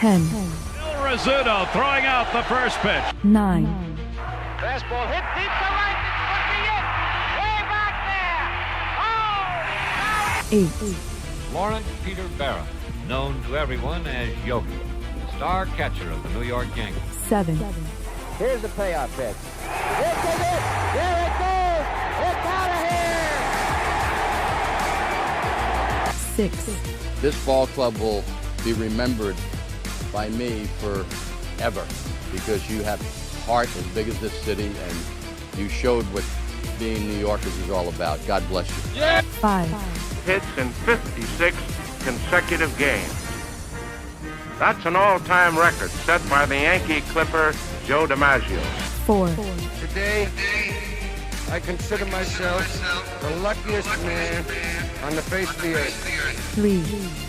10. Bill Rizzuto throwing out the first pitch. 9. Fastball hit deep to right. This could be it. Way back there. Oh! 8. Lawrence Peter Barra, known to everyone as Yogi, star catcher of the New York Yankees. 7. Here's the payoff pitch. This is it. There it goes. It's out of here. 6. This ball club will be remembered by me forever because you have heart as big as this city and you showed what being New Yorkers is all about. God bless you. 5. Hits in 56 consecutive games. That's an all-time record set by the Yankee Clipper, Joe DiMaggio. 4. Today, I consider myself the luckiest man on the face of the earth. 3.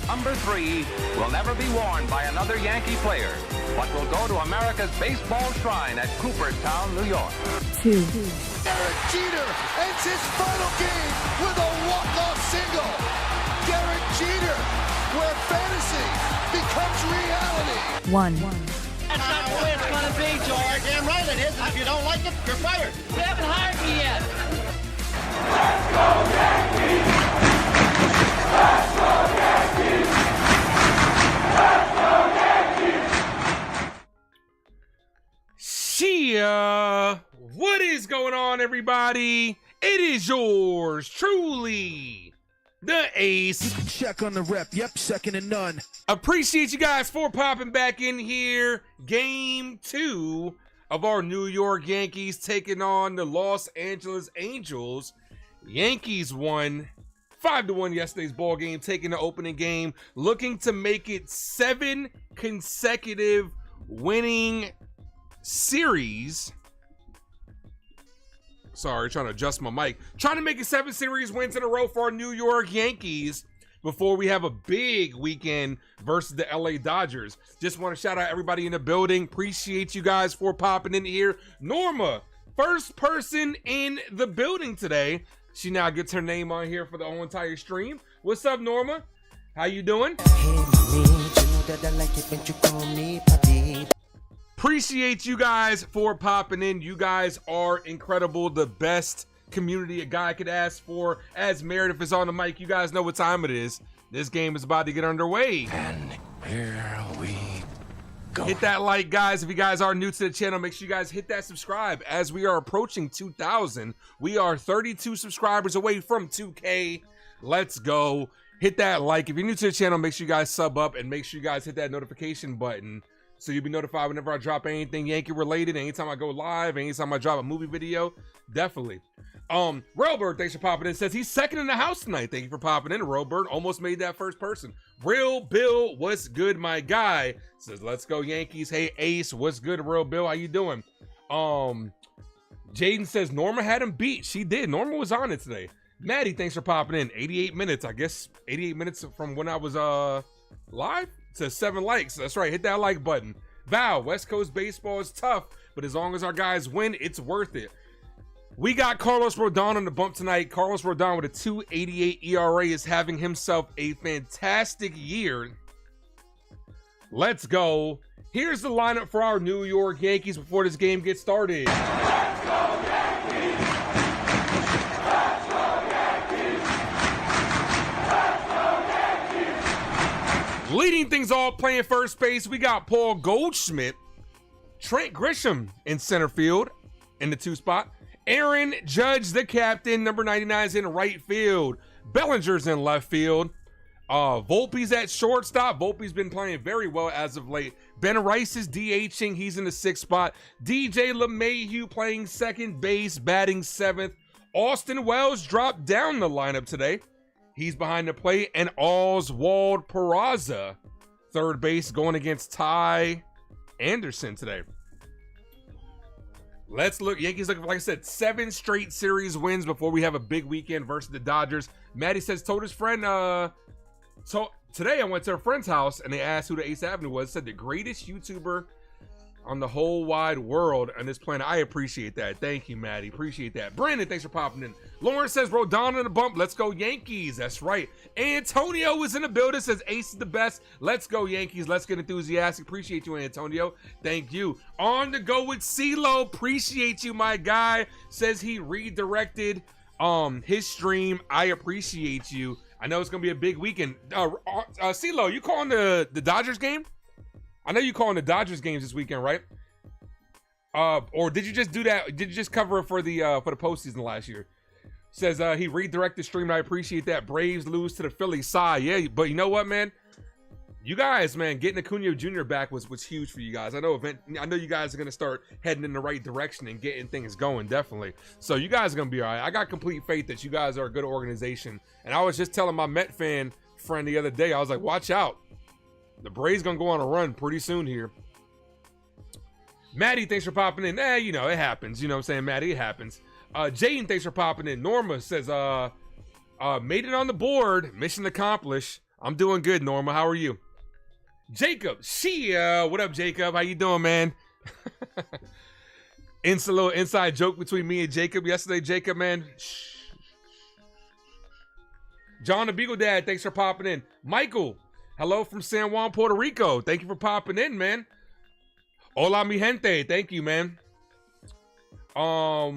Number 3 will never be worn by another Yankee player, but will go to America's baseball shrine at Cooperstown, New York. 2. Derek Jeter ends his final game with a walk-off single. Derek Jeter, where fantasy becomes reality. 1. That's not the way it's going to be, George. Damn right it is. And if you don't like it, you're fired. You haven't hired me yet. Let's go Yankees! Let's go Yankees! Let's go Yankees! Chyeaaa! What is going on, everybody? It is yours truly, the Ace. You can check on the rep. Yep, second to none. Appreciate you guys for popping back in here. Game 2 of our New York Yankees taking on the Los Angeles Angels. Yankees won 5-1 yesterday's ball game, taking the opening game, looking to make it 7 consecutive winning series. Sorry, trying to adjust my mic. Trying to make it 7 series wins in a row for our New York Yankees before we have a big weekend versus the LA Dodgers. Just want to shout out everybody in the building. Appreciate you guys for popping in here. Norma, first person in the building today. She now gets her name on here for the whole entire stream. What's up, Norma? How you doing? Appreciate you guys for popping in. You guys are incredible. The best community a guy could ask for. As Meredith is on the mic, you guys know what time it is. This game is about to get underway. And here we go. Hit that like, guys. If you guys are new to the channel, make sure you guys hit that subscribe as we are approaching 2,000. We are 32 subscribers away from 2K. Let's go. Hit that like. If you're new to the channel, make sure you guys sub up and make sure you guys hit that notification button so you'll be notified whenever I drop anything Yankee related, anytime I go live, anytime I drop a movie video. Definitely. Railbird, thanks for popping in. Says he's second in the house tonight. Thank you for popping in. Railbird almost made that first person. Real Bill, what's good, my guy? Says let's go Yankees. Hey Ace, what's good, Real Bill? How you doing? Jaden says Norma had him beat. She did. Norma was on it today. Maddie, thanks for popping in. 88 minutes, I guess. 88 minutes from when I was live. It says 7 likes. That's right. Hit that like button. Val, West Coast baseball is tough, but as long as our guys win, it's worth it. We got Carlos Rodon on the bump tonight. Carlos Rodon with a 2.88 ERA is having himself a fantastic year. Let's go. Here's the lineup for our New York Yankees before this game gets started. Let's go Yankees! Let's go Yankees! Let's go Yankees! Leading things off, playing first base, we got Paul Goldschmidt, Trent Grisham in center field in the 2 spot. Aaron Judge, the captain, number 99 is in right field. Bellinger's in left field. Volpe's at shortstop. Volpe's been playing very well as of late. Ben Rice is DHing. He's in the 6th spot. DJ LeMahieu playing second base, batting 7th. Austin Wells dropped down the lineup today. He's behind the plate. And Oswald Peraza, third base, going against Ty Anderson today. Let's look. Yankees looking for, like I said, 7 straight series wins before we have a big weekend versus the Dodgers. Maddie says, told his friend, so today I went to a friend's house and they asked who the Ace Avenue was. Said the greatest YouTuber on the whole wide world on this planet. I appreciate that. Thank you, Maddie. Appreciate that. Brandon, thanks for popping in. Lauren says, Rodon on the bump. Let's go Yankees. That's right. Antonio is in the building. Says, Ace is the best. Let's go Yankees. Let's get enthusiastic. Appreciate you, Antonio. Thank you. On to go with CeeLo. Appreciate you, my guy. Says he redirected his stream. I appreciate you. I know it's going to be a big weekend. CeeLo, you calling the Dodgers game? I know you calling the Dodgers games this weekend, right? Or did you just do that? Did you just cover it for the postseason last year? Says he redirected stream. And I appreciate that. Braves lose to the Phillies. Sigh, yeah. But you know what, man? You guys, man, getting Acuna Jr. back was huge for you guys. I know you guys are gonna start heading in the right direction and getting things going, definitely. So you guys are gonna be all right. I got complete faith that you guys are a good organization. And I was just telling my Met fan friend the other day, I was like, watch out. The Braves gonna go on a run pretty soon here. Maddie, thanks for popping in. You know, it happens. You know what I'm saying, Maddie? It happens. Jaden, thanks for popping in. Norma says, made it on the board. Mission accomplished. I'm doing good, Norma. How are you? Jacob, Chyeaaa. What up, Jacob? How you doing, man? It's a little inside joke between me and Jacob yesterday, Jacob, man. John the Beagle Dad, thanks for popping in. Michael, hello from San Juan, Puerto Rico. Thank you for popping in, man. Hola, mi gente. Thank you, man. Oh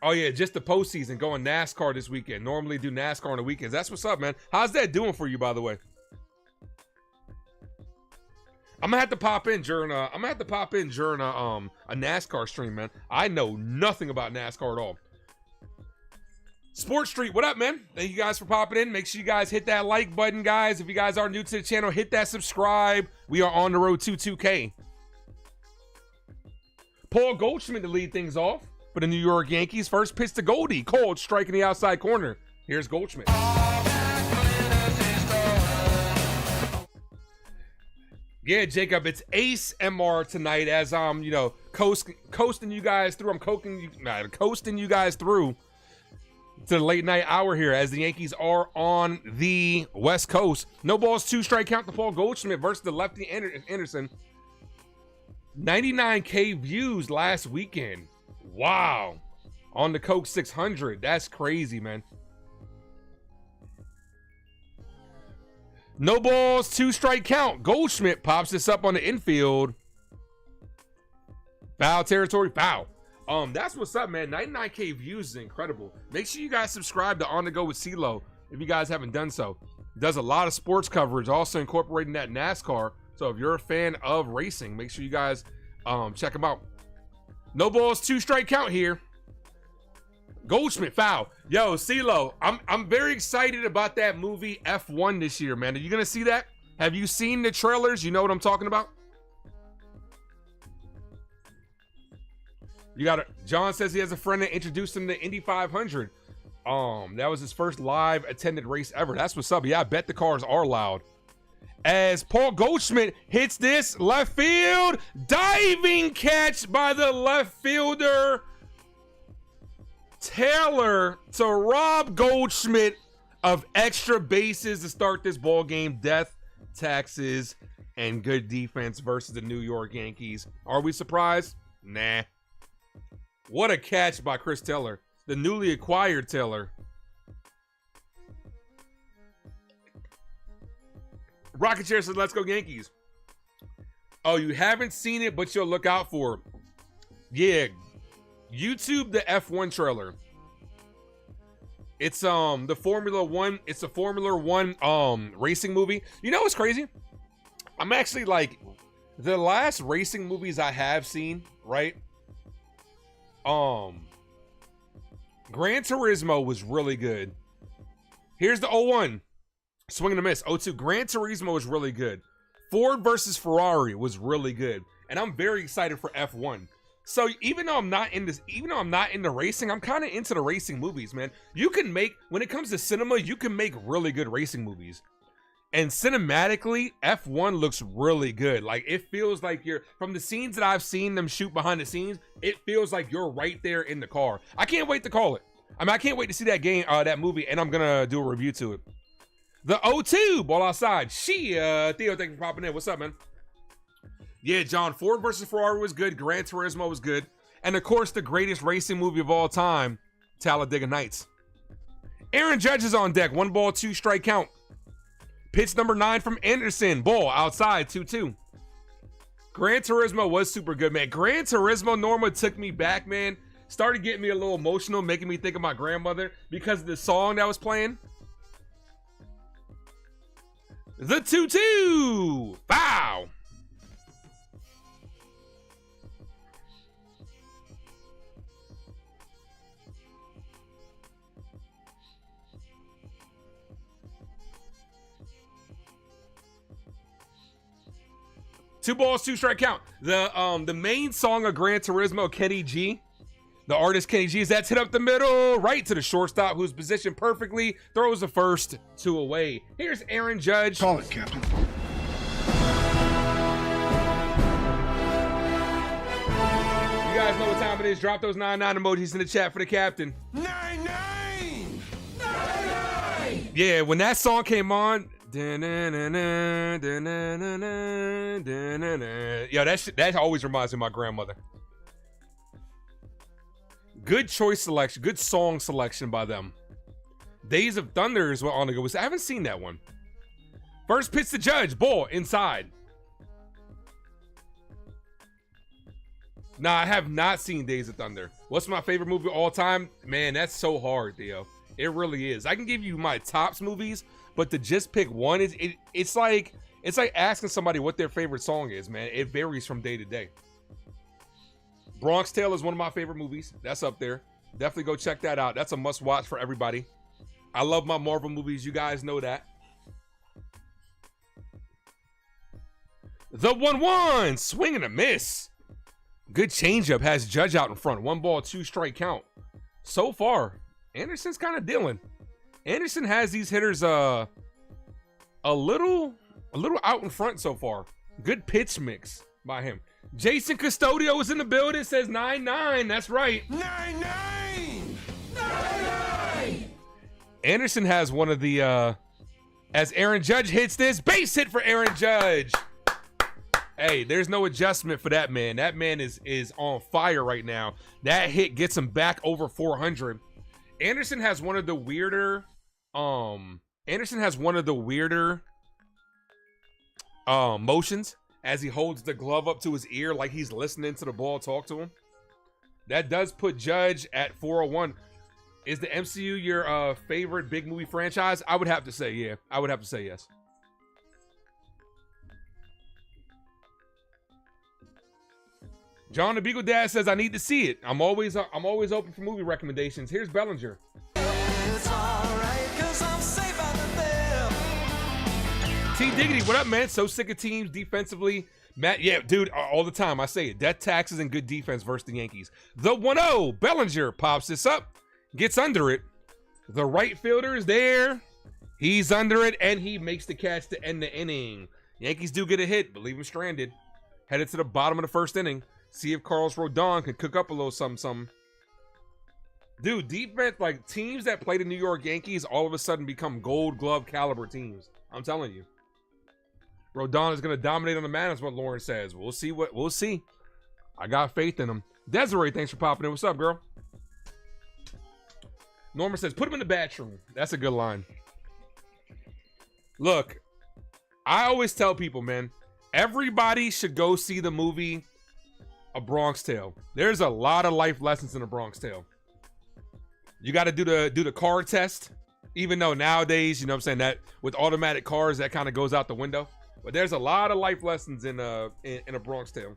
yeah, just the postseason. Going NASCAR this weekend. Normally do NASCAR on the weekends. That's what's up, man. How's that doing for you, by the way? I'm gonna have to pop in during a NASCAR stream, man. I know nothing about NASCAR at all. Sports Street, what up, man? Thank you guys for popping in. Make sure you guys hit that like button, guys. If you guys are new to the channel, hit that subscribe. We are on the road to 2K. Paul Goldschmidt to lead things off for the New York Yankees. First pitch to Goldie. Cold striking the outside corner. Here's Goldschmidt. Yeah, Jacob, it's Ace MR tonight as I'm, coasting you guys through. I'm coasting you guys through to the late night hour here as the Yankees are on the West Coast. No balls, 2 strike count to Paul Goldschmidt versus the lefty Anderson. 99K views last weekend. Wow. On the Coke 600. That's crazy, man. No balls, 2 strike count. Goldschmidt pops this up on the infield. Foul territory, foul. That's what's up, man. 99K views is incredible. Make sure you guys subscribe to On The Go with CeeLo if you guys haven't done so. He does a lot of sports coverage, also incorporating that NASCAR. So if you're a fan of racing, make sure you guys check him out. No balls, 2 strike count here. Goldschmidt foul. Yo, CeeLo, I'm very excited about that movie F1 this year, man. Are you gonna see that? Have you seen the trailers? You know what I'm talking about? John says he has a friend that introduced him to Indy 500. That was his first live attended race ever. That's what's up. Yeah, I bet the cars are loud. As Paul Goldschmidt hits this left field, diving catch by the left fielder Taylor to rob Goldschmidt of extra bases to start this ball game. Death, taxes, and good defense versus the New York Yankees. Are we surprised? Nah. What a catch by Chris Taylor, the newly acquired Taylor. Rocket Chair says, let's go Yankees. Oh, you haven't seen it, but you'll look out for it. Yeah, YouTube the F1 trailer. It's the Formula One. It's a Formula One racing movie. You know what's crazy? I'm actually like the last racing movies I have seen, right? Gran Turismo was really good. Here's the 01. Swing and a miss. 02. Gran Turismo was really good. Ford versus Ferrari was really good. And I'm very excited for F1. So even though I'm not into racing, I'm kind of into the racing movies, man. You can make, when it comes to cinema, you can make really good racing movies. And cinematically, F1 looks really good. Like, it feels like you're, from the scenes that I've seen them shoot behind the scenes, it feels like you're right there in the car. I can't wait to call it. I mean, I can't wait to see that game, that movie, and I'm gonna do a review to it. The 02, ball outside. Chyeaaa, Theo, thank you for popping in. What's up, man? Yeah, John, Ford versus Ferrari was good. Gran Turismo was good. And of course, the greatest racing movie of all time, Talladega Nights. Aaron Judge is on deck. 1 ball, 2 strike count. Pitch number 9 from Anderson. Ball outside, 2-2. Gran Turismo was super good, man. Gran Turismo, Norma, took me back, man. Started getting me a little emotional, making me think of my grandmother because of the song that was playing. The 2-2. Wow. Two balls, 2 strike count. The main song of Gran Turismo, Kenny G. The artist Kenny G, that's hit up the middle, right to the shortstop, who's positioned perfectly, throws the first, 2 away. Here's Aaron Judge. Call it, Captain. You guys know what time it is. Drop those 9-9 emojis in the chat for the captain. 9-9! Yeah, when that song came on, yo, that always reminds me of my grandmother. Good choice selection, good song selection by them. Days of Thunder is what on the go was. I haven't seen that one. First pitch to Judge, ball inside. Nah, I have not seen Days of Thunder. What's my favorite movie of all time? Man, that's so hard, Theo. It really is. I can give you my tops movies, but to just pick one is it's like asking somebody what their favorite song is, man. It varies from day to day. Bronx Tale is one of my favorite movies. That's up there. Definitely go check that out. That's a must watch for everybody. I love my Marvel movies. You guys know that. The 1-1, swing and a miss. Good changeup has Judge out in front. 1 ball, 2 strike count. So far, Anderson's kind of dealing. Anderson has these hitters a little out in front so far. Good pitch mix by him. Jason Custodio is in the building, says 9-9. That's right. 9-9! Anderson has one of the, as Aaron Judge hits this, base hit for Aaron Judge. Hey, there's no adjustment for that man. That man is on fire right now. That hit gets him back over 400. Anderson has one of the weirder, motions as he holds the glove up to his ear like he's listening to the ball talk to him. That does put Judge at 401. Is the MCU your favorite big movie franchise? I would have to say, yeah. I would have to say yes. John the Beagle Dad says, I need to see it. I'm always open for movie recommendations. Here's Bellinger. It's alright, 'cause I'm safe out of there. T Diggity, what up, man? So sick of teams defensively. Matt, yeah, dude, all the time. I say it. Death taxes and good defense versus the Yankees. The 1-0. Bellinger pops this up, gets under it. The right fielder is there. He's under it, and he makes the catch to end the inning. Yankees do get a hit, but leave him stranded. Headed to the bottom of the first inning. See if Carlos Rodon can cook up a little something. Dude, defense, like teams that play the New York Yankees all of a sudden become Gold Glove caliber teams. I'm telling you. Rodon is going to dominate on the mound, is what Lauren says. We'll see. I got faith in him. Desiree, thanks for popping in. What's up, girl? Norma says, put him in the bathroom. That's a good line. Look, I always tell people, man, everybody should go see the movie A Bronx Tale. There's a lot of life lessons in A Bronx Tale. You got to do the car test, even though nowadays, you know what I'm saying, that with automatic cars, that kind of goes out the window. But there's a lot of life lessons in A Bronx Tale.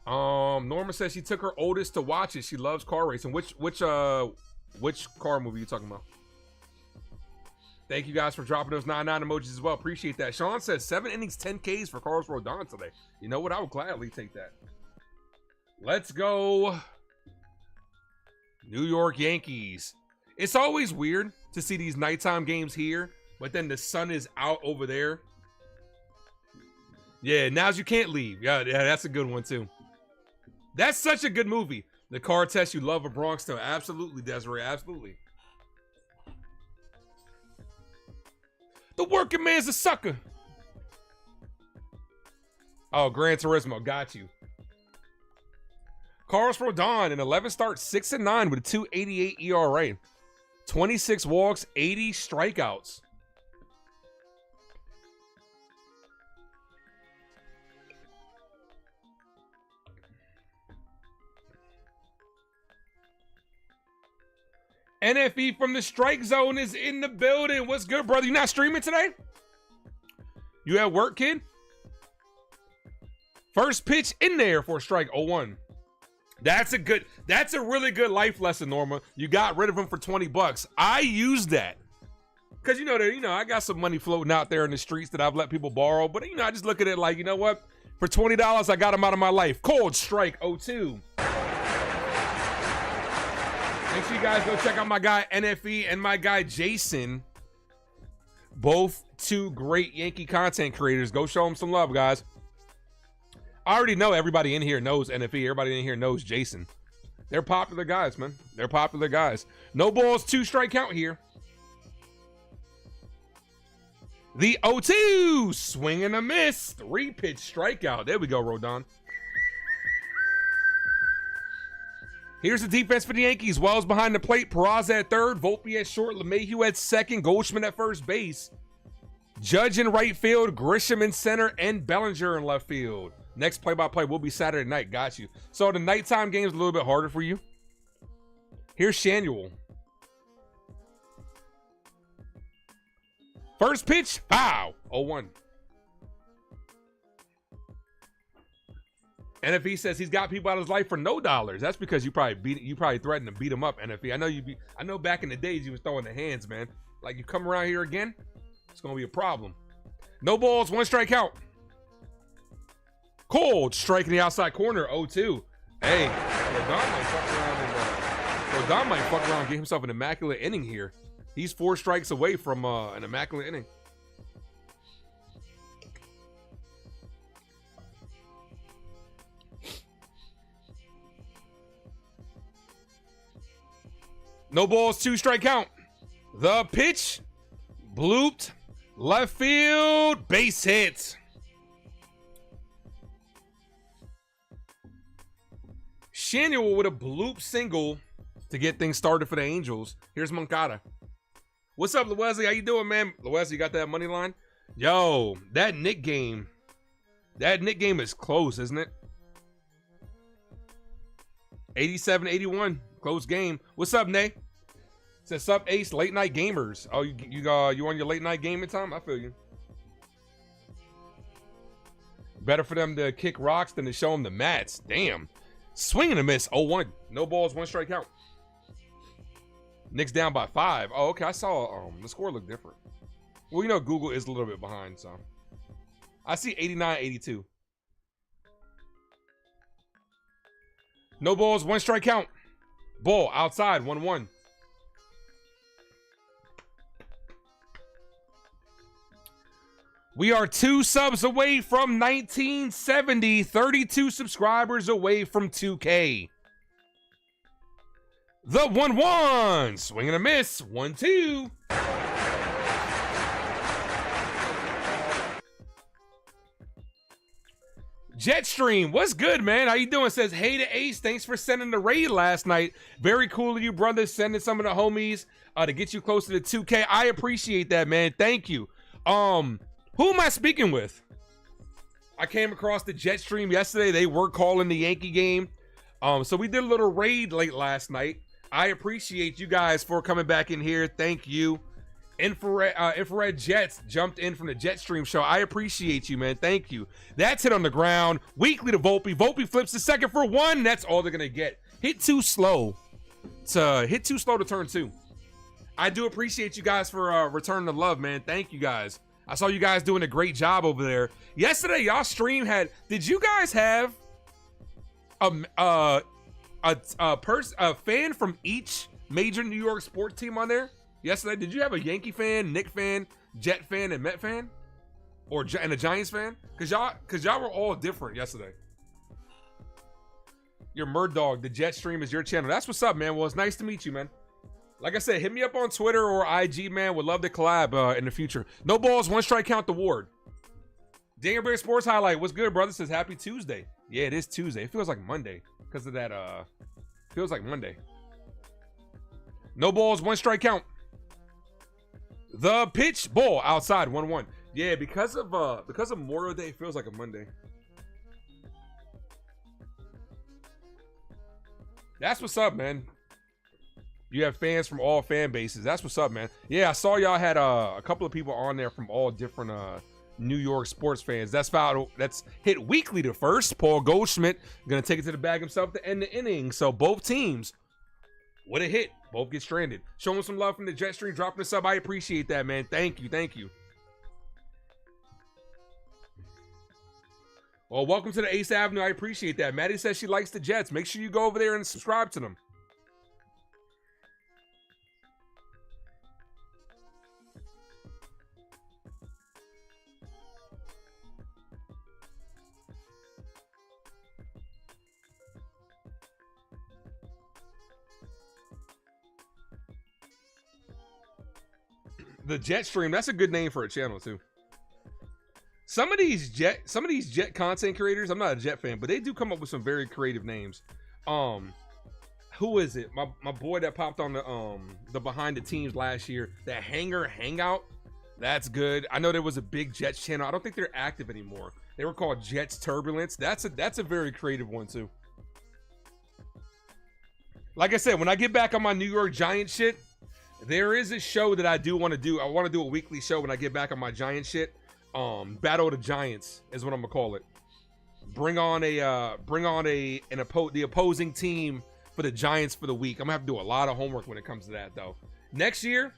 Norma says she took her oldest to watch it. She loves car racing. Which car movie are you talking about? Thank you guys for dropping those 9-9 emojis as well. Appreciate that. Sean says 7 innings, 10 Ks for Carlos Rodon today. You know what? I would gladly take that. Let's go. New York Yankees. It's always weird to see these nighttime games here, but then the sun is out over there. Yeah, Now's You Can't Leave. Yeah, that's a good one too. That's such a good movie. The car test, you love a Bronx too. Absolutely, Desiree. Absolutely. The working man's a sucker. Oh, Gran Turismo. Got you. Carlos Rodon, an 11 start, 6-9 with a 2.88 ERA. 26 walks, 80 strikeouts. NFE from the strike zone is in the building. What's good, brother? You not streaming today? You at work, kid? First pitch in there for a strike, 0-1. That's a really good life lesson, Norma. You got rid of him for 20 bucks. I use that. Cause I got some money floating out there in the streets that I've let people borrow. But I just look at it like, you know what? For $20, I got him out of my life. Cold strike, 0-2. Make sure you guys go check out my guy NFE and my guy Jason. Both two great Yankee content creators. Go show them some love, guys. I already know everybody in here knows NFE. Everybody in here knows Jason. They're popular guys, man. They're popular guys. No balls, 2 strike count here. The 0-2. Swing and a miss. 3-pitch strikeout. There we go, Rodon. Here's the defense for the Yankees. Wells behind the plate. Peraza at third. Volpe at short. LeMahieu at second. Goldschmidt at first base. Judge in right field. Grisham in center. And Bellinger in left field. Next play-by-play will be Saturday night. Got you. So the nighttime game is a little bit harder for you. Here's Chyeaaa. First pitch. Foul. 0-1. NFE says he's got people out of his life for no dollars. That's because you probably threatened to beat him up, NFE. I know back in the days you was throwing the hands, man. Like, you come around here again, it's gonna be a problem. No balls, 1 strike out. Cold strike in the outside corner, 0-2. Hey, Rodon might fuck around and get himself an immaculate inning here. He's 4 strikes away from an immaculate inning. No balls, 2 strike count. The pitch, blooped, left field, base hit. Chyeaaa with a bloop single to get things started for the Angels. Here's Moncada. What's up, Wesley? How you doing, man? Wesley, you got that money line? Yo, that Nick game is close, isn't it? 87-81, close game. What's up, Nay? Says sup, Ace, late night gamers. Oh, you on your late night gaming time? I feel you. Better for them to kick rocks than to show them the mats. Damn. Swing and a miss. 0-1. No balls, 1 strike count. Knicks down by 5. Oh, okay. I saw the score looked different. Well, Google is a little bit behind, so. I see 89-82. No balls, 1 strike count. Ball outside, 1-1. We are 2 subs away from 1970, 32 subscribers away from 2K. The 1-1, swing and a miss, 1-2. Jetstream, what's good, man? How you doing? Says, hey to Ace, thanks for sending the raid last night. Very cool of you, brother, sending some of the homies to get you closer to 2K. I appreciate that, man. Thank you. Who am I speaking with? I came across the Jetstream yesterday. They were calling the Yankee game. So we did a little raid late last night. I appreciate you guys for coming back in here. Thank you. Infrared Jets jumped in from the Jetstream show. I appreciate you, man. Thank you. That's hit on the ground. Weekly to Volpe. Volpe flips the second for 1. That's all they're going to get. Hit too slow to turn 2. I do appreciate you guys for returning the love, man. Thank you guys. I saw you guys doing a great job over there. Yesterday, y'all stream did you guys have a fan from each major New York sports team on there? Yesterday, did you have a Yankee fan, Knicks fan, Jet fan, and Met fan? And a Giants fan? Cause y'all were all different yesterday. Your Murddog, the Jet Stream is your channel. That's what's up, man. Well, it's nice to meet you, man. Like I said, hit me up on Twitter or IG, man. Would love to collab in the future. No balls, one strike count the ward. Daniel Bear Sports Highlight. What's good, brother? Says happy Tuesday. Yeah, it is Tuesday. It feels like Monday because of that. Feels like Monday. No balls, one strike count. The pitch, ball outside, 1-1. Yeah, because of Memorial Day, it feels like a Monday. That's what's up, man. You have fans from all fan bases. That's what's up, man. Yeah, I saw y'all had a couple of people on there from all different New York sports fans. That's hit weekly to first. Paul Goldschmidt gonna take it to the bag himself to end the inning. So both teams would have hit. Both get stranded. Showing some love from the Jet Stream, dropping a sub. I appreciate that, man. Thank you, thank you. Well, welcome to the Ace Avenue. I appreciate that. Maddie says she likes the Jets. Make sure you go over there and subscribe to them. The Jet Stream, that's a good name for a channel too. Some of these Jet content creators, I'm not a Jet fan, but they do come up with some very creative names. Who is it? My boy that popped on the behind the teams last year, the Hanger Hangout. That's good. I know there was a big Jets channel. I don't think they're active anymore. They were called Jets Turbulence. That's a very creative one too. Like I said, when I get back on my New York Giants shit, there is a show that I do want to do. I want to do a weekly show when I get back on my Giant shit. Battle of the Giants is what I'm gonna call it. Bring on the opposing team for the Giants for the week. I'm gonna have to do a lot of homework when it comes to that though. Next year,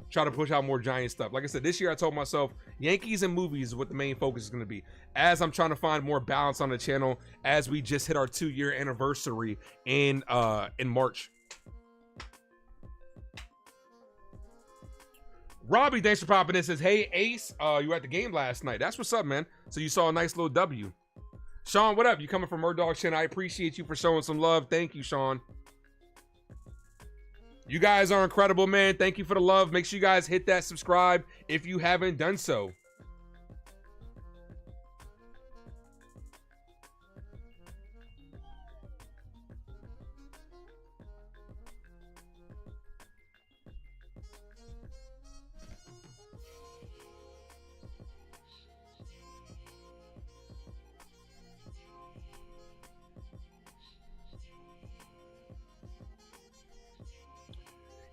try to push out more Giant stuff. Like I said, this year I told myself Yankees and movies is what the main focus is gonna be. As I'm trying to find more balance on the channel, as we just hit our 2-year anniversary in March. Robbie, thanks for popping in. Says, hey, Ace, you were at the game last night. That's what's up, man. So you saw a nice little W. Sean, what up? You coming from Murddog Chin. I appreciate you for showing some love. Thank you, Sean. You guys are incredible, man. Thank you for the love. Make sure you guys hit that subscribe if you haven't done so.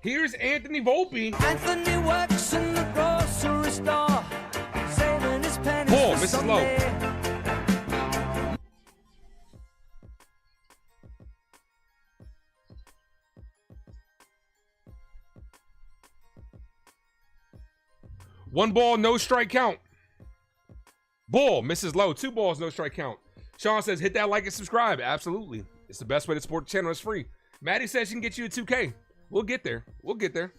Here's Anthony Volpe. Anthony works in the grocery store, saving his pennies Paul, for Mrs. Lowe. someday. One ball, no strike count. Ball, Mrs. Lowe. 2 balls, no strike count. Sean says, hit that like and subscribe. Absolutely. It's the best way to support the channel. It's free. Maddie says she can get you a 2K. We'll get there. We'll get there.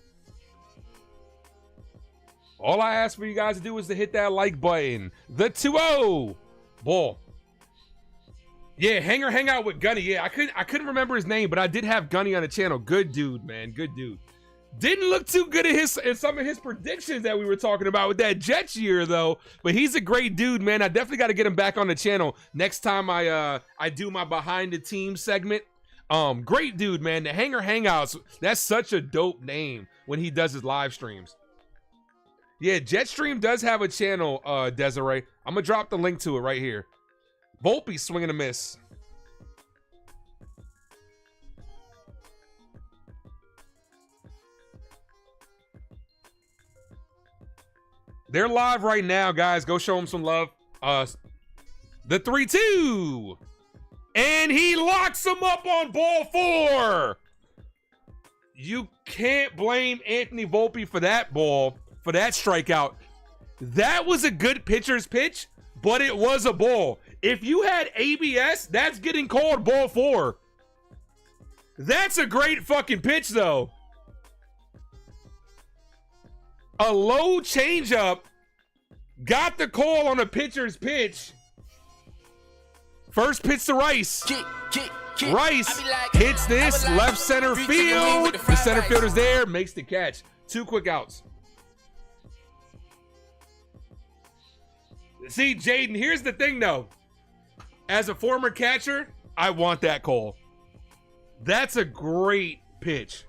All I ask for you guys to do is to hit that like button. The 2-0. Ball. Yeah, hang out with Gunny. Yeah, I couldn't remember his name, but I did have Gunny on the channel. Good dude, man. Good dude. Didn't look too good at some of his predictions that we were talking about with that Jets year, though. But he's a great dude, man. I definitely got to get him back on the channel next time I do my behind the team segment. Great dude, man. The Hanger Hangouts, that's such a dope name when he does his live streams. Yeah, Jetstream does have a channel, Desiree. I'm gonna drop the link to it right here. Volpe swinging a miss. They're live right now, guys. Go show them some love. The 3-2. And he locks him up on ball 4. You can't blame Anthony Volpe for that ball, for that strikeout. That was a good pitcher's pitch, but it was a ball. If you had ABS, that's getting called ball 4. That's a great fucking pitch, though. A low changeup got the call on a pitcher's pitch First pitch to Rice. Rice hits this left center field. The center fielder's there, makes the catch. 2 quick outs. See, Jaden, here's the thing, though. As a former catcher, I want that call. That's a great pitch.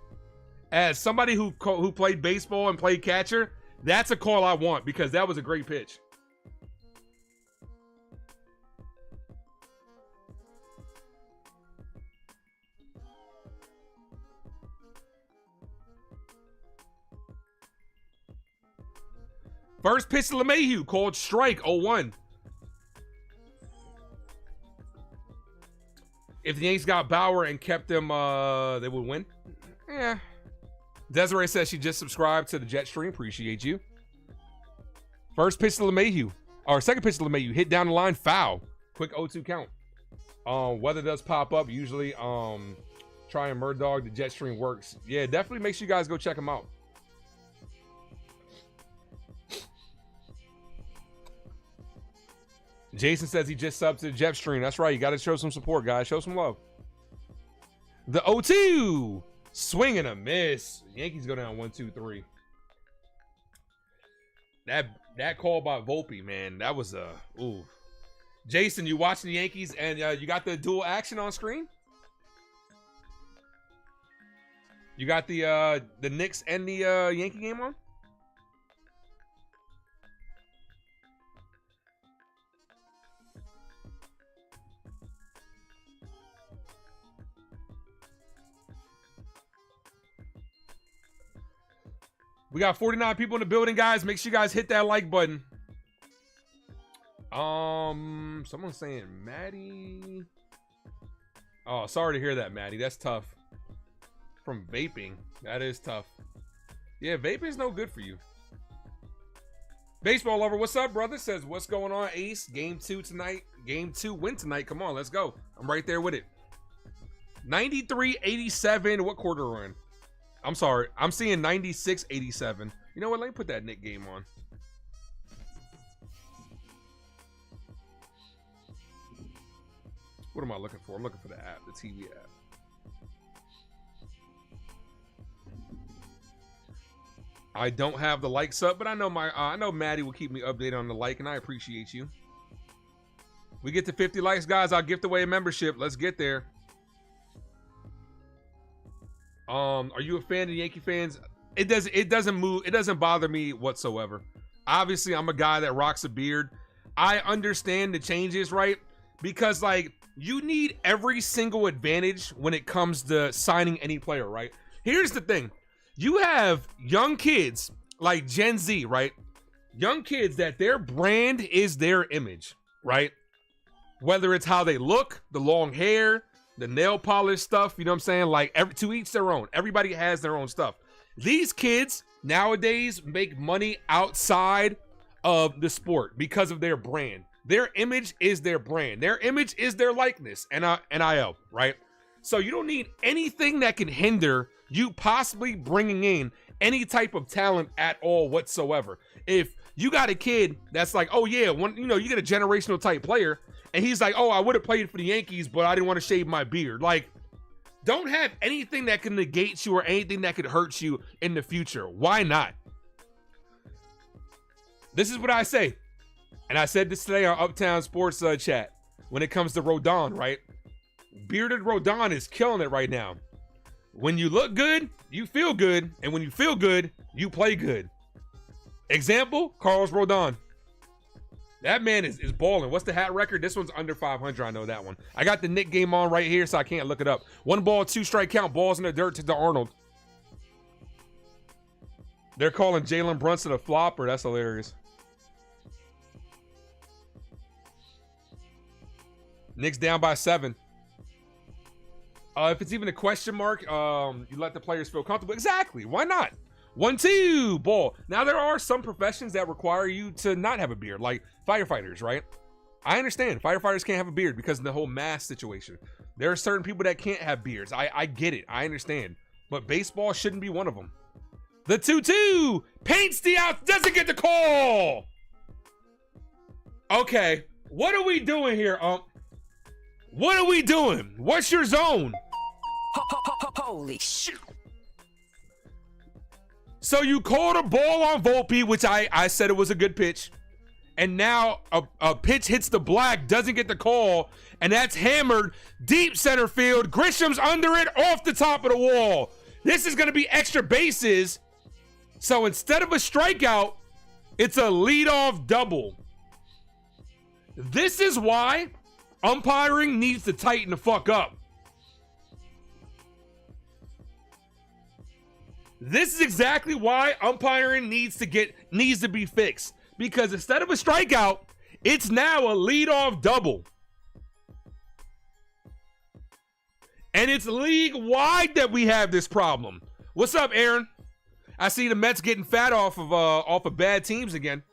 As somebody who played baseball and played catcher, that's a call I want because that was a great pitch. First pitch to LeMahieu, called strike, 0-1. If the Yankees got Bauer and kept him, they would win. Yeah. Desiree says she just subscribed to the Jet Stream. Appreciate you. First pitch to LeMahieu. Or second pitch to LeMahieu. Hit down the line, foul. Quick 0-2 count. Weather does pop up. Usually, try and Murdog. The Jet Stream works. Yeah, definitely make sure you guys go check them out. Jason says he just subbed to the Jet Stream. That's right. You got to show some support, guys. Show some love. The 0-2. Swing and a miss. Yankees go down 1-2-3. That call by Volpe, man. That was a ooh. Jason, you watching the Yankees and you got the dual action on screen? You got the Knicks and the Yankee game on? We got 49 people in the building, guys. Make sure you guys hit that like button. Someone's saying Maddie. Oh, sorry to hear that, Maddie. That's tough. From vaping. That is tough. Yeah, vaping is no good for you. Baseball lover, what's up, brother? Says, what's going on, Ace? Game 2 tonight. Game 2 win tonight. Come on, let's go. I'm right there with it. 93-87. What quarter we're in? I'm sorry. I'm seeing 96-87. You know what? Let me put that Nick game on. What am I looking for? I'm looking for the app, the TV app. I don't have the likes up, but I know I know Maddie will keep me updated on the like, and I appreciate you. We get to 50 likes, guys. I'll gift away a membership. Let's get there. Are you a fan of the Yankee fans? It doesn't bother me whatsoever. Obviously, I'm a guy that rocks a beard. I understand the changes, right? Because like you need every single advantage when it comes to signing any player, right? Here's the thing. You have young kids like Gen Z, right? Young kids that their brand is their image, right? Whether it's how they look, the long hair, the nail polish stuff, you know what I'm saying? Like to each their own. Everybody has their own stuff. These kids nowadays make money outside of the sport because of their brand. Their image is their brand. Their image is their likeness, NIL, right? So you don't need anything that can hinder you possibly bringing in any type of talent at all whatsoever. If you got a kid that's like, oh yeah, you get a generational type player, and he's like, oh, I would have played for the Yankees, but I didn't want to shave my beard. Like, don't have anything that can negate you or anything that could hurt you in the future. Why not? This is what I say. And I said this today on Uptown Sports chat. When it comes to Rodon, right? Bearded Rodon is killing it right now. When you look good, you feel good. And when you feel good, you play good. Example, Carlos Rodon. That man is balling. What's the hat record? This one's under 500. I know that one. I got the Nick game on right here, so I can't look it up. 1 ball, 2 strike count. Balls in the dirt to Arnold. They're calling Jalen Brunson a flopper. That's hilarious. Knicks down by 7. If it's even a question mark, you let the players feel comfortable. Exactly. Why not? 1-2 ball. Now there are some professions that require you to not have a beard, like firefighters, right? I understand firefighters can't have a beard because of the whole mask situation. There are certain people that can't have beards. I get it. I understand. But baseball shouldn't be one of them. The 2-2 paints the out, doesn't get the call. Okay, what are we doing here, What are we doing? What's your zone? Holy shit. So you called a ball on Volpe, which I said it was a good pitch. And now a pitch hits the black, doesn't get the call, and that's hammered deep center field. Grisham's under it, off the top of the wall. This is going to be extra bases. So instead of a strikeout, it's a leadoff double. This is why umpiring needs to tighten the fuck up. This is exactly why umpiring needs to be fixed. Because instead of a strikeout, it's now a leadoff double. And it's league-wide that we have this problem. What's up, Aaron? I see the Mets getting fat off of bad teams again.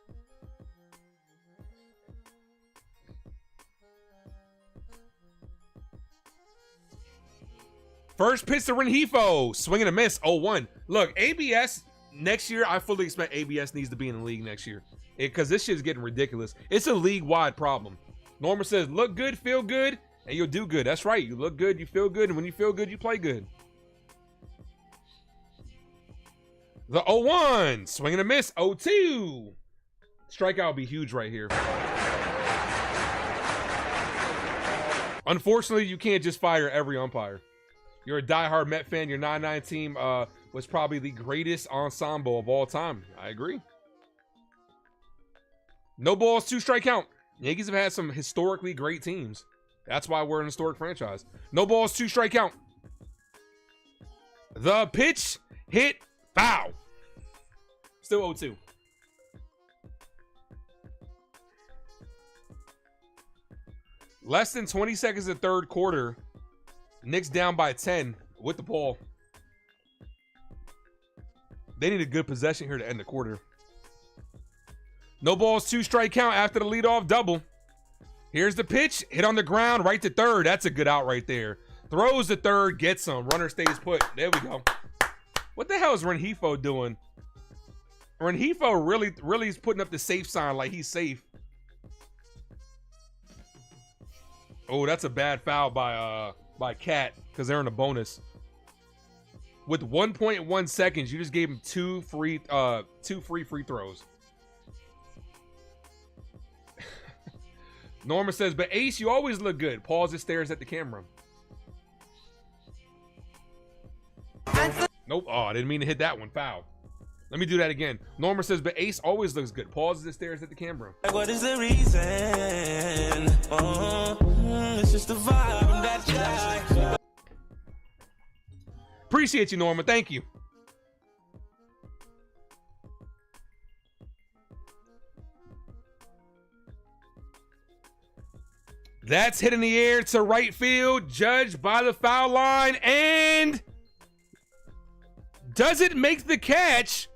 First pitch to Rengifo, swing and a miss, 0-1. Look, ABS next year, I fully expect ABS needs to be in the league next year. Because this shit is getting ridiculous. It's a league-wide problem. Norma says, look good, feel good, and you'll do good. That's right. You look good, you feel good, and when you feel good, you play good. The 0-1, swing and a miss, 0-2. Strikeout would be huge right here. Unfortunately, you can't just fire every umpire. You're a diehard Met fan. Your 9-9 team was probably the greatest ensemble of all time. I agree. No balls, 2 strike count. Yankees have had some historically great teams. That's why we're an historic franchise. No balls, 2 strike count. The pitch hit foul. Still 0-2. Less than 20 seconds of third quarter. Knicks down by 10 with the ball. They need a good possession here to end the quarter. No balls, 2 strike count after the leadoff double. Here's the pitch. Hit on the ground, right to third. That's a good out right there. Throws to third, gets some. Runner stays put. There we go. What the hell is Rengifo doing? Rengifo really is putting up the safe sign like he's safe. Oh, that's a bad foul by Cat because they're in a bonus. With 1.1 seconds, you just gave him two free free throws. Norma says, but Ace, you always look good. Pauses, stares at the camera. Nope. Oh, I didn't mean to hit that one. Foul. Let me do that again. Norma says, but Ace always looks good. Pauses and stares at the camera. What is the reason? It's just the vibe that you like. Appreciate you, Norma. Thank you. That's hit in the air to right field. Judge by the foul line. And does it make the catch?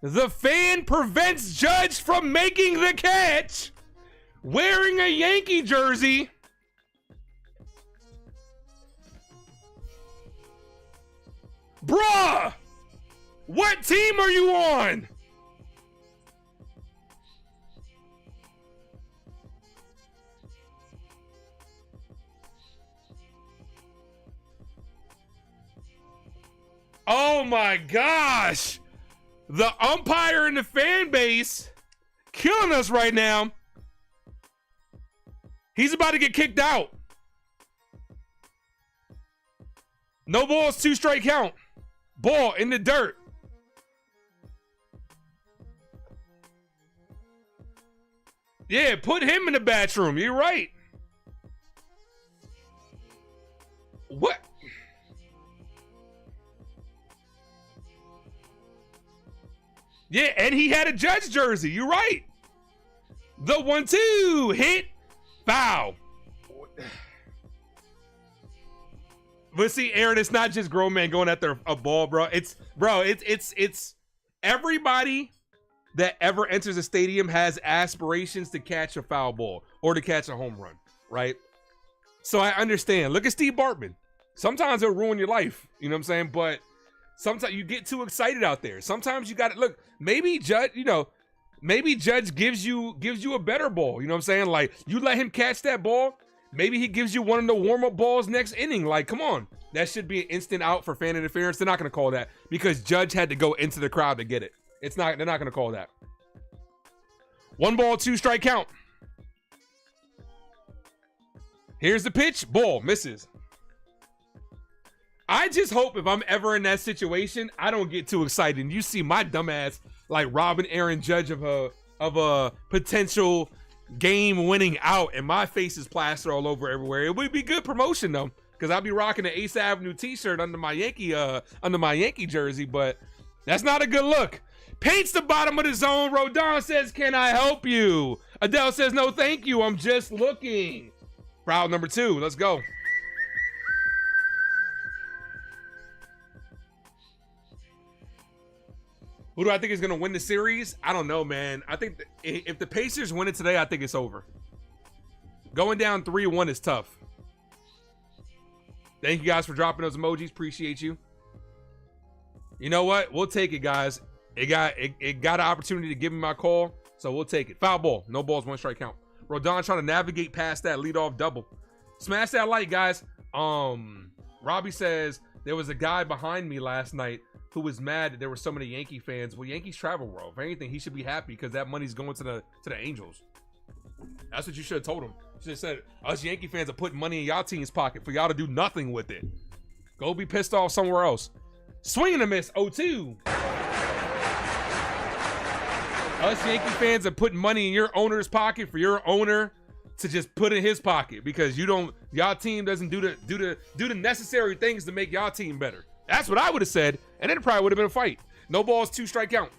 The fan prevents Judge from making the catch. Wearing a Yankee jersey. Bruh! What team are you on? Oh my gosh. The umpire and the fan base killing us right now. He's about to get kicked out. No balls, 2 strike count. Ball in the dirt. Yeah, put him in the bathroom. You're right. What? Yeah, and he had a Judge jersey. You're right. The 1-2 hit, foul. But see, Aaron, it's not just grown men going after a ball, bro. It's everybody that ever enters a stadium has aspirations to catch a foul ball or to catch a home run, right? So I understand. Look at Steve Bartman. Sometimes it'll ruin your life, you know what I'm saying? But sometimes you get too excited out there. Sometimes you got to look. Maybe Judge, maybe Judge gives you a better ball. You know what I'm saying? Like you let him catch that ball, Maybe he gives you one of the warm-up balls next inning. Like, come on. That should be an instant out for fan interference. They're not going to call that because Judge had to go into the crowd to get it. They're not going to call that. 1 ball, 2 strike count. Here's the pitch. Ball. Misses. I just hope if I'm ever in that situation, I don't get too excited. And you see my dumbass like robbing Aaron Judge of a potential game-winning out, and my face is plastered all over everywhere. It would be good promotion though, because I'll be rocking the Ace Avenue T-shirt under my Yankee jersey. But that's not a good look. Paints the bottom of the zone. Rodon says, "Can I help you?" Adele says, "No, thank you. I'm just looking." Proud number 2. Let's go. Who do I think is going to win the series? I don't know, man. I think if the Pacers win it today, I think it's over. Going down 3-1 is tough. Thank you guys for dropping those emojis. Appreciate you. You know what? We'll take it, guys. It got an opportunity to give me my call, so we'll take it. Foul ball. No balls, 1 strike count. Rodon trying to navigate past that leadoff double. Smash that like, guys. Robbie says there was a guy behind me last night who was mad that there were so many Yankee fans. Well, Yankees travel world. If anything, he should be happy because that money's going to the Angels. That's what you should have told him. You should have said, us Yankee fans are putting money in y'all team's pocket for y'all to do nothing with it. Go be pissed off somewhere else. Swing and a miss, 0-2. Us Yankee fans are putting money in your owner's pocket for your owner to just put in his pocket because y'all team doesn't do the necessary things to make y'all team better. That's what I would have said, and then it probably would have been a fight. No balls, 2 strike count.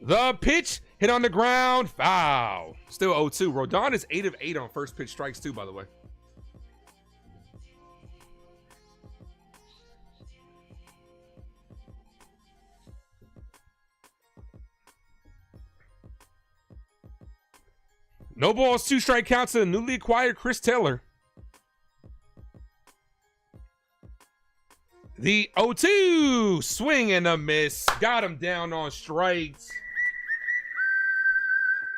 The pitch hit on the ground, foul. Still 0-2. Rodon is 8 of 8 on first pitch strikes too, by the way. No balls, 2 strike counts to the newly acquired Chris Taylor. The 0-2 swing and a miss. Got him down on strikes.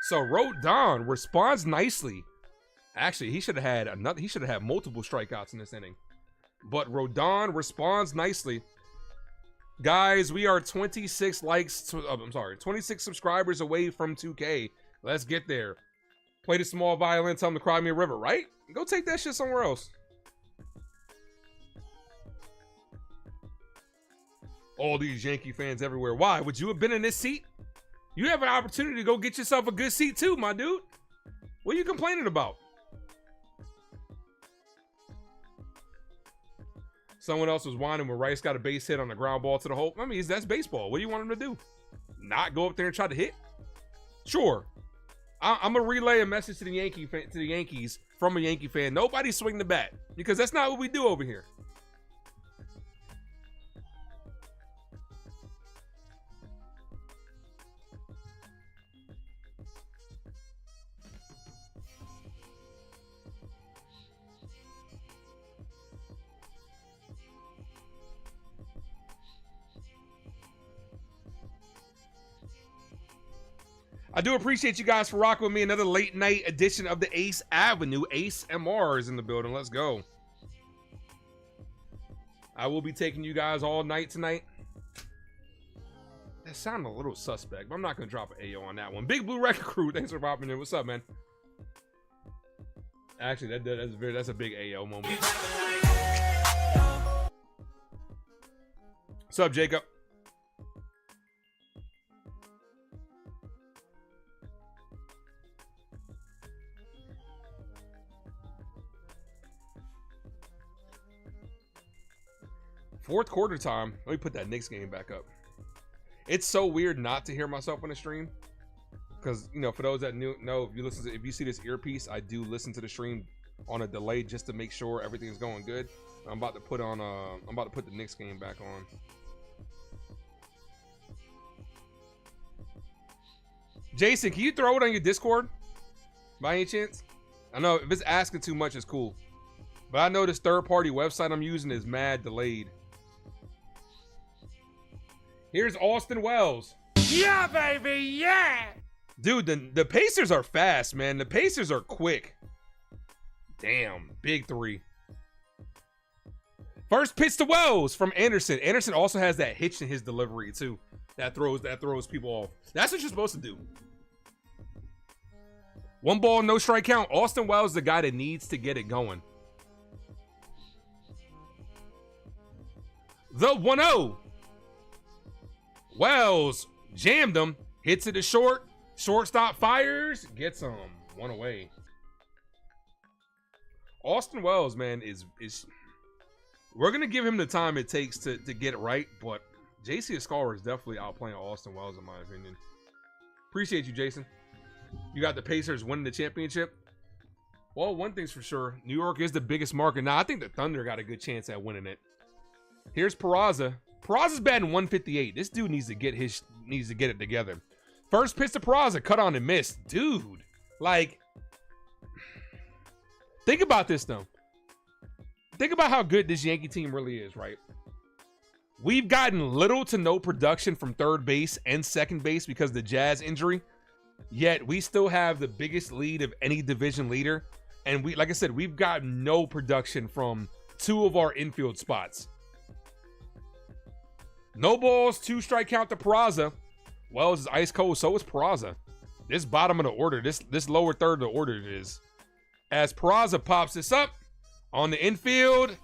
So Rodon responds nicely. Actually, he should have had multiple strikeouts in this inning. But Rodon responds nicely. Guys, we are 26 subscribers away from 2K. Let's get there. Play the small violin, tell them to cry me a river, right? Go take that shit somewhere else. All these Yankee fans everywhere. Why? Would you have been in this seat? You have an opportunity to go get yourself a good seat too, my dude. What are you complaining about? Someone else was whining when Rice got a base hit on the ground ball to the hole. I mean, that's baseball. What do you want him to do? Not go up there and try to hit? Sure. I'm gonna relay a message to the Yankees from a Yankee fan. Nobody swing the bat because that's not what we do over here. I do appreciate you guys for rocking with me. Another late night edition of the Ace Avenue. Ace MR is in the building. Let's go. I will be taking you guys all night tonight. That sounded a little suspect, but I'm not going to drop an AO on that one. Big Blue Record Crew, thanks for popping in. What's up, man? Actually, that's a big AO moment. What's up, Jacob? Fourth quarter time. Let me put that Knicks game back up. It's so weird not to hear myself on the stream, because you know, for those that know, if you see this earpiece, I do listen to the stream on a delay just to make sure everything is going good. I'm about to put the Knicks game back on. Jason, can you throw it on your Discord by any chance? I know if it's asking too much, it's cool, but I know this third-party website I'm using is mad delayed. Here's Austin Wells. Yeah, baby, yeah! Dude, the Pacers are fast, man. The Pacers are quick. Damn, big 3. First pitch to Wells from Anderson. Anderson also has that hitch in his delivery too. That throws people off. That's what you're supposed to do. 1 ball, no strike count. Austin Wells is the guy that needs to get it going. The 1-0. Wells jammed him. Hits it to short. Shortstop fires. Gets him. 1 away. Austin Wells, man, is we're going to give him the time it takes to get it right, but JC Escobar is definitely outplaying Austin Wells, in my opinion. Appreciate you, Jason. You got the Pacers winning the championship. Well, one thing's for sure. New York is the biggest market. Now, I think the Thunder got a good chance at winning it. Here's Peraza. Peraza's batting 158. This dude needs to get it together. First pitch to Peraza, cut on and missed. Dude, like, think about this, though. Think about how good this Yankee team really is, right? We've gotten little to no production from third base and second base because of the Jazz injury. Yet we still have the biggest lead of any division leader. And we, like I said, we've got no production from 2 of our infield spots. No balls, 2 strike count to Peraza. Wells is ice cold, so is Peraza. This bottom of the order, this lower third of the order it is. As Peraza pops this up on the infield,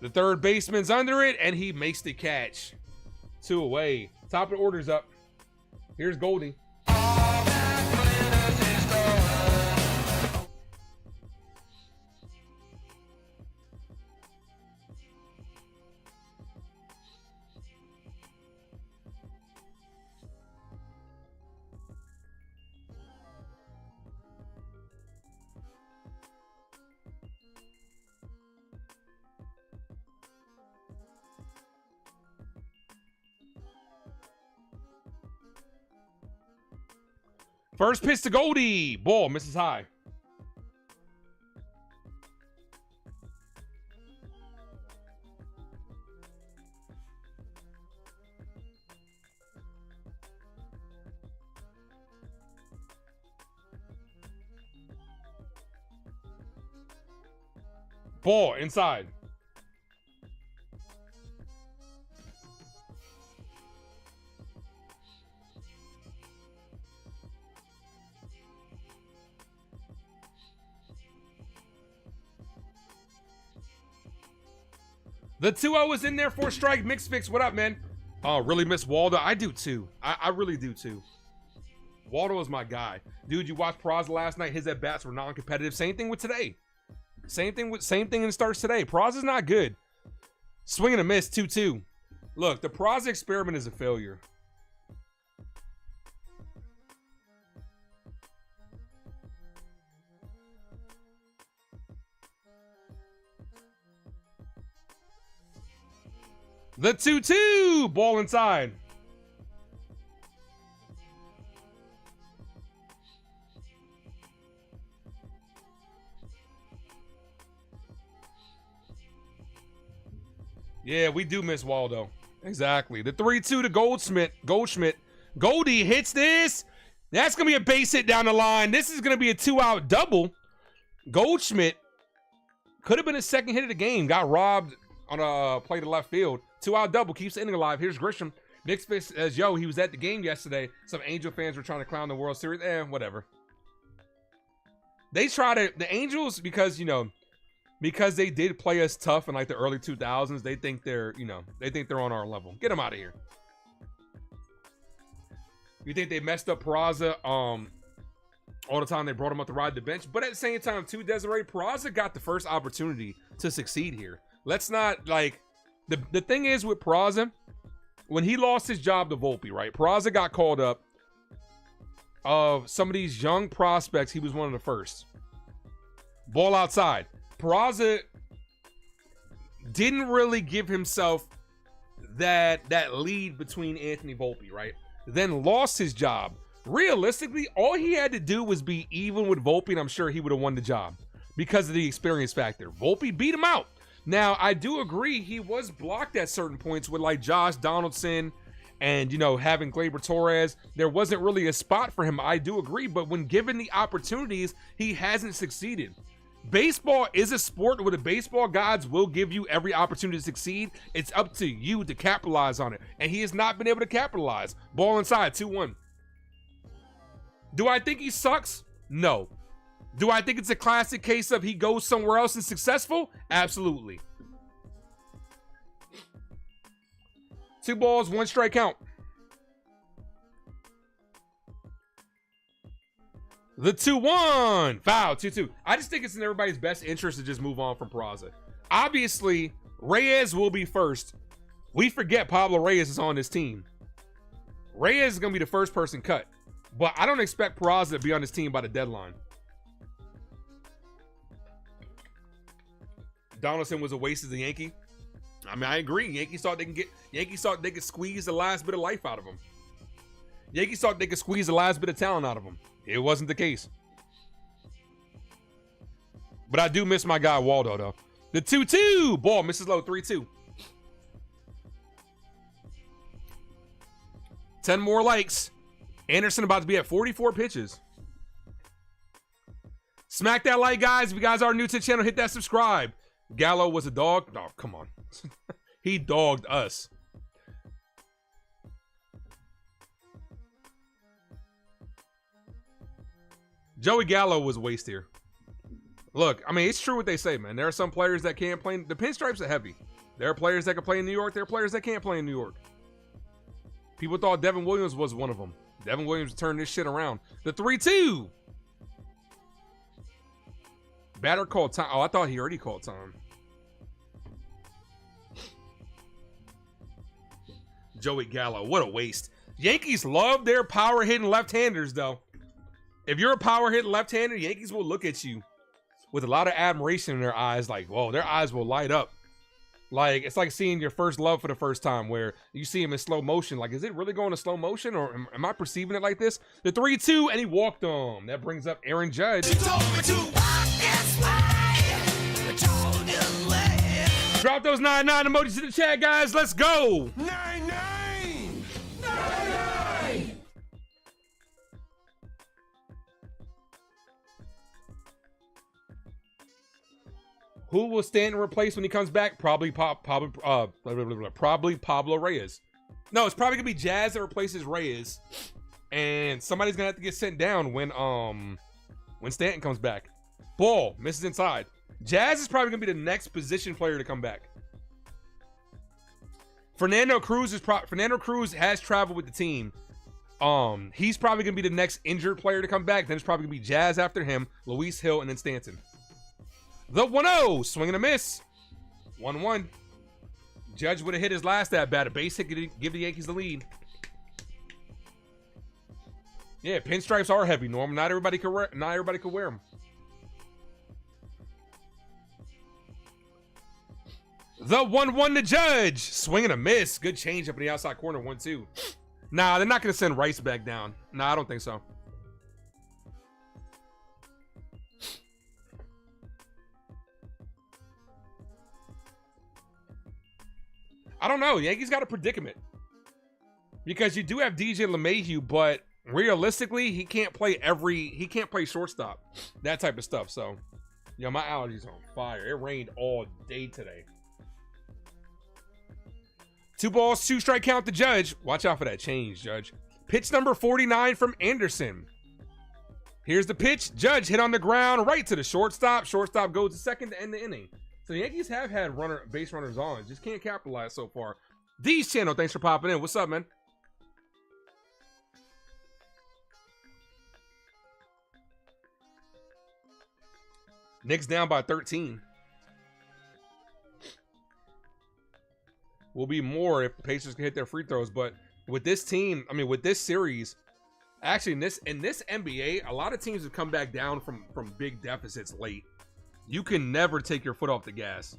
the third baseman's under it, and he makes the catch. 2 away. Top of the order's up. Here's Goldie. First pitch to Goldie. Ball misses high. Ball inside. The 2-0 is in there for a strike. Mixed Fix, what up, man? Oh, really miss Waldo? I do too. I really do too. Waldo is my guy. Dude, you watched Peraza last night. His at-bats were non-competitive. Same thing with today. Same thing in starts today. Peraza's not good. Swing and a miss, 2-2. Look, the Peraza experiment is a failure. The 2-2, ball inside. Yeah, we do miss Waldo. Exactly. The 3-2 to Goldschmidt. Goldie hits this. That's going to be a base hit down the line. This is going to be a 2-out double. Goldschmidt could have been his second hit of the game. Got robbed on a play to left field. 2-out double, keeps the inning alive. Here's Grisham. Nick Smith says, yo, he was at the game yesterday. Some Angel fans were trying to clown the World Series. Whatever. They try to, the Angels, because, you know, because they did play us tough in like the early 2000s, they think they're, you know, they think they're on our level. Get them out of here. You think they messed up Peraza all the time they brought him up to ride the bench? But at the same time, too, Desiree, Peraza got the first opportunity to succeed here. Let's not, like, the thing is with Peraza, when he lost his job to Volpe, right? Peraza got called up. Of some of these young prospects, he was one of the first. Ball outside. Peraza didn't really give himself that lead between Anthony Volpe, right? Then lost his job. Realistically, all he had to do was be even with Volpe, and I'm sure he would have won the job because of the experience factor. Volpe beat him out. Now, I do agree he was blocked at certain points with like Josh Donaldson and, you know, having Gleyber Torres. There wasn't really a spot for him. I do agree. But when given the opportunities, he hasn't succeeded. Baseball is a sport where the baseball gods will give you every opportunity to succeed. It's up to you to capitalize on it. And he has not been able to capitalize. Ball inside, 2-1. Do I think he sucks? No. Do I think it's a classic case of he goes somewhere else and successful? Absolutely. 2 balls, 1 strike count. The 2-1. Foul, 2-2. I just think it's in everybody's best interest to just move on from Peraza. Obviously, Reyes will be first. We forget Pablo Reyes is on this team. Reyes is going to be the first person cut. But I don't expect Peraza to be on this team by the deadline. Donaldson was a waste as a Yankee. I mean, I agree. Yankees thought they could squeeze the last bit of life out of him. Yankees thought they could squeeze the last bit of talent out of him. It wasn't the case. But I do miss my guy Waldo, though. The 2-2. Ball misses low, 3-2. 10 more likes. Anderson about to be at 44 pitches. Smack that like, guys. If you guys are new to the channel, hit that subscribe. Gallo was a dog. Oh, come on. He dogged us. Joey Gallo was a waste here. Look, I mean, it's true what they say, man. There are some players that can't play. The pinstripes are heavy. There are players that can play in New York. There are players that can't play in New York. People thought Devin Williams was one of them. Devin Williams turned this shit around. The 3-2. Batter called time. Oh, I thought he already called time. Joey Gallo, what a waste. Yankees love their power hitting left-handers, though. If you're a power hitting left-hander, Yankees will look at you with a lot of admiration in their eyes. Like, whoa, their eyes will light up. Like, it's like seeing your first love for the first time where you see him in slow motion. Like, is it really going to slow motion or am I perceiving it like this? The 3-2, and he walked him. That brings up Aaron Judge. Drop those 9-9 emojis in the chat, guys. Let's go. 9-9. Who will stand and replace when he comes back? Probably Pablo Reyes. No, it's probably gonna be Jazz that replaces Reyes, and somebody's gonna have to get sent down when Stanton comes back. Ball misses inside. Jazz is probably gonna be the next position player to come back. Fernando Cruz has traveled with the team. He's probably gonna be the next injured player to come back. Then it's probably gonna be Jazz after him, Luis Hill, and then Stanton. The 1-0, swing and a miss. 1-1. Judge would have hit his last at bat. A base hit could give the Yankees the lead. Yeah, pinstripes are heavy, Norm. Not everybody could wear them. The 1-1 to Judge. Swing and a miss. Good change up in the outside corner. 1-2. Nah, they're not going to send Rice back down. Nah, I don't think so. I don't know. Yankees got a predicament. Because you do have DJ LeMahieu, but realistically, he can't play shortstop. That type of stuff. So, yo, my allergies on fire. It rained all day today. 2 balls, 2 strike count to Judge. Watch out for that change, Judge. Pitch number 49 from Anderson. Here's the pitch. Judge hit on the ground right to the shortstop. Shortstop goes to second to end the inning. So the Yankees have had base runners on. Just can't capitalize so far. D's channel, thanks for popping in. What's up, man? Knicks down by 13. Will be more if the Pacers can hit their free throws. But with this team, I mean, with this series, actually in this NBA, a lot of teams have come back down from big deficits late. You can never take your foot off the gas.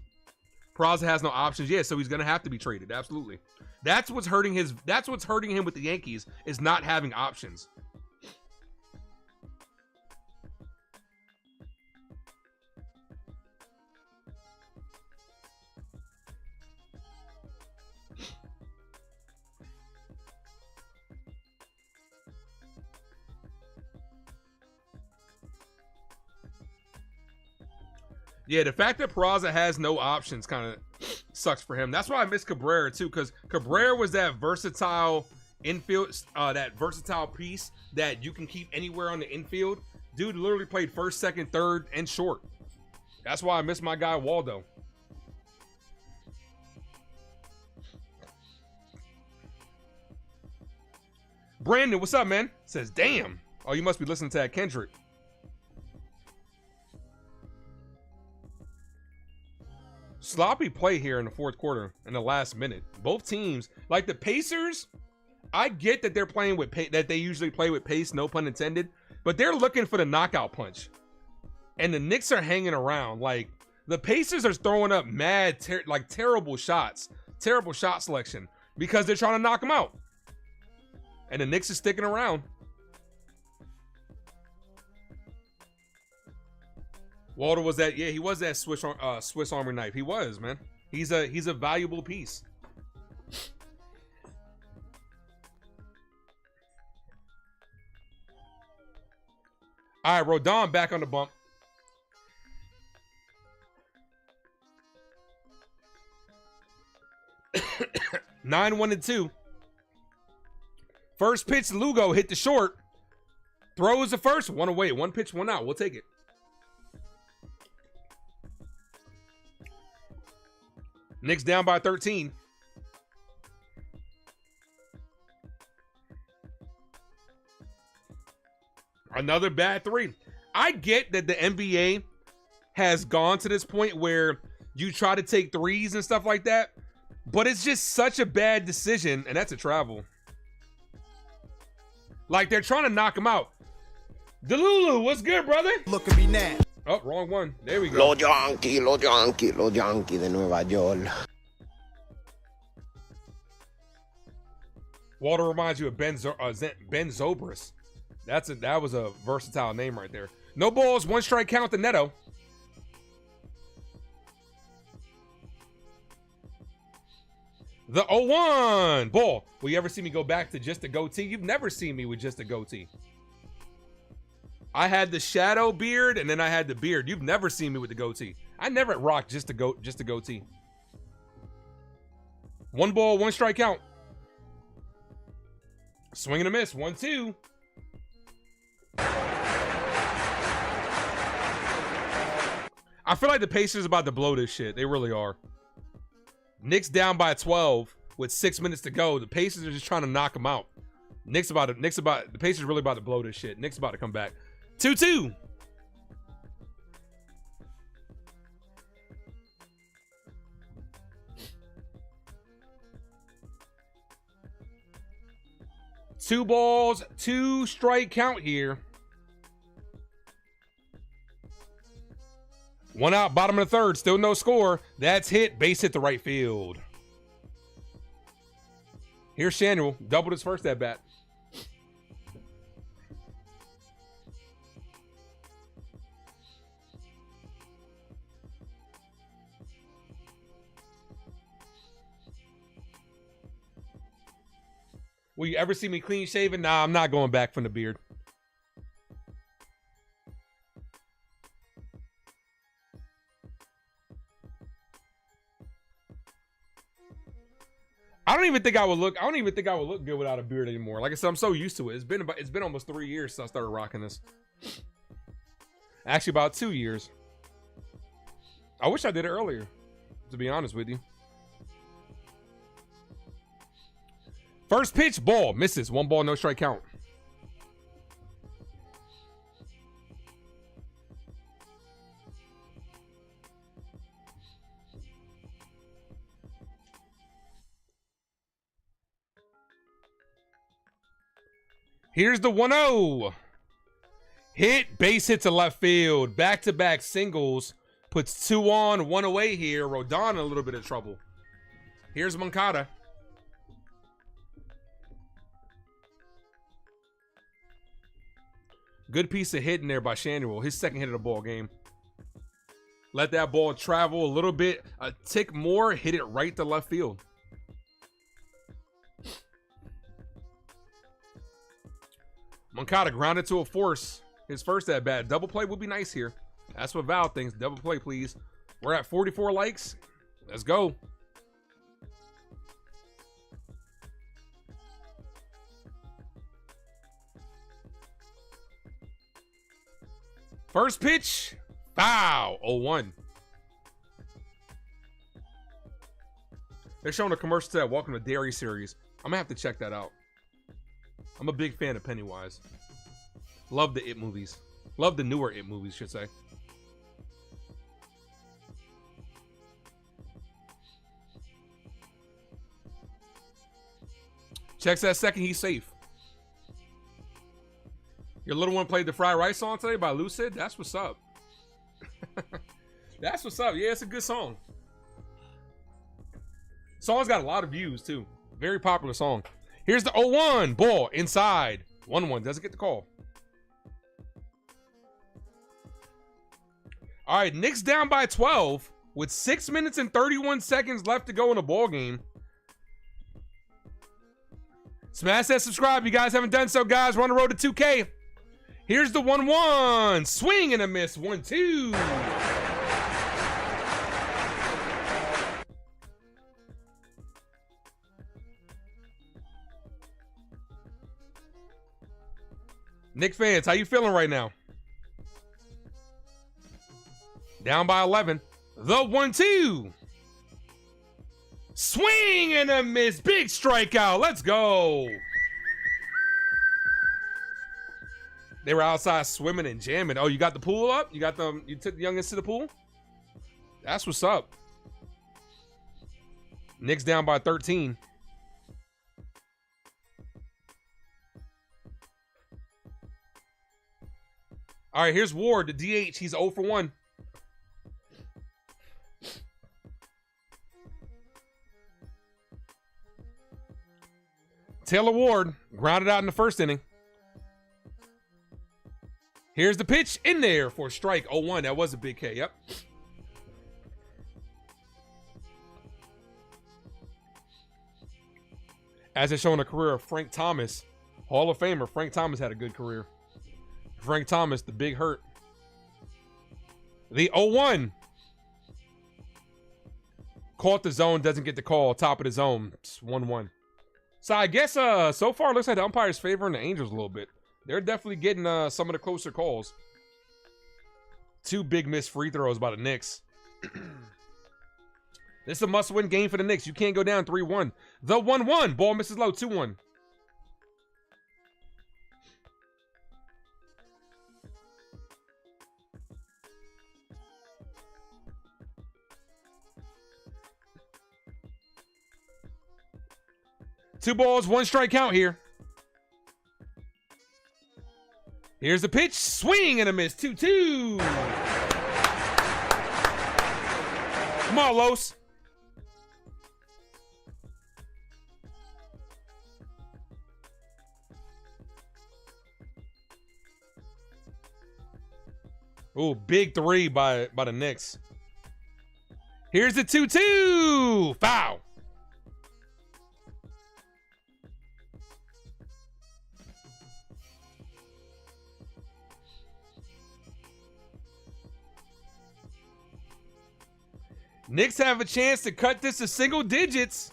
Peraza has no options yet, so he's gonna have to be traded. Absolutely. That's what's hurting him with the Yankees, is not having options. Yeah, the fact that Peraza has no options kind of sucks for him. That's why I miss Cabrera too, because Cabrera was that versatile infield, that versatile piece that you can keep anywhere on the infield. Dude literally played first, second, third, and short. That's why I miss my guy Waldo. Brandon, what's up, man? Says, damn. Oh, you must be listening to that Kendrick. Sloppy play here in the fourth quarter in the last minute. Both teams, like the Pacers, I get that they're playing with that they usually play with pace, no pun intended, but they're looking for the knockout punch. And the Knicks are hanging around. Like the Pacers are throwing up mad, terrible shots, terrible shot selection because they're trying to knock them out. And the Knicks is sticking around. Walter was that, yeah, he was that Swiss Army knife. He was, man. He's a valuable piece. All right, Rodon back on the bump. Nine, 1, and 2. First pitch, Lugo hit the short. Throws the first one away. One pitch, one out. We'll take it. Knicks down by 13. Another bad three. I get that the NBA has gone to this point where you try to take threes and stuff like that, but it's just such a bad decision, and that's a travel. Like, they're trying to knock him out. Delulu, what's good, brother? Look at me now. Oh, wrong one. There we go. Los Yankees de Nueva York. Walter reminds you of Ben Zobrist. That was a versatile name right there. No balls, one strike count to Neto. The 0-1 ball. Will you ever see me go back to just a goatee? You've never seen me with just a goatee. I had the shadow beard and then I had the beard. You've never seen me with the goatee. I never rocked just a goatee. One ball, one strike count. Swing and a miss. 1-2. I feel like the Pacers are about to blow this shit. They really are. Knicks down by 12 with 6 minutes to go. The Pacers are just trying to knock them out. The Pacers really about to blow this shit. Knicks about to come back. 2-2. Two balls, two strike count here. One out, bottom of the third, still no score. That's hit, base hit to right field. Here's Samuel, doubled his first at bat. Will you ever see me clean shaven? Nah, I'm not going back from the beard. I don't even think I would look good without a beard anymore. Like I said, I'm so used to it. It's been almost 3 years since I started rocking this. Actually, about 2 years. I wish I did it earlier, to be honest with you. First pitch, ball, misses. One ball, no strike count. Here's the 1-0. Hit, base hit to left field. Back-to-back singles. Puts 2 on, 1 away here. Rodon in a little bit of trouble. Here's Moncada. Good piece of hitting there by Shanuel. His second hit of the ball game. Let that ball travel a little bit. A tick more. Hit it right to left field. Moncada grounded to a force. His first at bat. Double play would be nice here. That's what Val thinks. Double play, please. We're at 44 likes. Let's go. First pitch. Foul. 0-1. They're showing a commercial to that Welcome to Dairy series. I'm going to have to check that out. I'm a big fan of Pennywise. Love the It movies. Love the newer It movies, should say. Checks that second, he's safe. Your little one played the Fried Rice song today by Lucid. That's what's up. That's what's up. Yeah, it's a good song. Song's got a lot of views, too. Very popular song. Here's the 0-1. Ball inside. 1-1. Doesn't get the call. All right, Knicks down by 12 with 6 minutes and 31 seconds left to go in the ball game. Smash that subscribe. You guys haven't done so, guys. We're on the road to 2K. Here's the 1-1. Swing and a miss. 1-2. Knicks fans, how you feeling right now? Down by 11. The 1-2. Swing and a miss. Big strikeout. Let's go. They were outside swimming and jamming. Oh, you got the pool up? You took the youngest to the pool? That's what's up. Knicks down by 13. All right, here's Ward, the DH. He's 0 for 1. Taylor Ward grounded out in the first inning. Here's the pitch in there for strike 0-1. That was a big K. Yep. As it's showing a career of Frank Thomas, Hall of Famer. Frank Thomas had a good career. Frank Thomas, the big hurt. The 0-1. Caught the zone, doesn't get the call. Top of the zone. It's 1-1. So I guess so far it looks like the umpire's favoring the Angels a little bit. They're definitely getting some of the closer calls. 2 big missed free throws by the Knicks. This is a must-win game for the Knicks. You can't go down 3-1. The 1-1. Ball misses low. 2-1. Two balls, 1 strike count here. Here's the pitch. Swing and a miss. 2-2. Come on, Los. Ooh, big 3 by the Knicks. Here's the 2-2. Foul. Knicks have a chance to cut this to single digits.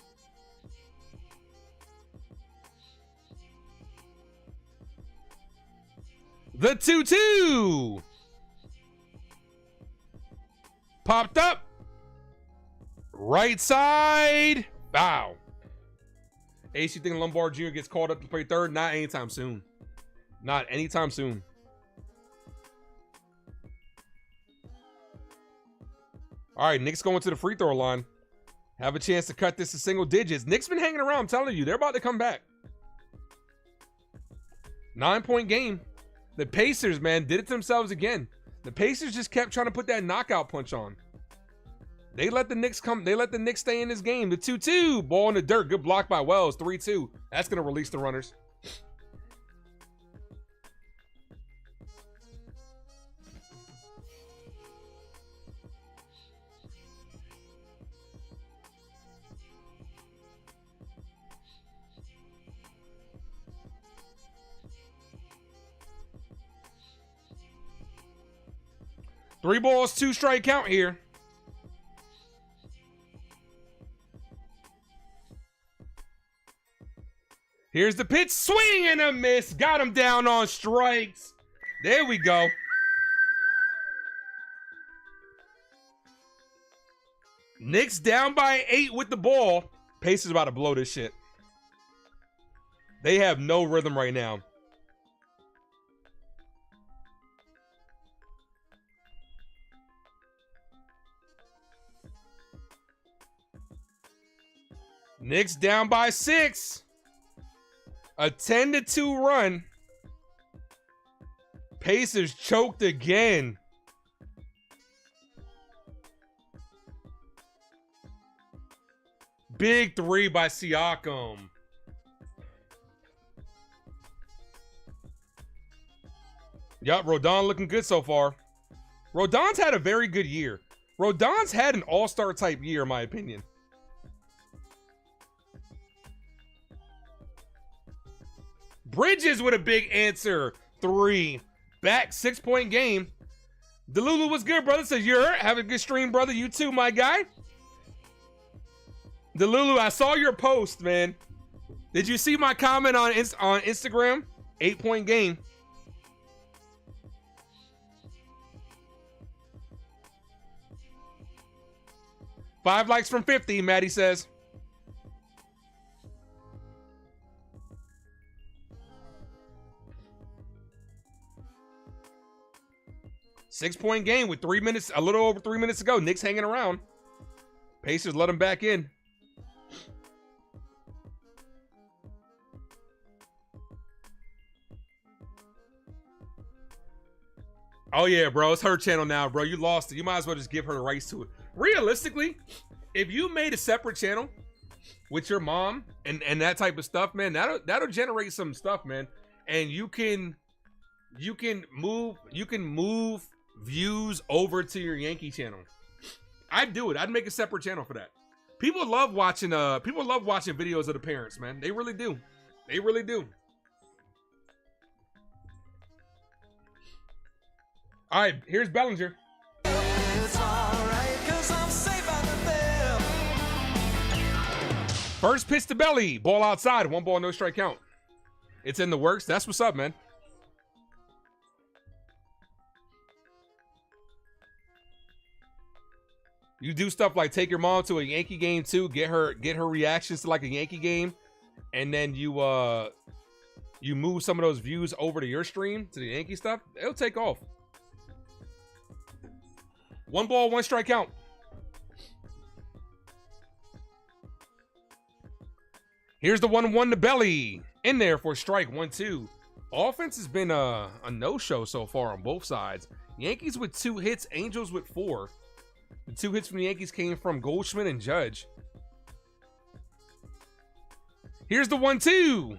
The 2-2. Popped up. Right side. Foul. Ace, you think Lombard Jr. gets called up to play third? Not anytime soon. Not anytime soon. All right, Knicks going to the free throw line. Have a chance to cut this to single digits. Knicks been hanging around, I'm telling you. They're about to come back. 9-point game. The Pacers, man, did it to themselves again. The Pacers just kept trying to put that knockout punch on. They let the Knicks come. They let the Knicks stay in this game. The 2-2. Ball in the dirt. Good block by Wells. 3-2. That's going to release the runners. 3 balls, 2 strike count here. Here's the pitch, swing and a miss. Got him down on strikes. There we go. Knicks down by 8 with the ball. Pacers about to blow this shit. They have no rhythm right now. Knicks down by 6. A 10-2 run. Pacers choked again. Big 3 by Siakam. Yup, Rodon looking good so far. Rodon's had a very good year. Rodon's had an all-star type year, in my opinion. Bridges with a big answer. 3. Back, 6-point game. Delulu was good, brother. Says you're hurt. Have a good stream, brother. You too, my guy. Delulu, I saw your post, man. Did you see my comment on Instagram? 8-point game. Five likes from 50, Maddie says. Six-point game with 3 minutes, a little over 3 minutes to go. Knicks hanging around. Pacers let him back in. Oh, yeah, bro. It's her channel now, bro. You lost it. You might as well just give her the rights to it. Realistically, if you made a separate channel with your mom and that type of stuff, man, that'll generate some stuff, man. And you can move views over to your Yankee channel. I'd do it. I'd make a separate channel for that. People love watching videos of the parents, man. They really do. They really do. All right, here's Bellinger. It's alright, 'cause I'm safe out of there. First pitch to Belly. Ball outside. 1 ball, no strike count. It's in the works. That's what's up, man. You do stuff like take your mom to a Yankee game too, get her reactions to like a Yankee game, and then you move some of those views over to your stream to the Yankee stuff. It'll take off. 1 ball, 1 strike count. Here's the 1-1 to Belly. In there for strike 1-2. Offense has been a no-show so far on both sides. Yankees with 2 hits, Angels with 4. The 2 hits from the Yankees came from Goldschmidt and Judge. Here's the 1-2.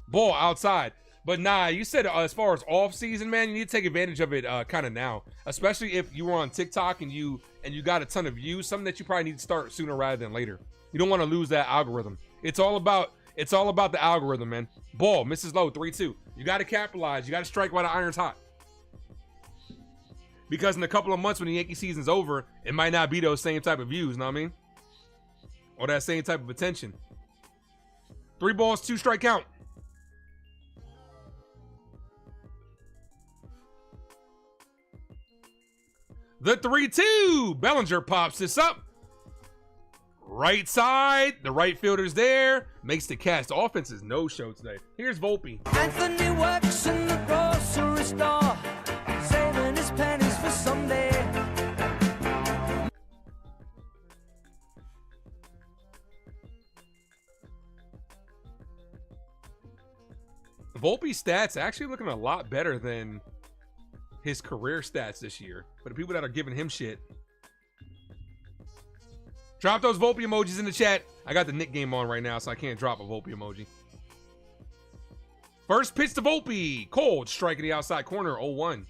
Ball outside. But nah, you said as far as off season, man, you need to take advantage of it kind of now. Especially if you were on TikTok and you got a ton of views, something that you probably need to start sooner rather than later. You don't want to lose that algorithm. It's all about the algorithm, man. Ball, misses low, 3-2. You got to capitalize. You got to strike while the iron's hot. Because in a couple of months when the Yankee season's over, it might not be those same type of views, know what I mean? Or that same type of attention. 3 balls, 2 strike count. The 3-2. Bellinger pops this up. Right side. The right fielder's there. Makes the catch. The offense is no-show today. Here's Volpe. Anthony works in the grocery store, saving his pennies for someday. Volpe's stats actually looking a lot better than his career stats this year. But the people that are giving him shit. Drop those Volpe emojis in the chat. I got the Nick game on right now, so I can't drop a Volpe emoji. First pitch to Volpe. Cold, striking the outside corner, 0-1.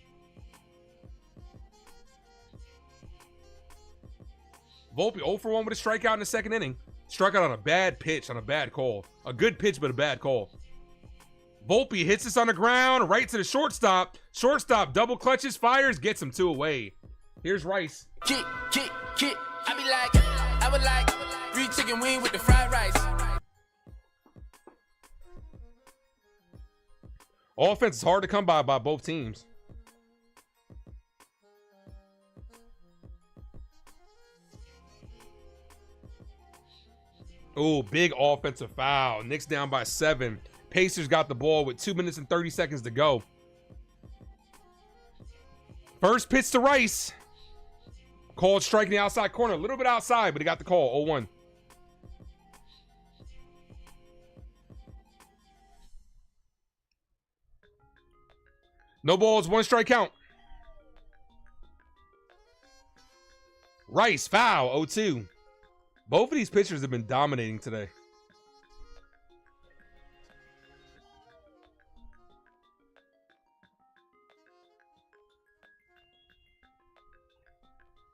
Volpe 0 for 1 with a strikeout in the second inning. Struck out on a bad pitch, on a bad call. A good pitch, but a bad call. Volpe hits this on the ground, right to the shortstop. Shortstop double clutches, fires, gets him 2 away. Here's Rice. Kick. I be like, I would like 3 chicken wing with the fried rice. Offense is hard to come by both teams. Oh, big offensive foul. Knicks down by 7. Pacers got the ball with 2 minutes and 30 seconds to go. First pitch to Rice. Called strike in the outside corner. A little bit outside, but he got the call. 0-1. No balls, 1 strike count. Rice, foul, 0-2. Both of these pitchers have been dominating today.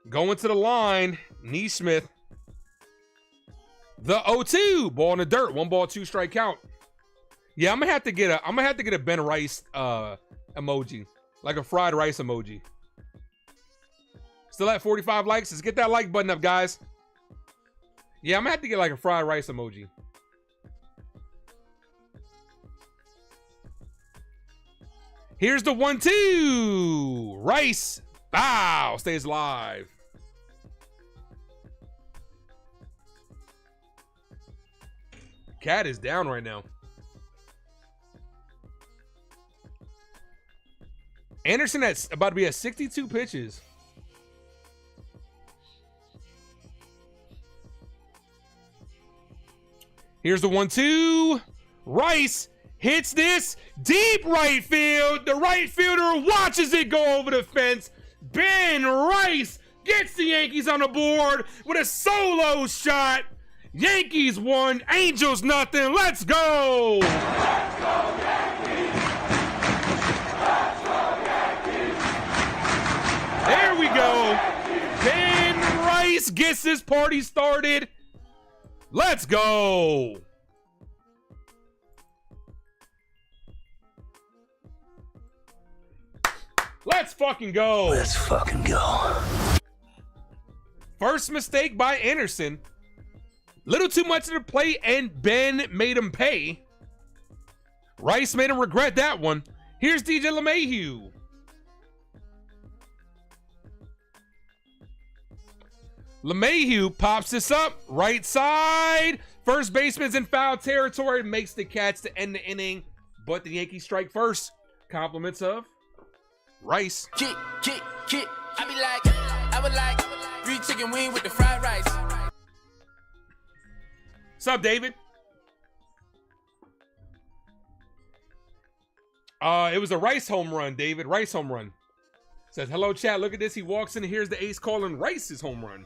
Going to the line, Neesmith. The 0-2, ball in the dirt, 1 ball, 2 strike count. Yeah, I'm gonna have to get a Ben Rice emoji, like a fried rice emoji. Still at 45 likes. Let's get that like button up, guys. Yeah, I'm gonna have to get like a fried rice emoji. Here's the 1-2. Rice, foul, stays live. Cat is down right now. Anderson that's about to be at 62 pitches. Here's the 1-2. Rice hits this deep right field. The right fielder watches it go over the fence. Ben Rice gets the Yankees on the board with a solo shot. Yankees 1, Angels nothing. Let's go. Let's go, Yankees. Let's go, Yankees. There we go. Ben Rice gets this party started. Let's go. Let's fucking go. Let's fucking go. First mistake by Anderson. Little too much to the plate, and Ben made him pay. Rice made him regret that one. Here's DJ LeMahieu. LeMahieu pops this up, right side. First baseman's in foul territory, makes the catch to end the inning, but the Yankees strike first. Compliments of Rice. Kick. I be like, I would like 3 chicken wing with the fried rice. What's up, David? It was a Rice home run, David. Rice home run. Says, hello, chat. Look at this. He walks in and here's the ace calling Rice's home run.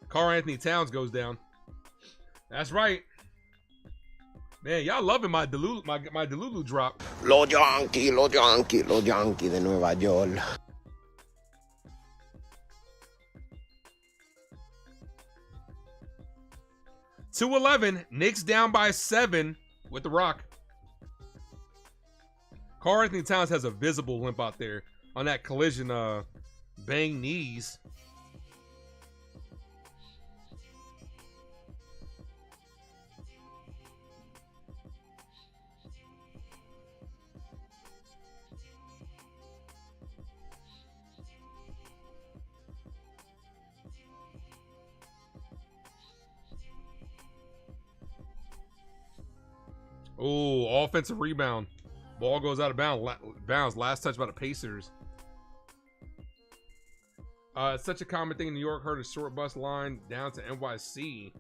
Karl Anthony Towns goes down. That's right. Man, y'all loving my Delulu drop. Los Yankees de Nueva York. 2-11. Knicks down by 7 with the rock. Karl Anthony Towns has a visible limp out there on that collision bang knees. Oh, offensive rebound. Ball goes out of bounds. Last touch by the Pacers. It's such a common thing in New York. Heard a short bus line down to NYC.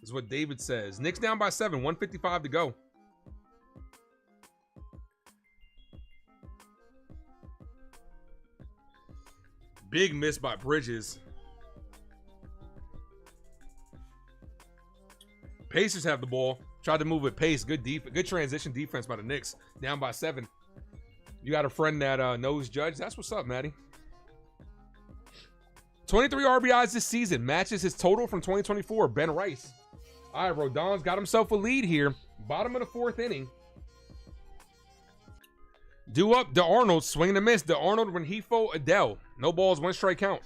Is what David says. Knicks down by 7. 1:55 to go. Big miss by Bridges. Pacers have the ball. Tried to move with pace. Good transition defense by the Knicks. Down by 7. You got a friend that knows Judge. That's what's up, Maddie. 23 RBIs this season. Matches his total from 2024. Ben Rice. All right, Rodon's got himself a lead here. Bottom of the 4th inning. Due up, DeArnold. Swing and a miss. DeArnold, Rengifo, Adele. No balls, 1 strike count.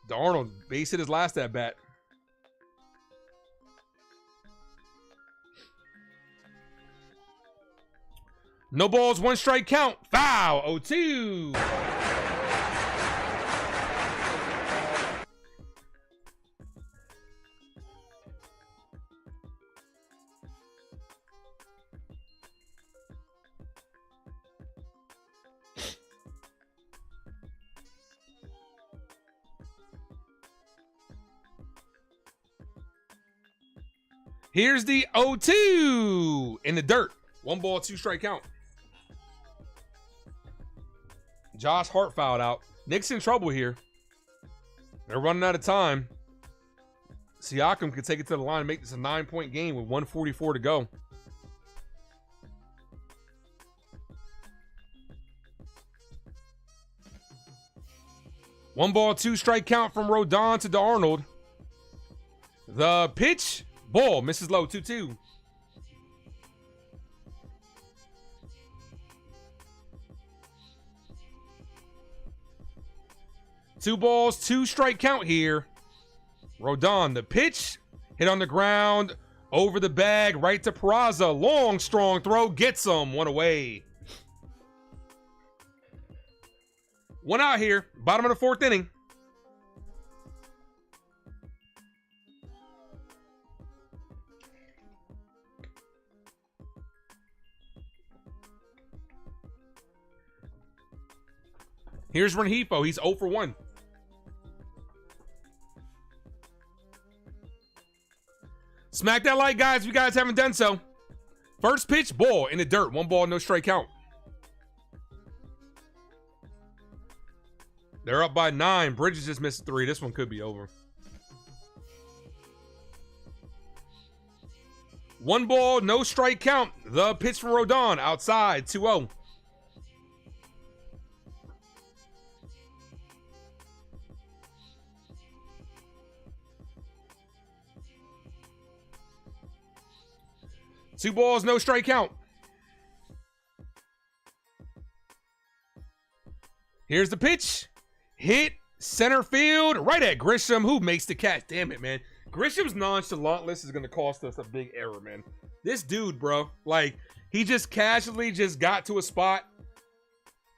DeArnold base hit his last at bat. No balls, 1 strike count. Foul. 0-2. Here's the 0-2 in the dirt. 1 ball, 2 strike count. Josh Hart fouled out. Nick's in trouble here. They're running out of time. Siakam could take it to the line and make this a 9-point game with 1:44 to go. One ball, 2 strike count from Rodon to DeArnold. The pitch, ball, misses low, 2-2. Two balls, 2 strike count here. Rodon, the pitch, hit on the ground, over the bag, right to Peraza. Long, strong throw, gets him, 1 away. 1 out here, bottom of the 4th inning. Here's Rengifo, he's 0 for 1. Smack that like, guys, if you guys haven't done so. First pitch, ball in the dirt. 1 ball, no strike count. They're up by 9. Bridges just missed 3. This one could be over. 1 ball, no strike count. The pitch from Rodon, outside, 2-0. Two balls, no strike count. Here's the pitch. Hit center field, right at Grisham, who makes the catch. Damn it, man. Grisham's nonchalantness is going to cost us a big error, man. This dude, bro, like, he just casually just got to a spot,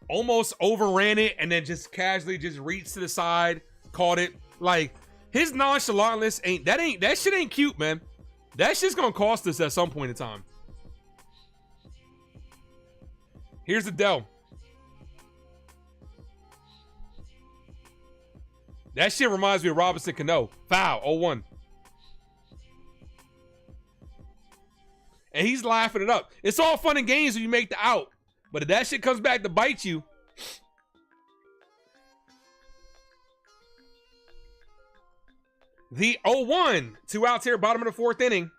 almost overran it, and then just casually just reached to the side, caught it. Like, his nonchalantness that shit ain't cute, man. That shit's gonna cost us at some point in time. Here's the Dell. That shit reminds me of Robinson Cano. Foul, 0-1. And he's laughing it up. It's all fun and games when you make the out. But if that shit comes back to bite you. The 0-1. 2 outs here, bottom of the 4th inning.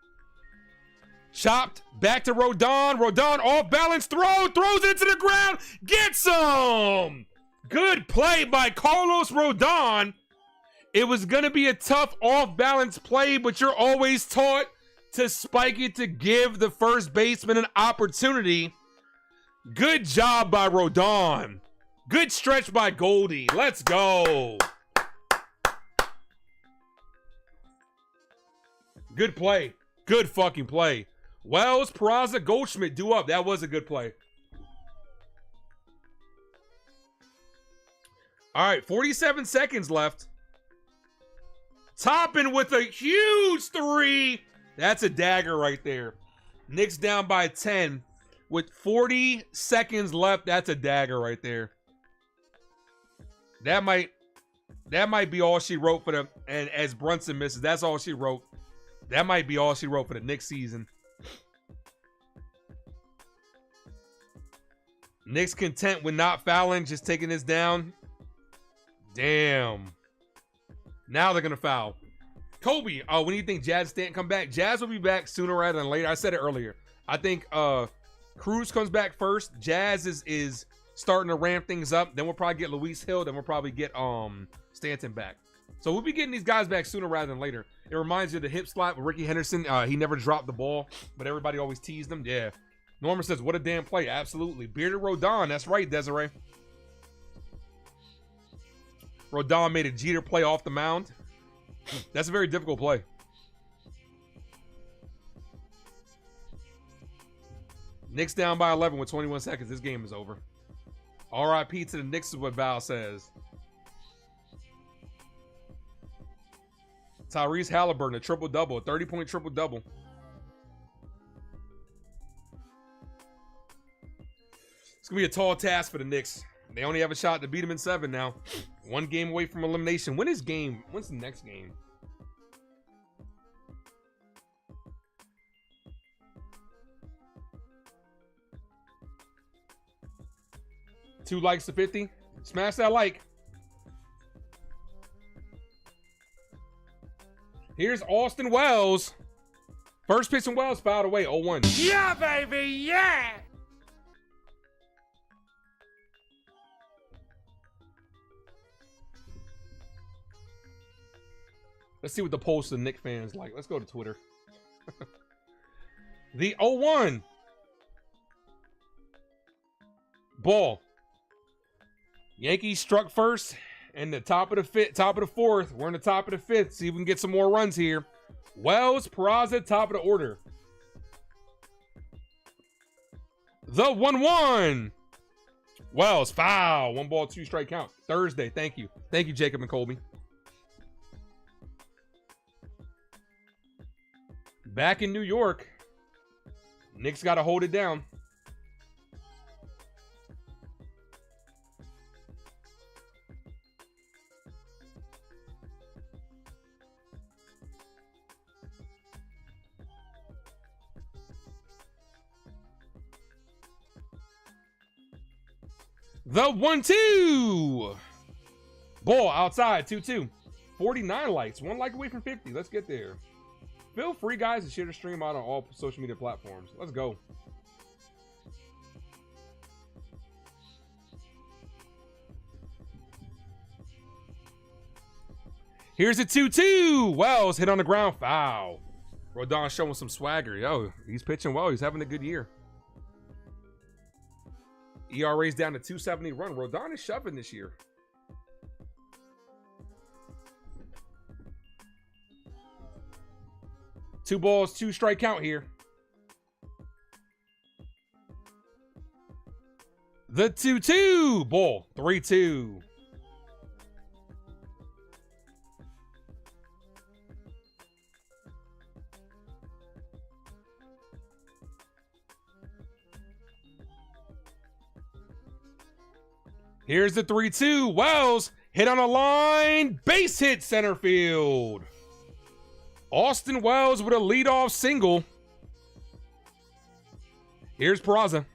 Chopped back to Rodon. Rodon off balance throw. Throws it into the ground. Gets him. Good play by Carlos Rodon. It was going to be a tough off balance play, but you're always taught to spike it to give the first baseman an opportunity. Good job by Rodon. Good stretch by Goldie. Let's go. Good play. Good fucking play. Wells, Peraza, Goldschmidt, due up. That was a good play. All right, 47 seconds left. Toppin with a huge 3. That's a dagger right there. Knicks down by 10 with 40 seconds left. That's a dagger right there. That might be all she wrote for them. And as Brunson misses, that's all she wrote. That might be all she wrote for the Knicks season. Knicks content with not fouling, just taking this down. Damn. Now they're going to foul. Kobe, when do you think Jazz Stanton come back? Jazz will be back sooner rather than later. I said it earlier. I think Cruz comes back first. Jazz is starting to ramp things up. Then we'll probably get Luis Hill. Then we'll probably get Stanton back. So we'll be getting these guys back sooner rather than later. It reminds you of the hip slap with Ricky Henderson. He never dropped the ball, but everybody always teased him. Yeah. Norman says, what a damn play. Absolutely. Bearded Rodon. That's right, Desiree. Rodon made a Jeter play off the mound. That's a very difficult play. Knicks down by 11 with 21 seconds. This game is over. RIP to the Knicks is what Val says. Tyrese Halliburton, a triple-double, a 30-point triple-double. It's going to be a tall task for the Knicks. They only have a shot to beat them in 7 now. 1 game away from elimination. When's the next game? Two likes to 50. Smash that like. Here's Austin Wells. First pitch from Wells fouled away, 0-1. Yeah, baby, yeah! Let's see what the post of Knicks fans like. Let's go to Twitter. The 0-1. Ball. Yankees struck first in the top of the fourth. We're in the top of the fifth. See if we can get some more runs here. Wells, Peraza, top of the order. The 1-1. Wells, foul. 1 ball, 2 strike count. Thursday. Thank you. Thank you, Jacob and Colby. Back in New York. Knicks got to hold it down. The 1-2. Ball outside, 2-2. 49 likes, 1 like away from 50. Let's get there. Feel free, guys, to share the stream out on all social media platforms. Let's go. Here's a 2-2. Wells hit on the ground, foul. Rodon showing some swagger. Yo, he's pitching well. He's having a good year. ERA's down to 270 run. Rodon is shoving this year. Two balls, 2 strike count here. The 2-2. Ball, 3-2. Here's the 3-2. Wells hit on a line. Base hit center field. Austin Wells with a leadoff single. Here's Peraza.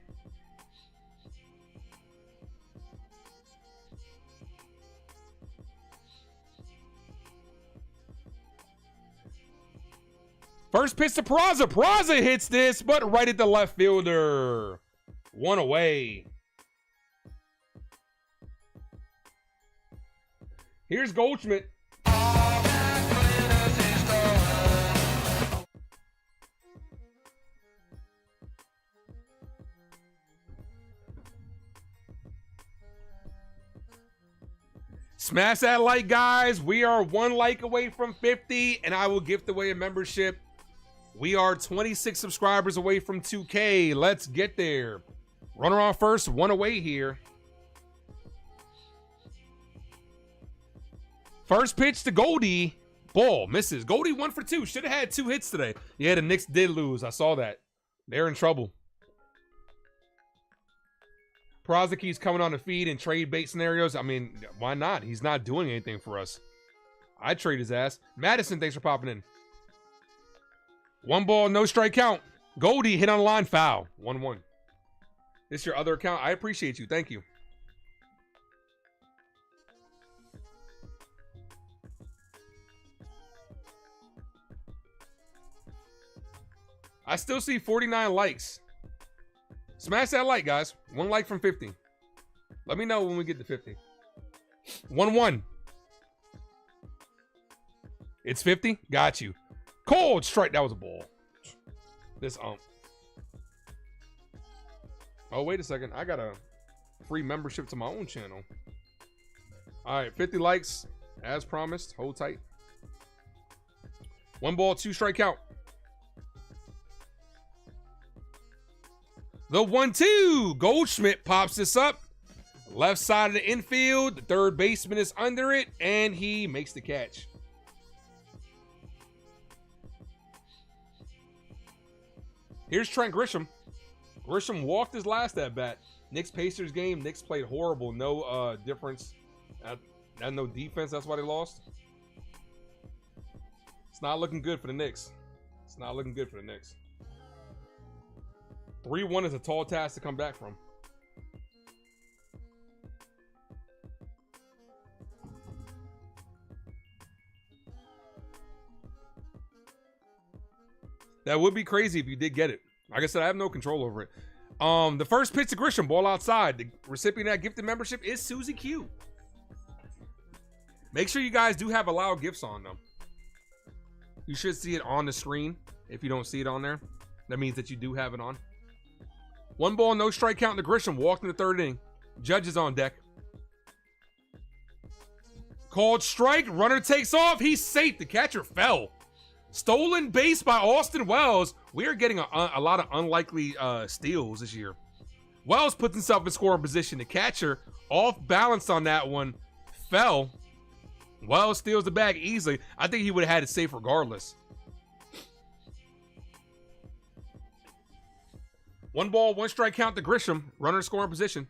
First pitch to Peraza. Peraza hits this, but right at the left fielder. 1 away. Here's Goldschmidt. Smash that like, guys. We are 1 like away from 50, and I will gift away a membership. We are 26 subscribers away from 2K. Let's get there. Runner on first, 1 away here. First pitch to Goldie. Ball misses. Goldie 1 for 2. Should have had 2 hits today. Yeah, the Knicks did lose. I saw that. They're in trouble. Peraza keeps coming on the feed in trade bait scenarios. I mean, why not? He's not doing anything for us. I'd trade his ass. Madison, thanks for popping in. 1 ball, no strike count. Goldie hit on the line, foul. 1-1. This your other account? I appreciate you. Thank you. I still see 49 likes. Smash that like, guys. 1 like from 50. Let me know when we get to 50. 1-1. It's 50. Got you. Cold strike. That was a ball. This Oh, wait a second. I got a free membership to my own channel. All right, 50 likes as promised. Hold tight. 1 ball, 2 strike count. The 1-2. Goldschmidt pops this up. Left side of the infield. The third baseman is under it, and he makes the catch. Here's Trent Grisham. Grisham walked his last at bat. Knicks-Pacers game. Knicks played horrible. No difference. No defense. That's why they lost. It's not looking good for the Knicks. It's not looking good for the Knicks. 3-1 is a tall task to come back from. That would be crazy if you did get it. Like I said, I have no control over it. The first pitch to Grisham, ball outside. The recipient of that gifted membership is Susie Q. Make sure you guys do have allow gifts on them. You should see it on the screen. If you don't see it on there, that means that you do have it on. 1 ball, no strike count to Grisham. Walked in the 3rd inning. Judge is on deck. Called strike. Runner takes off. He's safe. The catcher fell. Stolen base by Austin Wells. We are getting a lot of unlikely steals this year. Wells puts himself in scoring position. The catcher off balance on that one. Fell. Wells steals the bag easily. I think he would have had it safe regardless. 1 ball, 1 strike count to Grisham. Runner scoring position.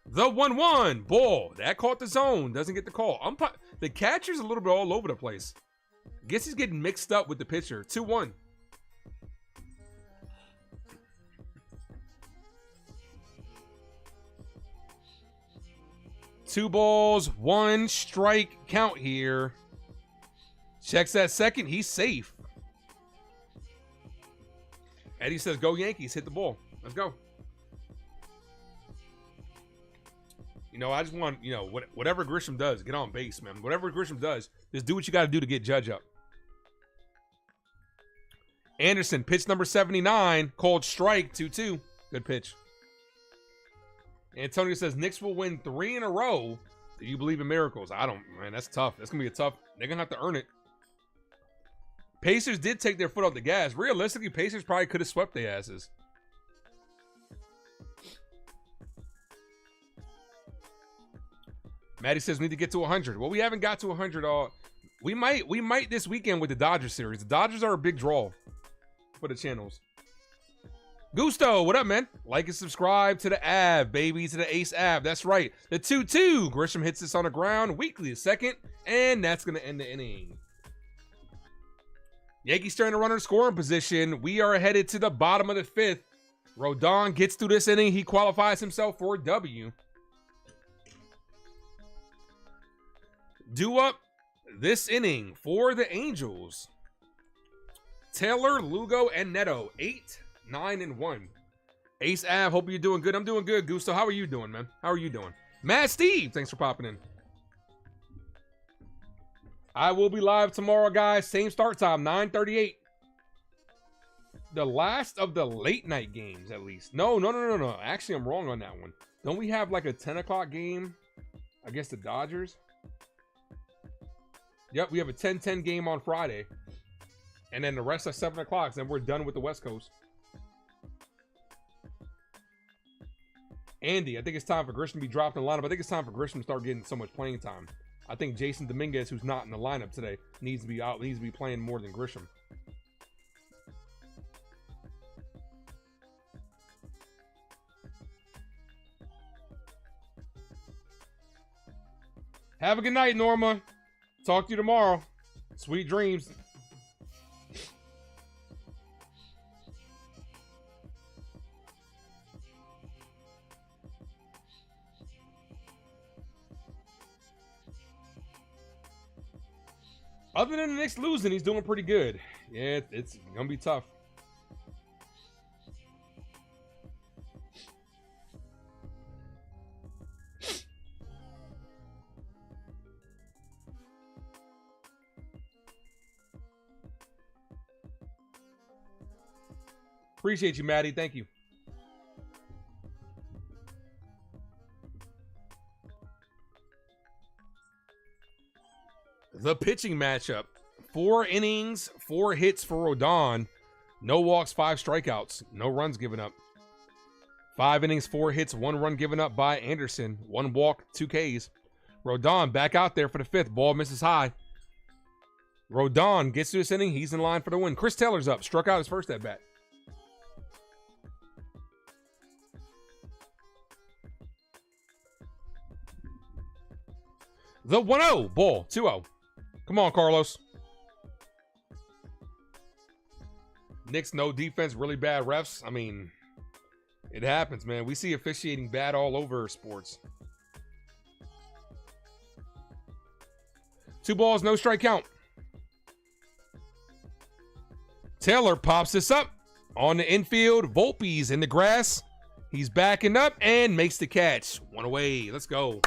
The 1-1 ball that caught the zone, doesn't get the call. The catcher's a little bit all over the place. Guess he's getting mixed up with the pitcher. 2-1. Two balls, 1 strike count here. Checks that second. He's safe. Eddie says, "Go Yankees! Hit the ball. Let's go." You know, I just want, you know, whatever Grisham does, get on base, man. Whatever Grisham does, just do what you got to do to get Judge up. Anderson, pitch number 79, called strike, 2-2. Good pitch. Antonio says, Knicks will win 3 in a row. Do you believe in miracles? I don't, man. That's tough. That's going to be a tough. They're going to have to earn it. Pacers did take their foot off the gas. Realistically, Pacers probably could have swept their asses. Maddie says we need to get to 100. Well, we haven't got to 100 all. We might this weekend with the Dodgers series. The Dodgers are a big draw for the channels. Gusto, what up, man? Like and subscribe to the Av, baby, to the Ace Av. That's right. The 2-2. Grisham hits this on the ground. Weekly a second, and that's going to end the inning. Yankees starting to run in scoring position. We are headed to the bottom of the 5th. Rodon gets through this inning. He qualifies himself for a W. Due up this inning for the Angels. Taylor, Lugo, and Neto. 8, 9, and 1. Ace Av, hope you're doing good. I'm doing good, Gusto. How are you doing, man? How are you doing? Matt Steve, thanks for popping in. I will be live tomorrow, guys. Same start time, 9:38. The last of the late night games, at least. No. Actually, I'm wrong on that one. Don't we have like a 10 o'clock game against the Dodgers? Yep, we have a 10-10 game on Friday. And then the rest are 7 o'clock. Then we're done with the West Coast. Andy, I think it's time for Grisham to be dropped in the lineup. I think it's time for Grisham to start getting so much playing time. I think Jason Dominguez, who's not in the lineup today, needs to be out. Needs to be playing more than Grisham. Have a good night, Norma. Talk to you tomorrow. Sweet dreams. Other than the Knicks losing, he's doing pretty good. Yeah, it's going to be tough. Appreciate you, Maddie. Thank you. The pitching matchup. 4 innings, 4 hits for Rodon. No walks, 5 strikeouts. No runs given up. 5 innings, 4 hits, 1 run given up by Anderson. 1 walk, 2 Ks. Rodon back out there for the 5th. Ball misses high. Rodon gets to this inning. He's in line for the win. Chris Taylor's up. Struck out his first at bat. The 1-0. Ball. 2-0. Come on, Carlos. Knicks, no defense, really bad refs. I mean, it happens, man. We see officiating bad all over sports. 2 balls, no strike count. Taylor pops this up on the infield. Volpe's in the grass. He's backing up and makes the catch. 1 away. Let's go.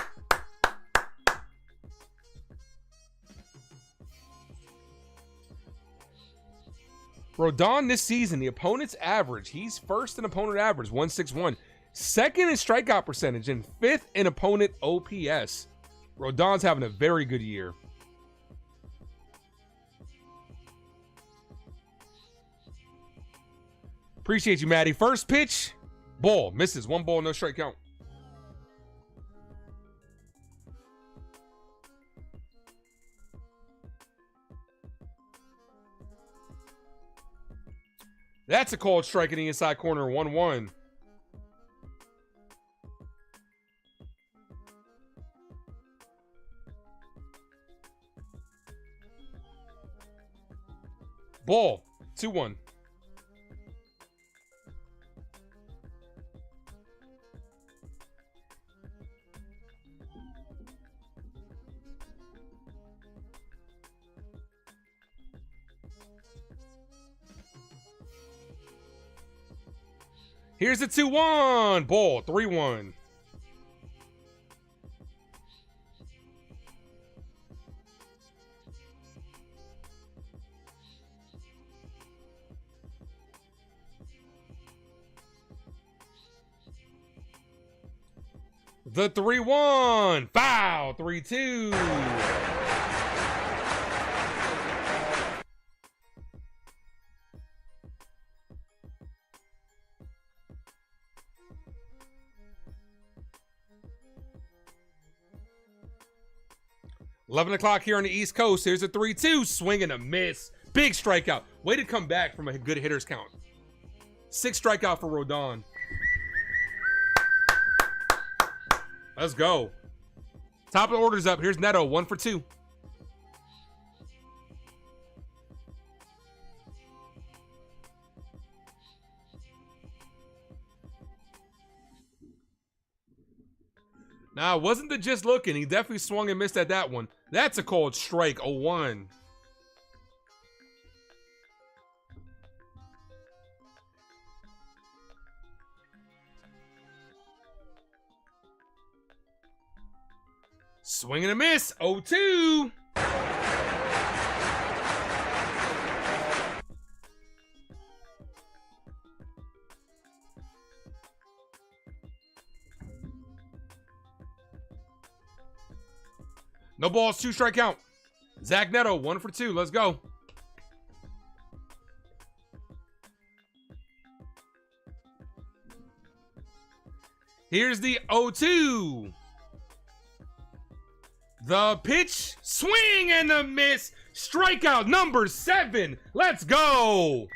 Rodon this season, the opponent's average, he's first in opponent average, 161. Second in strikeout percentage and 5th in opponent OPS. Rodon's having a very good year. Appreciate you, Maddie. First pitch, ball, misses. 1 ball, no strike count. That's a called strike in the inside corner, 1-1. Ball, 2-1. Here's the 2-1. Ball, 3-1. The 3-1. Foul. 3-2. 11 o'clock here on the East Coast. Here's a 3-2. Swing and a miss. Big strikeout. Way to come back from a good hitter's count. 6 strikeout for Rodon. Let's go. Top of the order's up. Here's Neto. 1 for 2. Now, it wasn't the just looking. He definitely swung and missed at that one. That's a called strike, 0-1. Swing and a miss, 0-2. No balls, 2 strike count. Zach Neto, 1 for 2. Let's go. Here's the 0-2. The pitch, swing and a miss. Strikeout number 7. Let's go.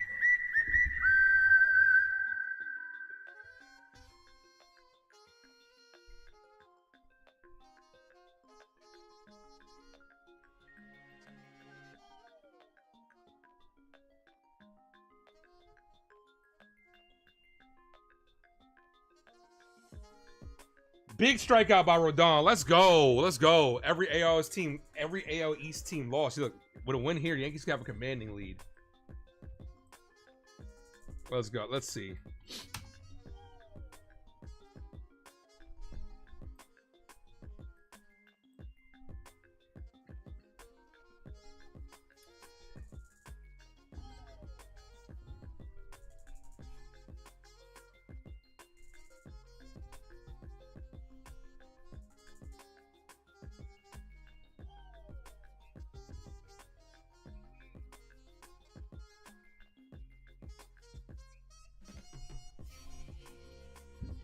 Big strikeout by Rodon. Let's go. Let's go. Every AL East team lost. Look, with a win here, the Yankees have a commanding lead. Let's go. Let's see.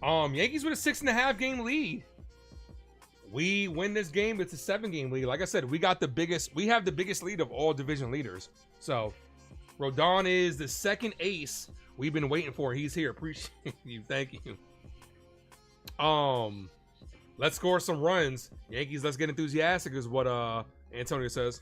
Yankees with a 6.5 game lead. We win this game, it's a 7-game lead. Like I said, we have the biggest lead of all division leaders. So Rodon is the second ace we've been waiting for. He's here. Appreciate you. Thank you. Let's score some runs. Yankees, let's get enthusiastic is what Antonio says.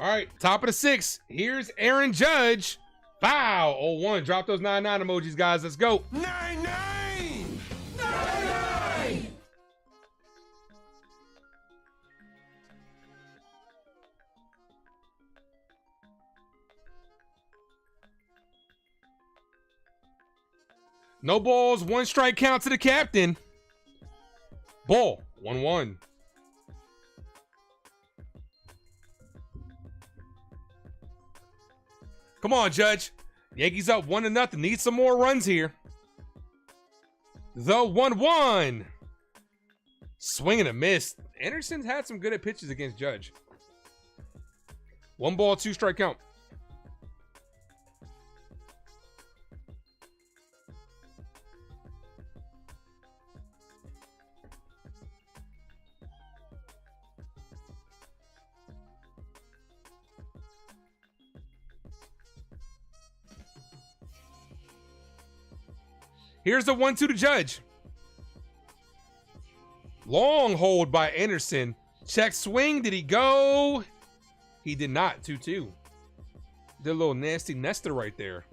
All right, top of the 6th. Here's Aaron Judge. Wow, 0-1. Drop those 9-9 emojis, guys. Let's go. 9-9! 9-9! No balls, 1 strike count to the captain. Ball, 1-1. Come on, Judge. Yankees up 1-0. Need some more runs here. The 1-1. Swing and a miss. Anderson's had some good at pitches against Judge. 1 ball, 2 strike count. Here's the 1-2 to Judge. Long hold by Anderson. Check swing. Did he go? He did not. 2-2. Did a little nasty nester right there.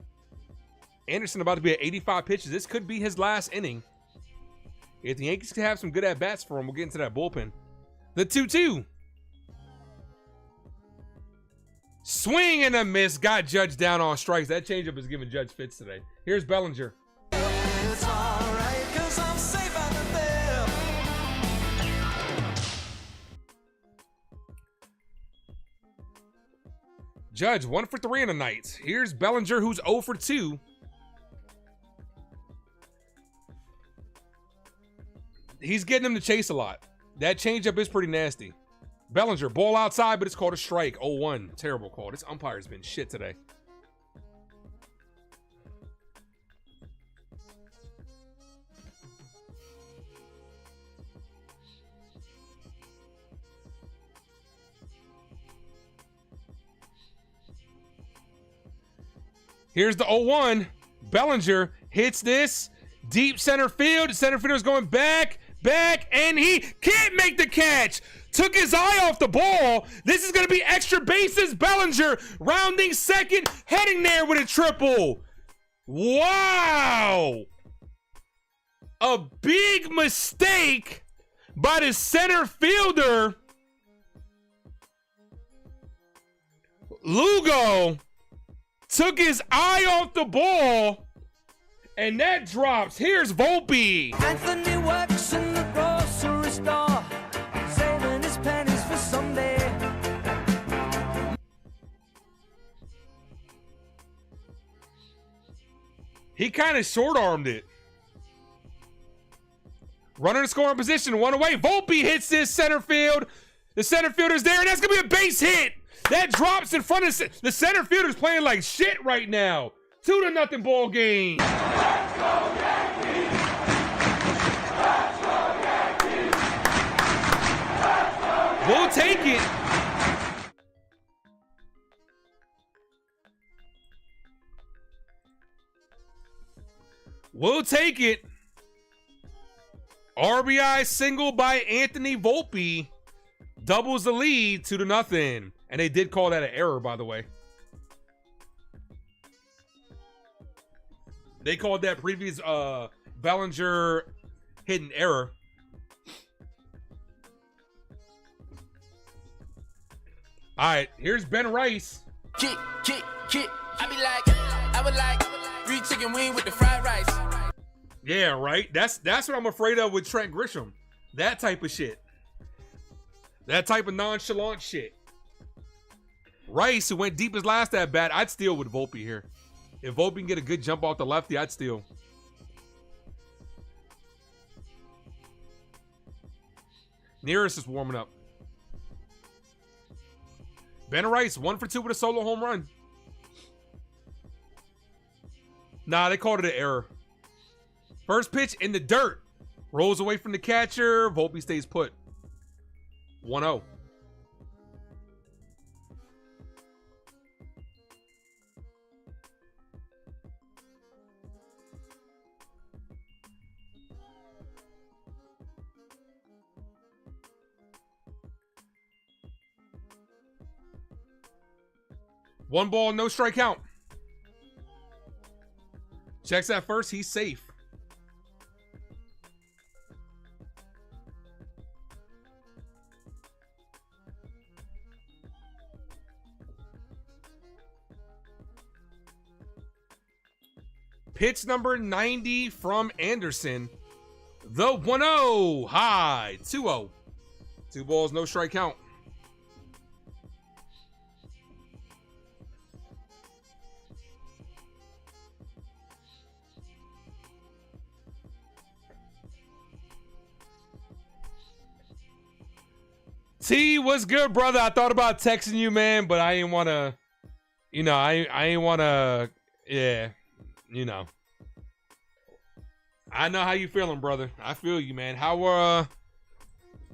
Anderson about to be at 85 pitches. This could be his last inning. If the Yankees can have some good at-bats for him, we'll get into that bullpen. The 2-2. Swing and a miss. Got Judge down on strikes. That changeup is giving Judge fits today. Here's Bellinger. It's alright, 'cause I'm safe out of there. Judge 1 for 3 in the night. Here's Bellinger, who's 0 for 2. He's getting him to chase a lot. That changeup is pretty nasty. Bellinger, ball outside, but it's called a strike. 0-1. Terrible call. This umpire's been shit today. Here's the 0-1. Bellinger hits this deep center field. The center fielder's going back, and he can't make the catch. Took his eye off the ball. This is going to be extra bases. Bellinger rounding second, heading there with a triple. Wow. A big mistake by the center fielder. Lugo took his eye off the ball, and that drops. Here's Volpe. Anthony works in the grocery store, saving his pennies for someday. He kind of short-armed it. Runner in scoring position, 1 away. Volpe hits this center field. The center fielder's there, and that's going to be a base hit. That drops in front of the center fielder's playing like shit right now. 2-0 ball game. Let's go Yankees! Let's go Yankees! Let's go We'll take it. We'll take it. RBI single by Anthony Volpe doubles the lead 2-0. And they did call that an error, by the way. They called that previous Bellinger hit an error. All right, here's Ben Rice. Kick. I be like, I would like 3 chicken wing with the fried rice. Yeah, right. That's what I'm afraid of with Trent Grisham. That type of shit. That type of nonchalant shit. Rice, who went deep his last at bat, I'd steal with Volpe here. If Volpe can get a good jump off the lefty, I'd steal. Nearest is warming up. Ben Rice, 1 for 2 with a solo home run. Nah, they called it an error. First pitch in the dirt. Rolls away from the catcher. Volpe stays put. 1-0. One ball, no strike count. Checks at first, he's safe. Pitch number 90 from Anderson. The 1-0 high. 2-0. 2 balls, no strike count. T, what's good, brother? I thought about texting you, man, but I didn't want to, you know, I ain't want to, yeah, you know. I know how you feeling, brother. I feel you, man. How,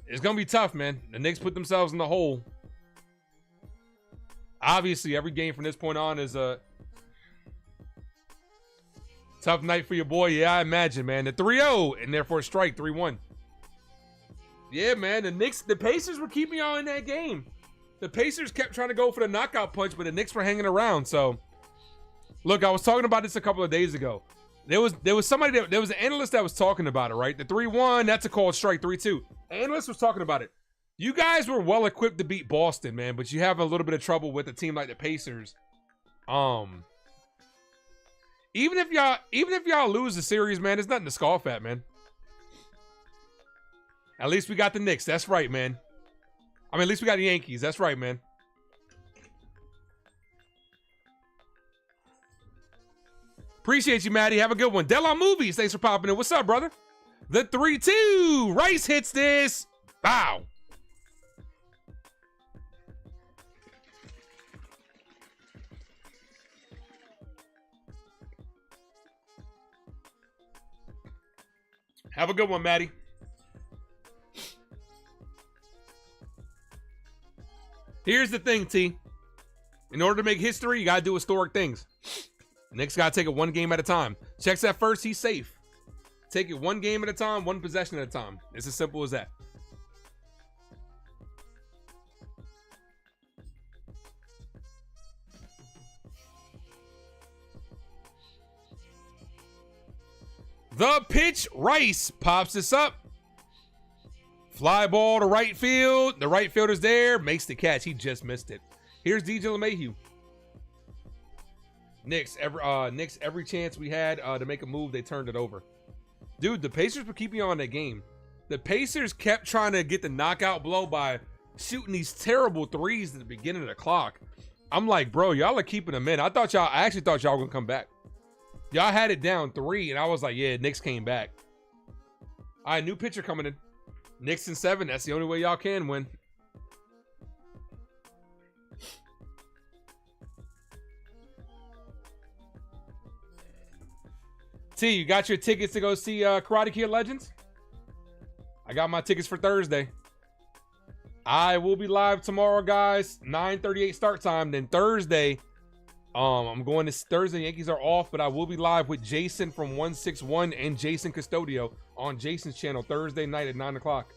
it's going to be tough, man. The Knicks put themselves in the hole. Obviously, every game from this point on is a tough night for your boy. Yeah, I imagine, man. The 3-0, and therefore strike, 3-1. Yeah, man, the Pacers were keeping y'all in that game. The Pacers kept trying to go for the knockout punch, but the Knicks were hanging around. So, look, I was talking about this a couple of days ago. There was an analyst that was talking about it, right? The 3-1, that's a called strike. 3-2. Analyst was talking about it. You guys were well equipped to beat Boston, man, but you have a little bit of trouble with a team like the Pacers. Even if y'all lose the series, man, there's nothing to scoff at, man. At least we got the Knicks. That's right, man. I mean, at least we got the Yankees. That's right, man. Appreciate you, Maddie. Have a good one. Delon Movies, thanks for popping in. What's up, brother? The 3-2. Rice hits this. Wow. Have a good one, Maddie. Here's the thing, T. In order to make history, you got to do historic things. Knicks got to take it one game at a time. Checks at first, he's safe. Take it one game at a time, one possession at a time. It's as simple as that. The pitch, Rice pops this up. Fly ball to right field. The right fielder's there. Makes the catch. He just missed it. Here's DJ LeMahieu. Knicks, every chance we had to make a move, they turned it over. Dude, the Pacers were keeping on that game. The Pacers kept trying to get the knockout blow by shooting these terrible threes at the beginning of the clock. I'm like, bro, y'all are keeping them in. I actually thought y'all were going to come back. Y'all had it down 3, and I was like, yeah, Knicks came back. All right, new pitcher coming in. Knicks in 7. That's the only way y'all can win. T, you got your tickets to go see Karate Kid Legends? I got my tickets for Thursday. I will be live tomorrow, guys. 9:38 start time. Then Thursday, I'm going to Thursday. Yankees are off, but I will be live with Jason from 161 and Jason Custodio on Jason's channel Thursday night at 9 o'clock.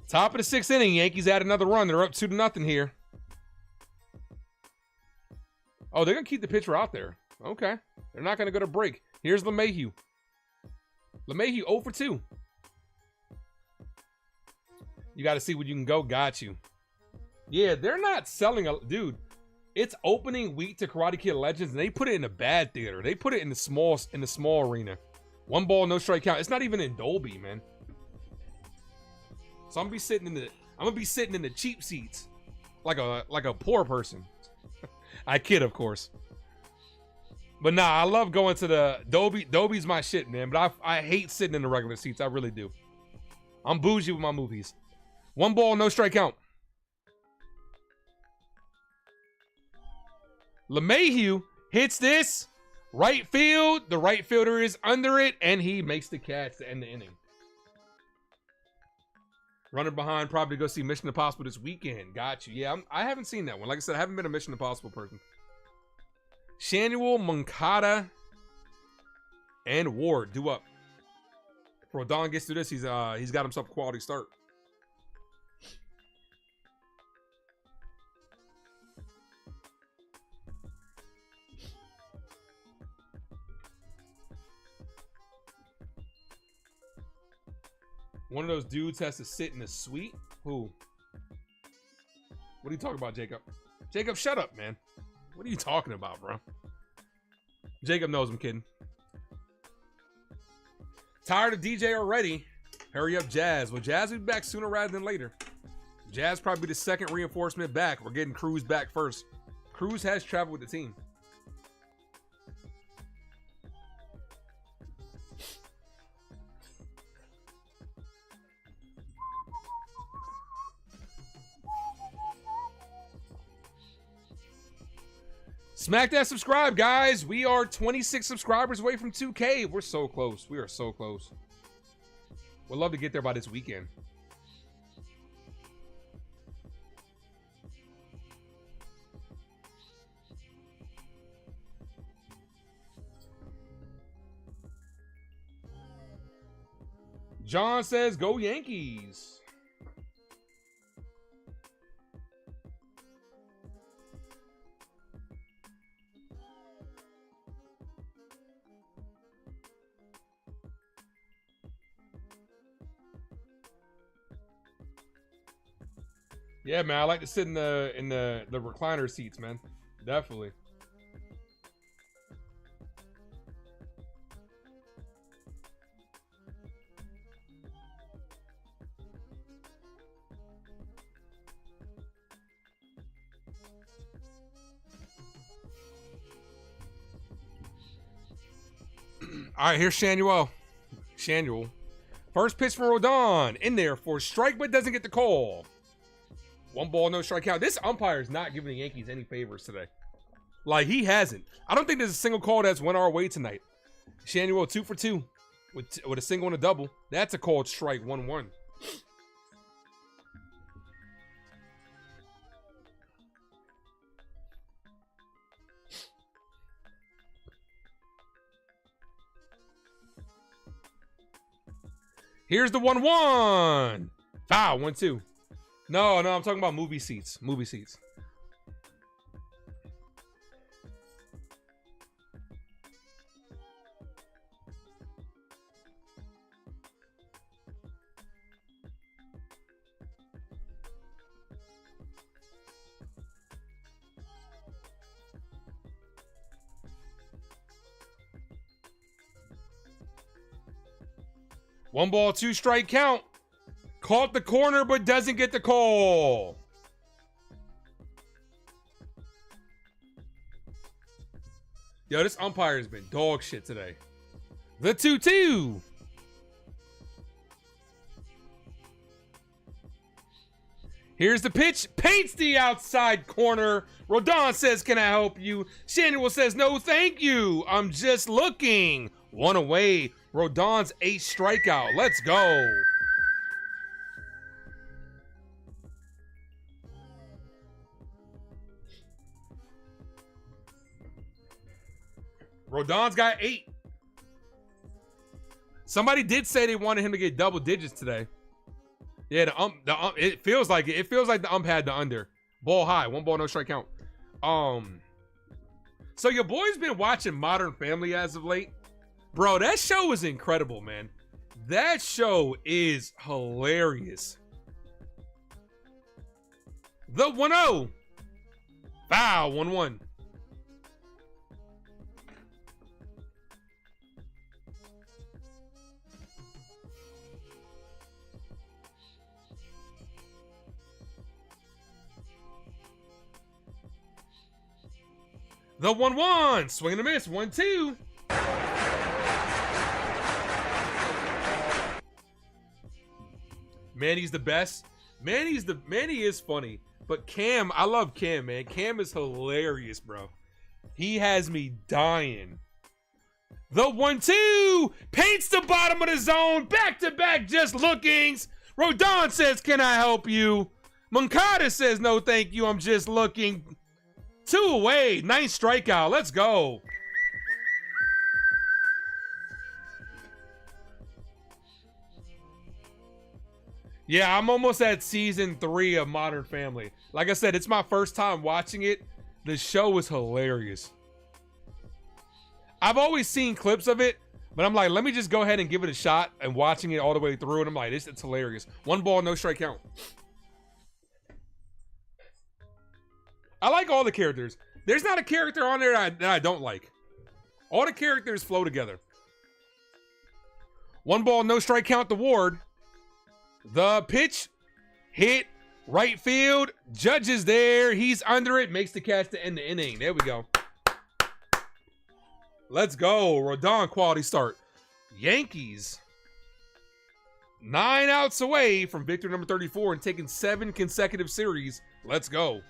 Top of the 6th inning, Yankees add another run. They're up 2-0 here. Oh, they're going to keep the pitcher out there. Okay. They're not going to go to break. Here's LeMahieu. LeMahieu 0 for 2. You got to see what you can go. Got you. Yeah, they're not selling a... Dude, it's opening week to Karate Kid Legends, and they put it in a bad theater. They put it in the small arena. 1 ball, no strike count. It's not even in Dolby, man. So I'm gonna be sitting in the cheap seats, like a poor person. I kid, of course. But nah, I love going to the Dolby. Dolby's my shit, man. But I hate sitting in the regular seats. I really do. I'm bougie with my movies. 1 ball, no strike count. LeMahieu hits this right field. The right fielder is under it, and he makes the catch to end the inning. Runner behind, probably go see Mission Impossible this weekend. Got you. Yeah, I haven't seen that one. Like I said, I haven't been a Mission Impossible person. Chyeaaa, Moncada, and Ward due up. If Rodon gets through this, he's got himself a quality start. One of those dudes has to sit in the suite. Who? What are you talking about, Jacob? Jacob, shut up, man. What are you talking about, bro? Jacob knows I'm kidding. Tired of DJ already? Hurry up, Jazz. Well, Jazz will be back sooner rather than later. Jazz probably the second reinforcement back. We're getting Cruz back first. Cruz has traveled with the team. Smack that subscribe, guys. We are 26 subscribers away from 2K. We're so close. We are so close. We'd love to get there by this weekend. John says, go Yankees. Yeah, man, I like to sit in the recliner seats, man. Definitely. All right, here's Chyeaaa. Chyeaaa. First pitch from Rodon. In there for a strike, but doesn't get the call. 1 ball, no strike count. This umpire is not giving the Yankees any favors today. Like, he hasn't. I don't think there's a single call that's went our way tonight. Chyeaaa 2 for 2 with a single and a double. That's a called strike, 1-1. Here's the 1-1. Foul, 1-2. No, I'm talking about movie seats. Movie seats. One ball, 2 strike count. Caught the corner, but doesn't get the call. Yo, this umpire has been dog shit today. The 2-2. Here's the pitch. Paints the outside corner. Rodon says, can I help you? Chyeaaa says, no, thank you. I'm just looking. 1 away. Rodon's 8th strikeout. Let's go. Rodon's got 8. Somebody did say they wanted him to get double digits today. Yeah, the ump, it feels like it. It feels like the ump had the under. Ball high, 1 ball, no strike count. So your boy's been watching Modern Family as of late. Bro, that show is incredible, man. That show is hilarious. The 1-0. Foul, 1-1. The 1-1. Swing and a miss. 1-2. Manny's the best. Manny is funny. But Cam, I love Cam, man. Cam is hilarious, bro. He has me dying. The 1-2 paints the bottom of the zone. Back to back just lookings. Rodon says, "Can I help you?" Moncada says, "No, thank you. I'm just looking." 2 away. 9th strikeout. Let's go. Yeah, I'm almost at season 3 of Modern Family. Like I said, it's my first time watching it. The show is hilarious. I've always seen clips of it, but I'm like, let me just go ahead and give it a shot, and watching it all the way through, and I'm like, it's hilarious. 1 ball, no strike count. I like all the characters. There's not a character on there that I don't like. All the characters flow together. 1 ball, no strike count to Ward. The pitch hit right field. Judge is there. He's under it. Makes the catch to end the inning. There we go. Let's go. Rodon, quality start. Yankees 9 outs away from victory number 34 and taking 7 consecutive series. Let's go.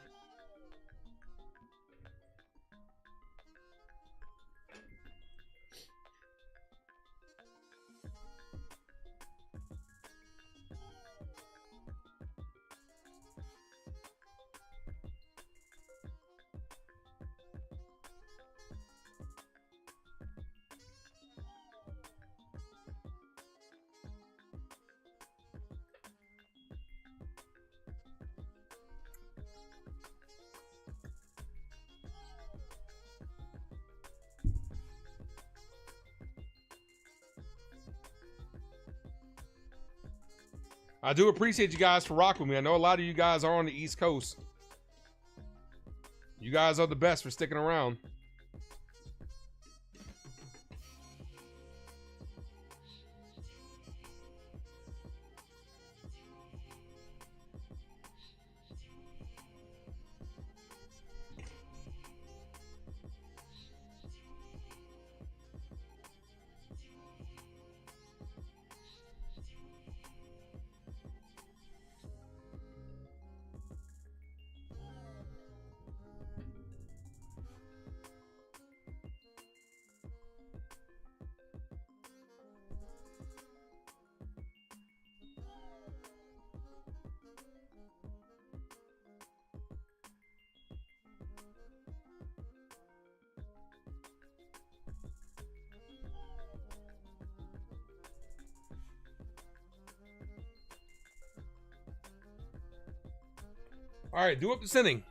I do appreciate you guys for rocking with me. I know a lot of you guys are on the East Coast. You guys are the best for sticking around. All right, do up this inning.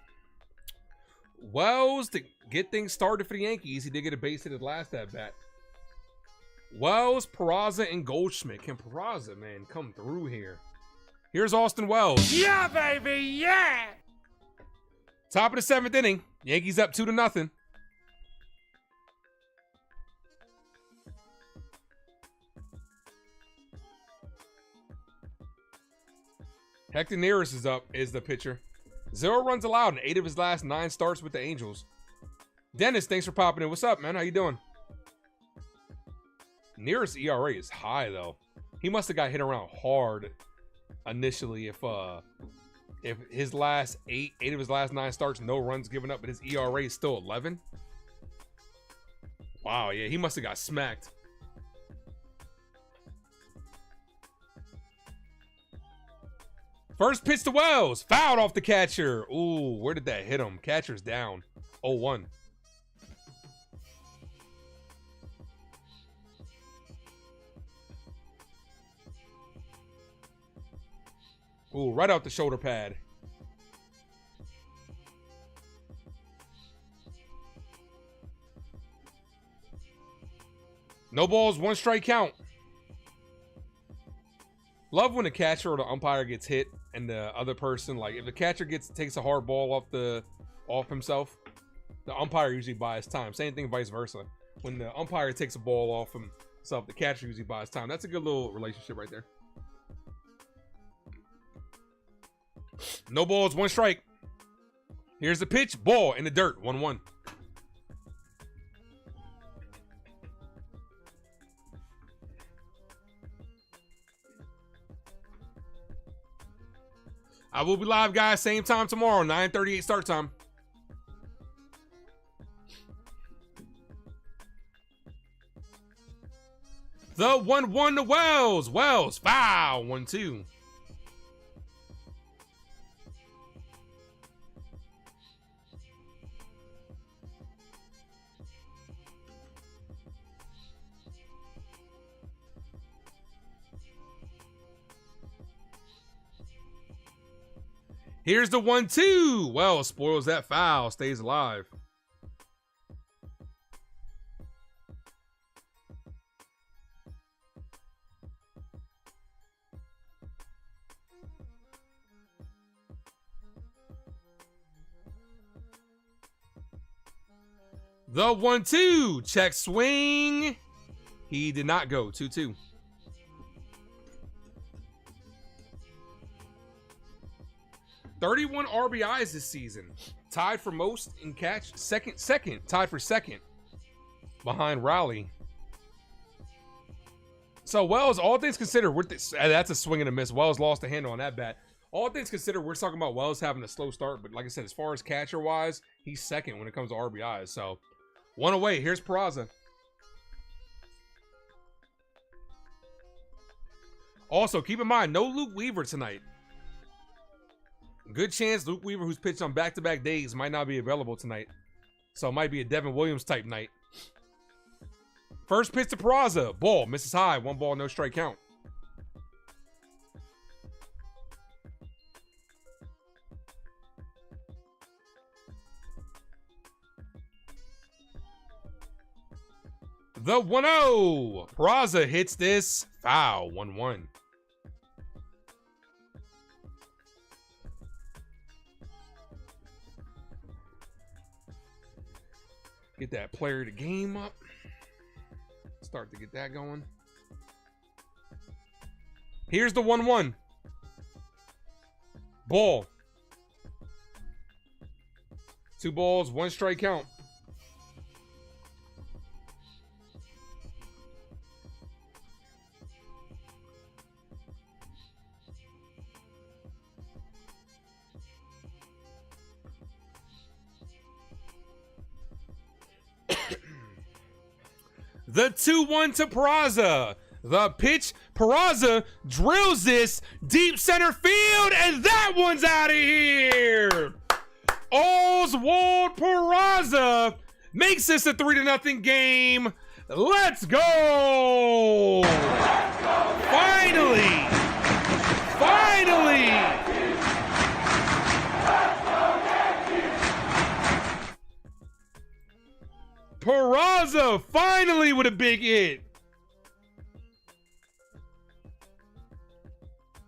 Wells to get things started for the Yankees. He did get a base hit his last at bat. Wells, Peraza, and Goldschmidt. Can Peraza, man, come through here? Here's Austin Wells. Yeah, baby, yeah! Top of the 7th inning. Yankees up 2-0. Hector Neris is up, is the pitcher. 0 runs allowed in 8 of his last 9 starts with the Angels. Dennis, thanks for popping in. What's up, man? How you doing? Neris ERA is high, though. He must have got hit around hard initially if his last 8 of his last 9 starts, no runs given up, but his ERA is still 11. Wow, yeah, he must have got smacked. First pitch to Wells. Fouled off the catcher. Ooh, where did that hit him? Catcher's down. 0-1. Ooh, right out the shoulder pad. No balls, 1 strike count. Love when the catcher or the umpire gets hit and the other person, like if the catcher takes a hard ball off himself, the umpire usually buys time. Same thing vice versa. When the umpire takes a ball off himself, the catcher usually buys time. That's a good little relationship right there. No balls, 1 strike. Here's the pitch, ball in the dirt, 1-1. I will be live, guys, same time tomorrow, 9:38 start time. The 1-1 to Wells. Wells, foul, 1-2. Here's the 1-2. Well, spoils that foul. Stays alive. The 1-2. Check swing. He did not go. 2-2. "31 RBIs this season. Tied for most in catch. Second. Tied for second. Behind Raleigh. So Wells, all things considered, that's a swing and a miss. Wells lost the handle on that bat. All things considered, we're talking about Wells having a slow start. But like I said, as far as catcher-wise, he's second when it comes to RBIs. So 1 away. Here's Peraza. Also, keep in mind, no Luke Weaver tonight. Good chance Luke Weaver, who's pitched on back-to-back days, might not be available tonight. So it might be a Devin Williams type night. First pitch to Peraza. Ball. Misses high. 1 ball, no strike count. The 1-0. Peraza hits this. Foul. 1-1. Get that player of the game up. Start to get that going. Here's the 1-1. Ball. 2 balls, 1 strike count. The 2-1 to Peraza. The pitch. Peraza drills this deep center field, and that one's out of here. Oswald Peraza makes this a 3-0 game. Let's go. Finally. Peraza finally with a big hit.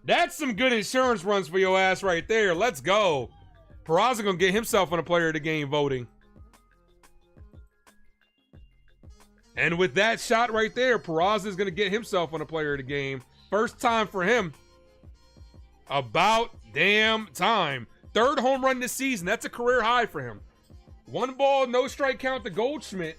That's some good insurance runs for your ass right there. Let's go. Peraza gonna get himself on a player of the game voting. And with that shot right there, Peraza is gonna get himself on a player of the game. First time for him. About damn time. 3rd home run this season. That's a career high for him. 1 ball, no strike count to Goldschmidt.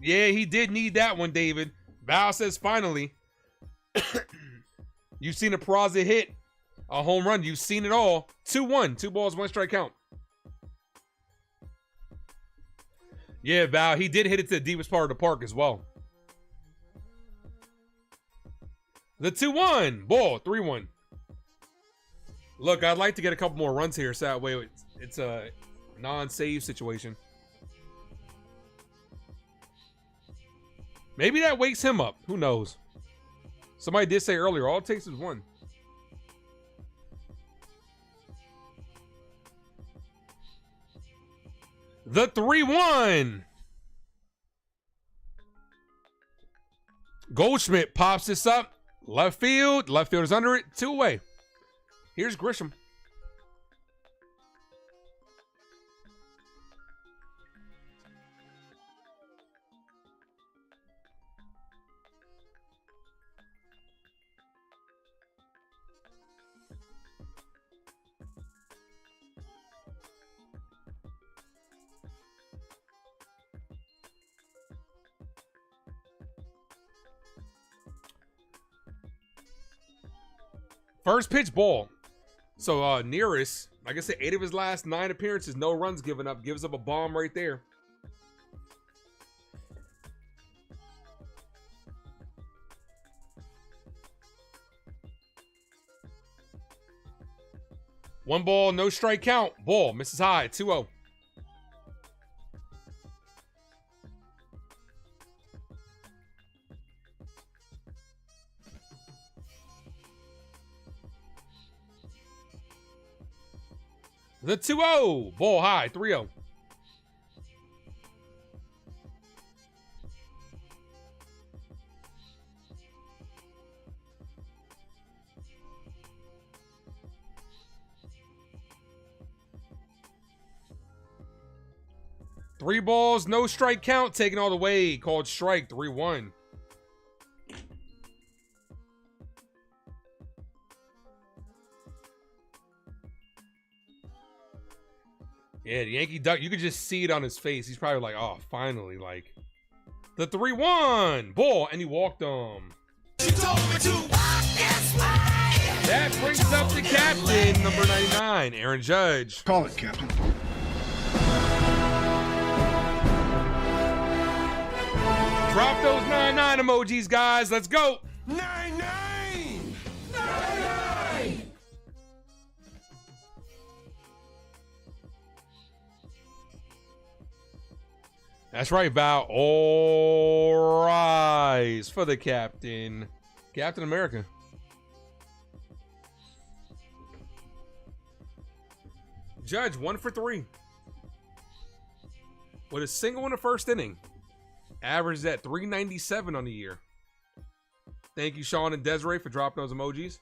Yeah, he did need that one, David. Val says finally. You've seen a Peraza hit, a home run. You've seen it all. 2-1, 2 balls, 1 strike count. Yeah, Val, he did hit it to the deepest part of the park as well. The 2-1, ball, 3-1. Look, I'd like to get a couple more runs here, so that way it's a non-save situation. Maybe that wakes him up. Who knows? Somebody did say earlier, all it takes is 1. The 3-1. Goldschmidt pops this up. Left field. Left fielder's under it. 2 away. Here's Grisham. First pitch ball. So Nearest, like I said, 8 of his last 9 appearances, no runs given up. Gives up a bomb right there. One ball, no strike count. Ball, misses high, 2-0. The 2-0. Ball high. 3-0. Three balls, no strike count, taken all the way. Called strike. 3-1. Yeah, the Yankee duck, you could just see it on his face. He's probably like, oh, finally, like. The 3-1. Ball, and he walked him. That brings up the captain, number 99, Aaron Judge. Call it, Captain. Drop those 99 emojis, guys. Let's go. 99! That's right, Val. All rise for the captain. Captain America. Judge, 1 for 3. With a single in the first inning. Average at 397 on the year. Thank you, Sean and Desiree, for dropping those emojis.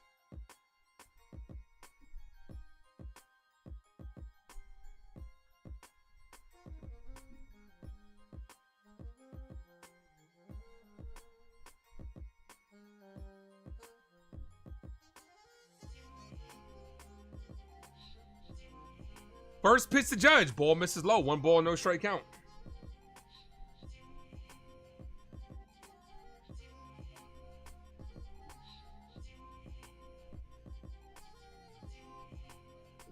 First pitch to Judge. Ball misses low. 1 ball, no strike count.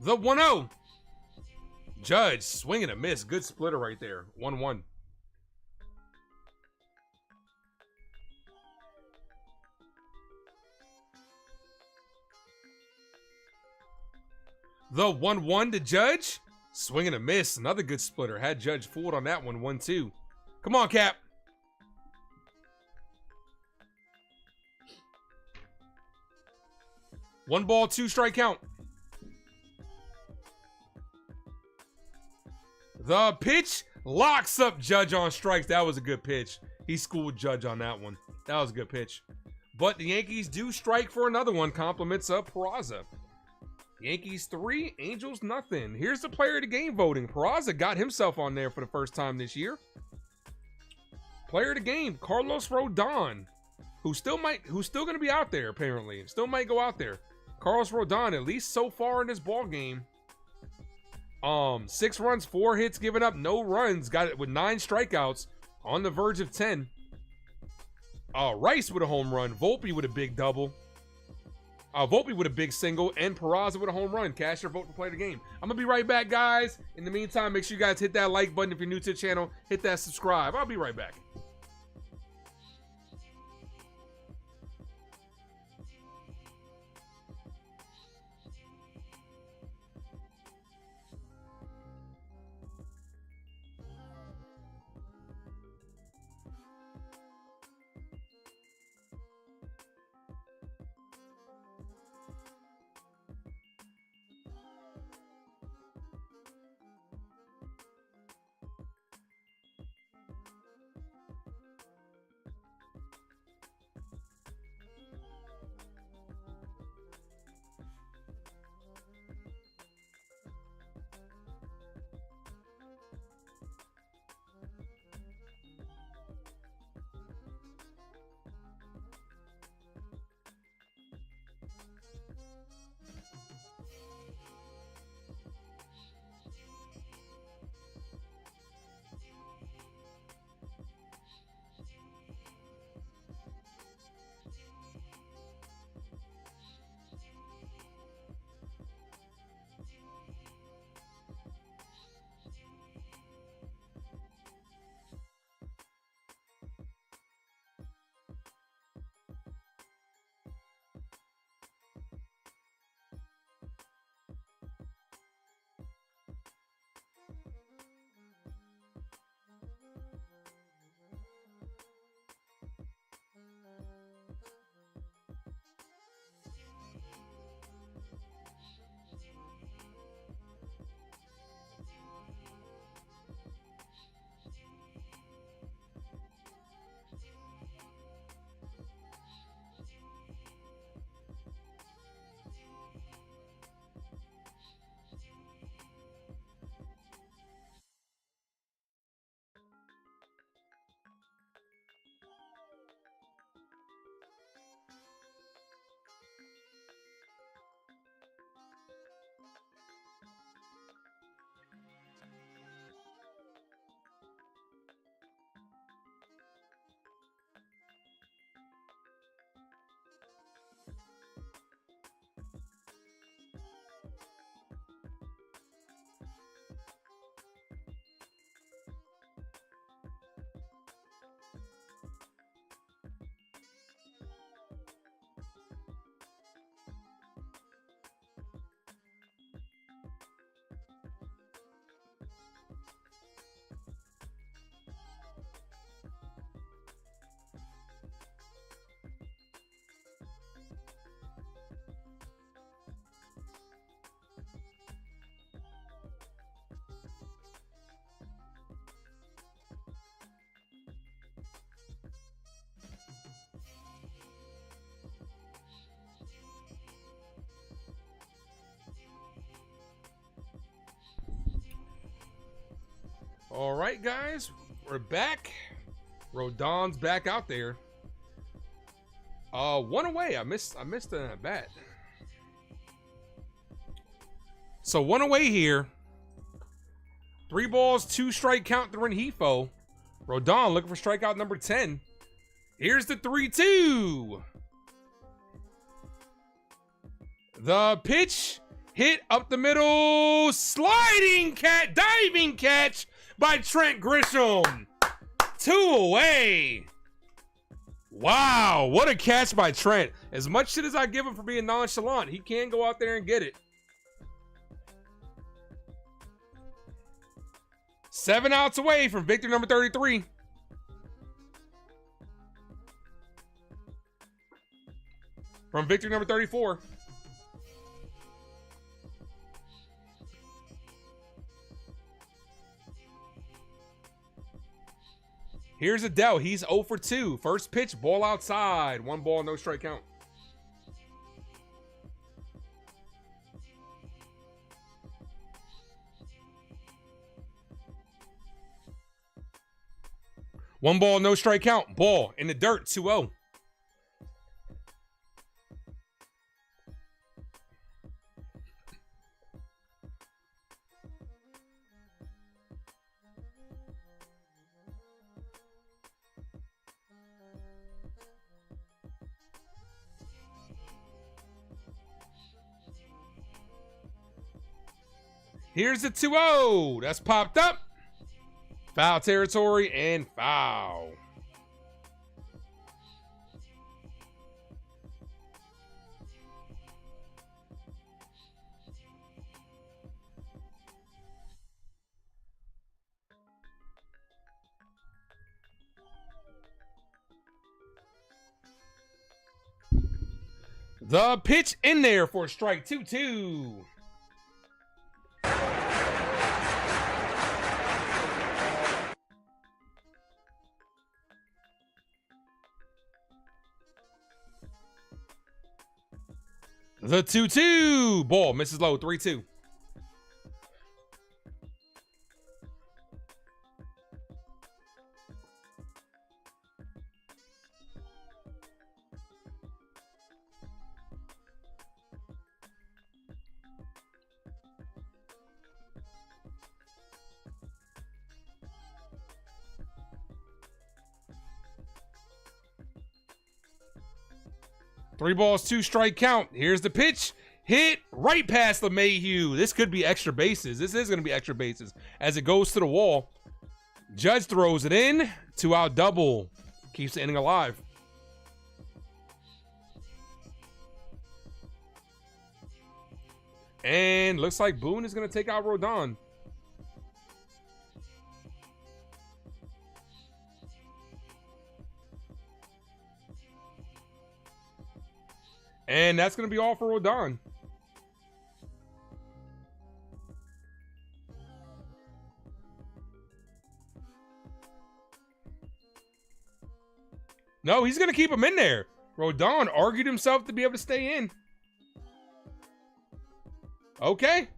The 1-0. Judge swinging a miss. Good splitter right there. 1-1. The 1-1 to Judge. Swinging a miss. Another good splitter. Had Judge fooled on that one. 1-2. Come on, Cap. One ball, 2 strike count. The pitch locks up Judge on strikes. That was a good pitch. He schooled Judge on that one. That was a good pitch. But the Yankees do strike for another one. Compliments of Peraza. Yankees 3, Angels nothing. Here's the player of the game voting. Peraza got himself on there for the first time this year. Player of the game, Carlos Rodon, who's still going to be out there apparently. Still might go out there. Carlos Rodon, at least so far in this ball game. 6 runs, 4 hits given up, no runs. Got it with 9 strikeouts, on the verge of 10. Rice with a home run. Volpe with a big double. Volpe with a big single, and Peraza with a home run. Cast your vote to play the game. I'm gonna be right back, guys. In the meantime, make sure you guys hit that like button if you're new to the channel. Hit that subscribe. I'll be right back. All right, guys, we're back. Rodon's back out there. One away. I missed a bat. So one away here. 3 balls, 2 strike count to Rengifo. Rodon looking for strikeout number 10. Here's the 3-2. The pitch hit up the middle. Sliding diving catch by Trent Grisham. 2 away. Wow, what a catch by Trent. As much shit as I give him for being nonchalant, he can go out there and get it. 7 outs away from victor number 33. From victor number 34. Here's Adele. He's 0 for 2. First pitch, ball outside. 1 ball, no strike count. One ball, no strike count. Ball in the dirt, 2-0. Here's the 2-0. That's popped up. Foul territory and foul. The pitch in there for strike 2-2. The 2-2. Ball misses low, 3-2. Three balls, 2 strike count. Here's the pitch. Hit right past LeMahieu. This could be extra bases. This is going to be extra bases as it goes to the wall. Judge throws it in. 2-out double. Keeps the inning alive. And looks like Boone is going to take out Rodon. And that's going to be all for Rodon. No, he's going to keep him in there. Rodon argued himself to be able to stay in. Okay.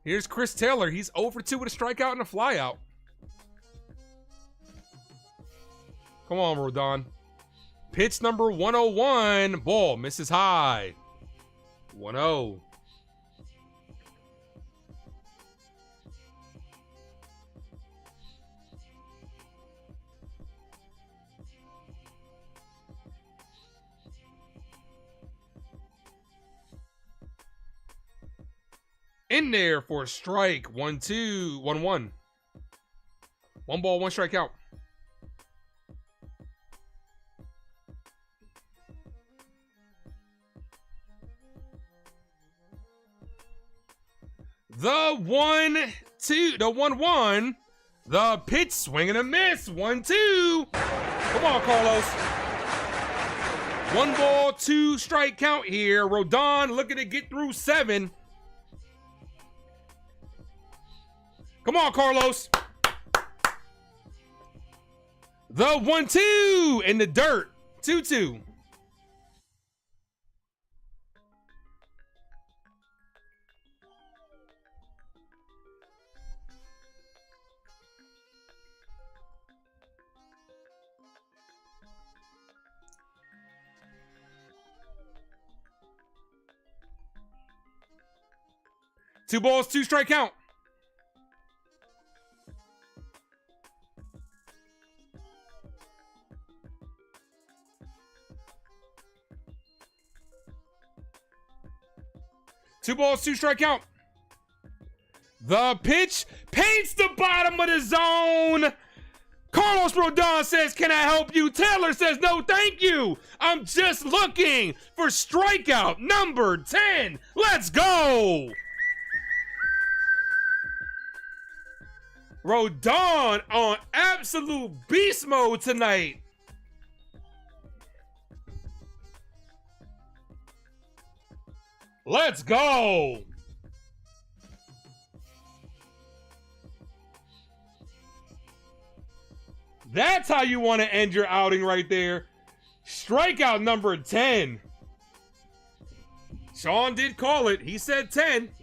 Here's Chris Taylor. He's 0 for 2 with a strikeout and a flyout. Come on, Rodon. Pitch number 101. Ball misses high. 1-0. In there for a strike. 1-2. 1-1. 1 ball, 1 strike out. The 1-2. The 1-1. The pitch, swing and a miss. 1-2. Come on, Carlos. 1 ball, 2 strike count here. Rodon looking to get through 7. Come on, Carlos. The 1-2 in the dirt. 2-2. Two balls, 2 strike count. Two balls, 2 strike count. The pitch paints the bottom of the zone. Carlos Rodon says, "Can I help you?" Taylor says, "No, thank you. I'm just looking for strikeout number 10. Let's go." Rodon on absolute beast mode tonight. Let's go. That's how you want to end your outing right there. Strikeout number 10. Sean did call it. He said 10.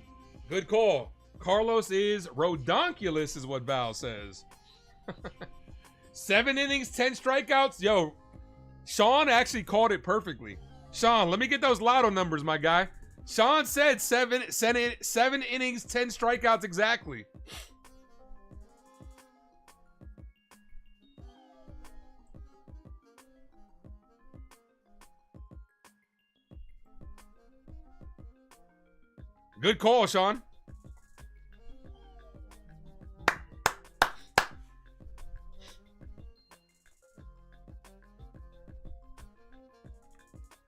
Good call. Carlos is rodonkulous is what Val says. 7 innings, 10 strikeouts. Yo, Sean actually called it perfectly. Sean, let me get those lotto numbers, my guy. Sean said 7 innings, 10 strikeouts exactly. Good call, Sean.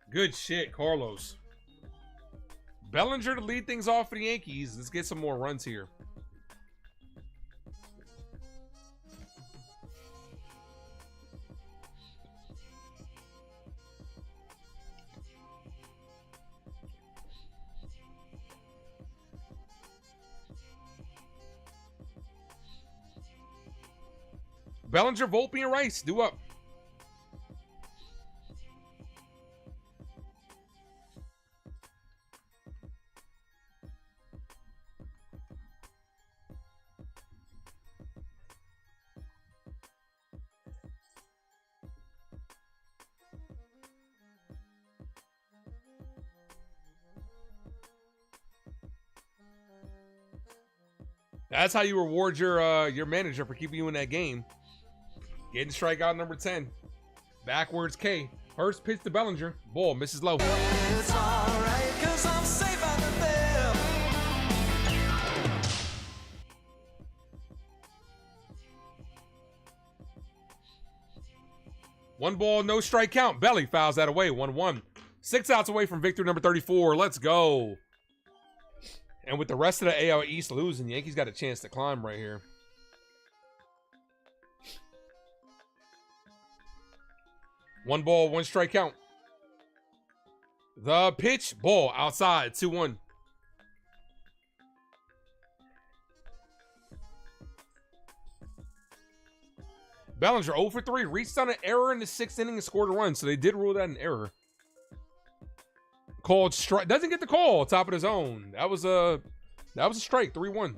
Good shit, Carlos. Bellinger to lead things off for the Yankees. Let's get some more runs here. Bellinger, Volpe, and Rice, due up. That's how you reward your manager for keeping you in that game. Getting strikeout number 10. Backwards K. First pitch to Bellinger. Ball misses low. It's alright, 'cause I'm safe out of there. One ball, no strike count. Belly fouls that away. 1-1. 6 outs away from victory number 34. Let's go. And with the rest of the AL East losing, Yankees got a chance to climb right here. One ball, 1 strike count. The pitch, ball outside, 2-1. Bellinger 0 for 3, reached on an error in the 6th inning and scored a run, so they did rule that an error. Called strike, doesn't get the call, top of the zone. That was a strike, 3-1.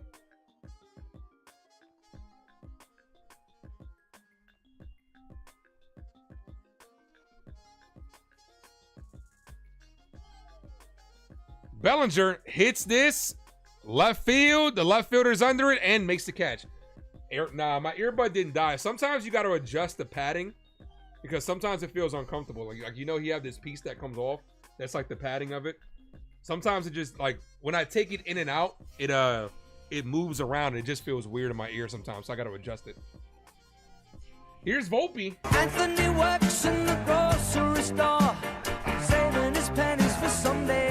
Bellinger hits this left field. The left fielder's under it and makes the catch. Nah, my earbud didn't die. Sometimes you got to adjust the padding because sometimes it feels uncomfortable. Like you know, you have this piece that comes off. That's like the padding of it. Sometimes it just like when I take it in and out, it moves around. And it just feels weird in my ear sometimes. So I got to adjust it. Here's Volpe. Anthony works in the grocery store, saving his pennies for someday.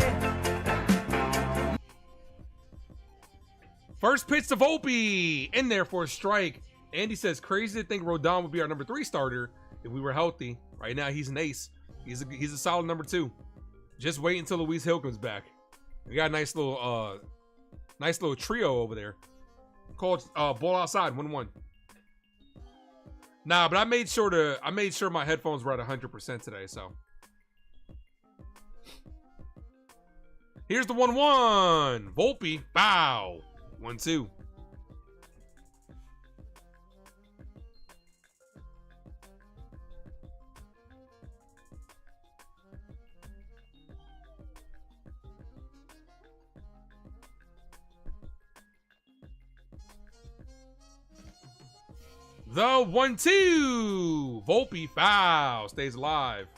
First pitch to Volpe, in there for a strike. Andy says, crazy to think Rodon would be our number 3 starter if we were healthy. Right now, he's an ace. He's a solid number 2. Just wait until Luis Hill comes back. We got a nice little trio over there. Called ball outside 1-1. Nah, but I made sure my headphones were at 100% today, so. Here's the 1-1. Volpe, bow. 1-2. The 1-2. Volpe, foul. Stays alive.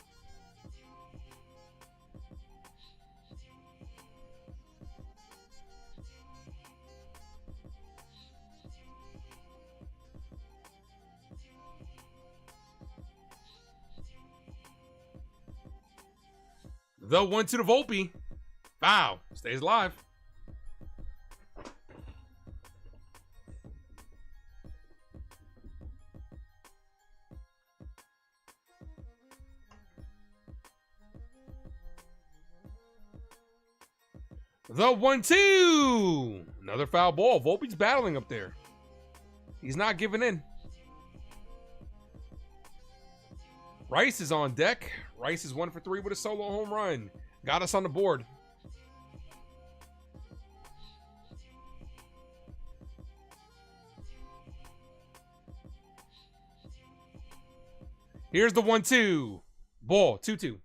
The 1-2 to Volpe. Foul. Stays alive. The 1-2. Another foul ball. Volpe's battling up there. He's not giving in. Rice is on deck. Rice is 1 for 3 with a solo home run. Got us on the board. Here's the 1-2. Ball, 2-2.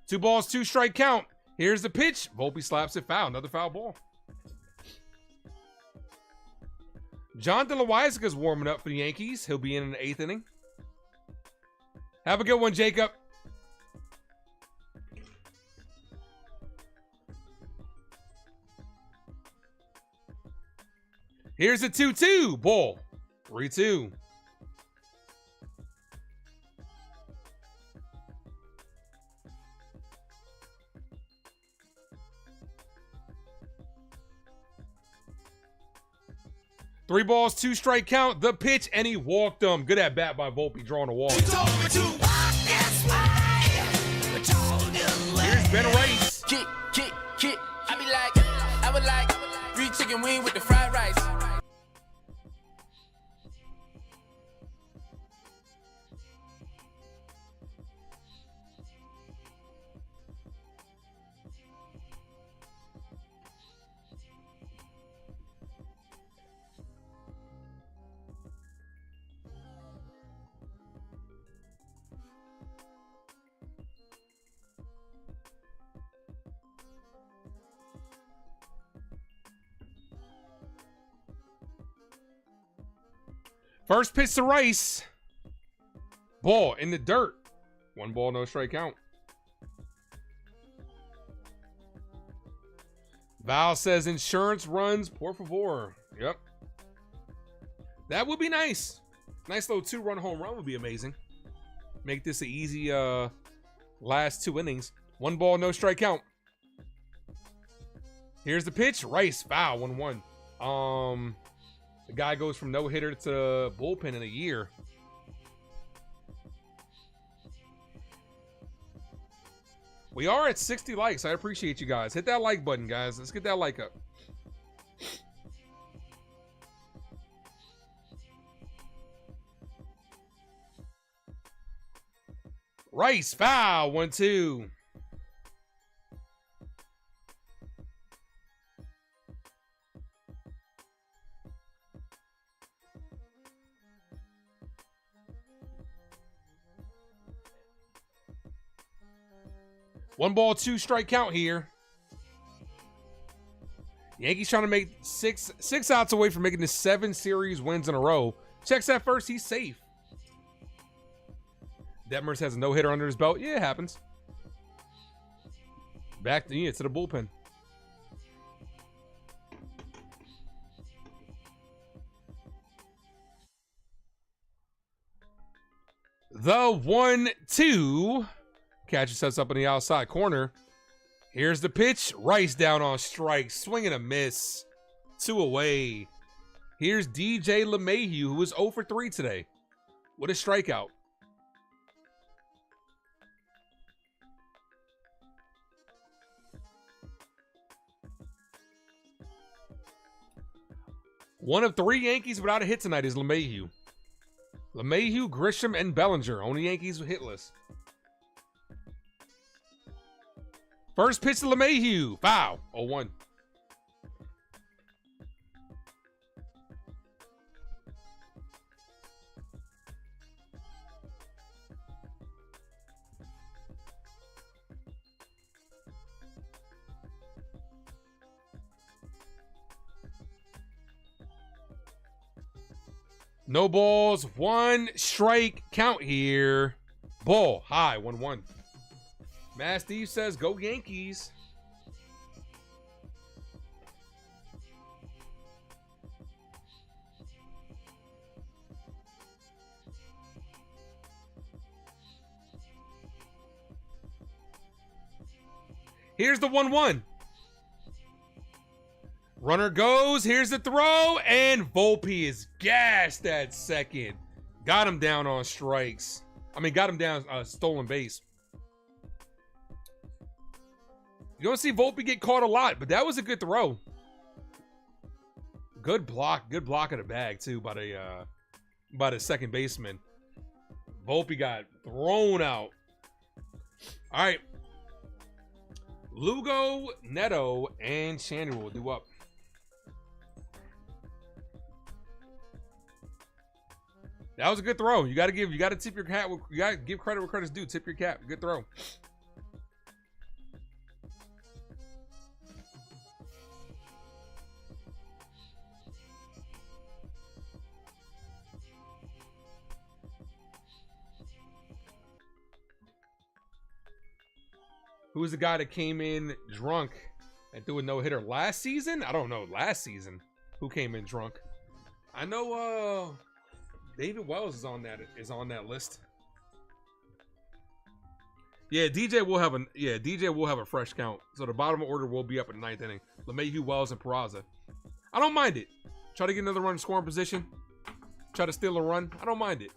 Two balls, 2 strike count. Here's the pitch. Volpe slaps it foul. Another foul ball. Jonathan Loaisiga's warming up for the Yankees. He'll be in the 8th inning. Have a good one, Jacob. Here's a 2-2. Ball. 3-2. Three balls, 2 strike count. The pitch, and he walked them. Good at bat by Volpe, drawing a walk. Here's Ben Rice. Kick. I would like 3 chicken wing with the fried rice. First pitch to Rice. Ball in the dirt. 1 ball, no strike count. Val says insurance runs, por favor. Yep. That would be nice. Nice little 2-run home run would be amazing. Make this an easy last 2 innings. 1 ball, no strike count. Here's the pitch. Rice, foul, 1-1. The guy goes from no-hitter to bullpen in a year. We are at 60 likes. I appreciate you guys. Hit that like button, guys. Let's get that like up. Rice, foul, 1-2. One ball, 2 strike count here. Yankees trying to make six outs away from making this 7 series wins in a row. Checks that first. He's safe. Detmers has a no-hitter under his belt. Yeah, it happens. Back to the bullpen. The 1-2. Catcher sets up in the outside corner. Here's the pitch. Rice down on strike. Swing and a miss. 2 away. Here's DJ LeMahieu, who was 0 for 3 today. What a strikeout. One of 3 Yankees without a hit tonight is LeMahieu. LeMahieu, Grisham, and Bellinger. Only Yankees hitless. First pitch to LeMahieu. Foul. 0-1. No balls, 1 strike count here. Ball high, 1-1. Matt Steve says, go Yankees. Here's the 1-1. Runner goes, here's the throw, and Volpe is gassed at second. Got him down on strikes. Got him down stolen base. You don't see Volpe get caught a lot, but that was a good throw. Good block of the bag too by the second baseman. Volpe got thrown out. All right. Lugo, Neto, and Chandler will do up. That was a good throw. You gotta tip your cap. You gotta give credit where credit's due. Tip your cap. Good throw. Who was the guy that came in drunk and threw a no-hitter last season? I don't know. Last season, who came in drunk? I know. David Wells is on that list. Yeah, DJ will have a fresh count. So the bottom order will be up in the 9th inning. LeMahieu, Wells, and Peraza. I don't mind it. Try to get another run in scoring position. Try to steal a run. I don't mind it.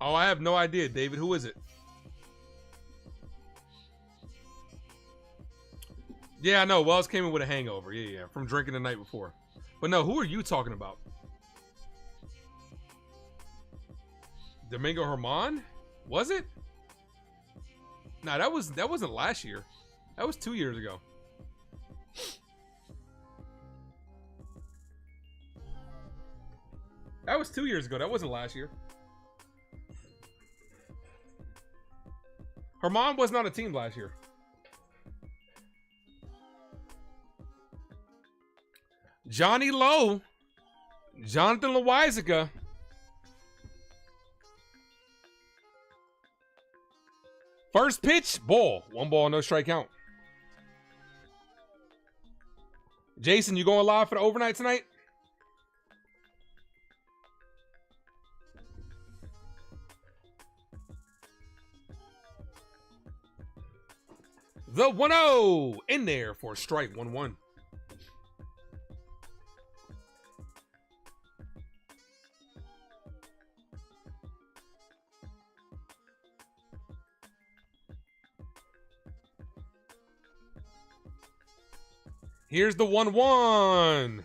Oh, I have no idea, David. Who is it? Yeah, I know. Wells came in with a hangover. Yeah, from drinking the night before. But no, who are you talking about? Domingo Germán? Was it? Nah, that wasn't last year. That was 2 years ago. That was 2 years ago. That wasn't last year. Germán wasn't on a team last year. Johnny Lowe. Jonathan Loizaga. First pitch, ball. 1 ball, no strike count. Jason, you going live for the overnight tonight? The 1-0 in there for strike 1-1. Here's the 1-1.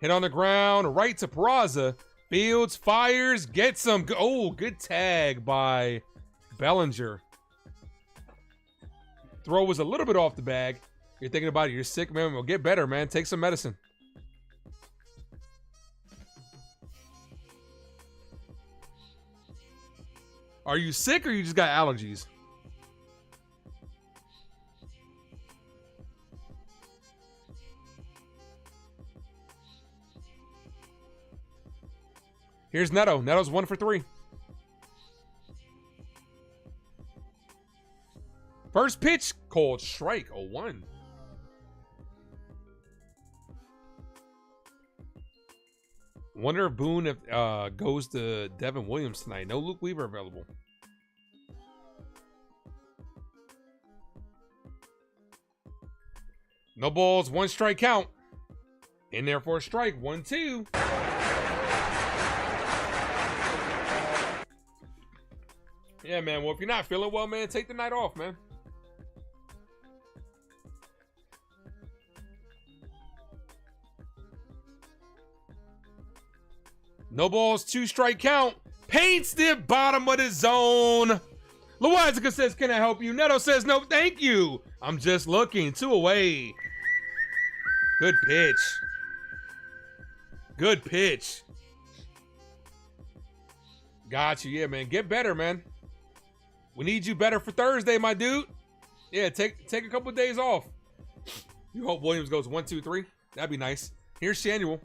Hit on the ground, right to Peraza. Fields fires, gets him. Oh, good tag by Bellinger. Throw was a little bit off the bag. You're thinking about it. You're sick, man. Well, get better, man. Take some medicine. Are you sick or you just got allergies? Here's Neto. Neto's 1 for 3. First pitch called strike, 0-1. Wonder if Boone goes to Devin Williams tonight. No Luke Weaver available. No balls, 1 strike count. In there for a strike, 1-2. Yeah, man. Well, if you're not feeling well, man, take the night off, man. No balls, 2 strike count. Paints the bottom of the zone. Loizaga says, can I help you? Neto says, no, thank you. I'm just looking. 2 away. Good pitch. Good pitch. Got you. Yeah, man. Get better, man. We need you better for Thursday, my dude. Yeah, take a couple of days off. You hope Williams goes 1, 2, 3. That'd be nice. Here's Shanuel.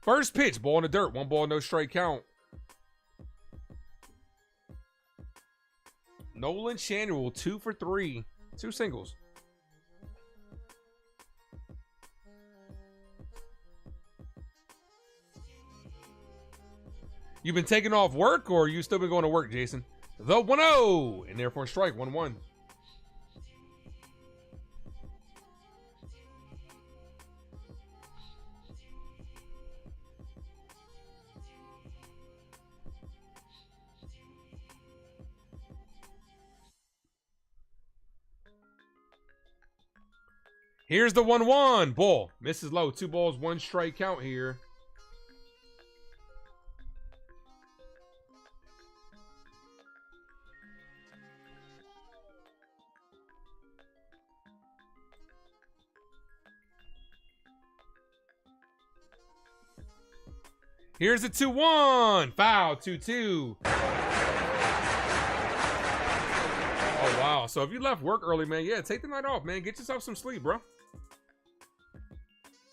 First pitch, ball in the dirt. 1 ball, no strike count. Nolan Shanuel, 2 for 3. 2 singles. You been taking off work or you still been going to work, Jason? The 1-0. And therefore strike, 1-1. Here's the 1-1. Ball. Misses low. 2 balls, 1 strike count here. Here's the 2-1. Foul. 2-2. Oh, wow. So if you left work early, man, yeah, take the night off, man. Get yourself some sleep, bro.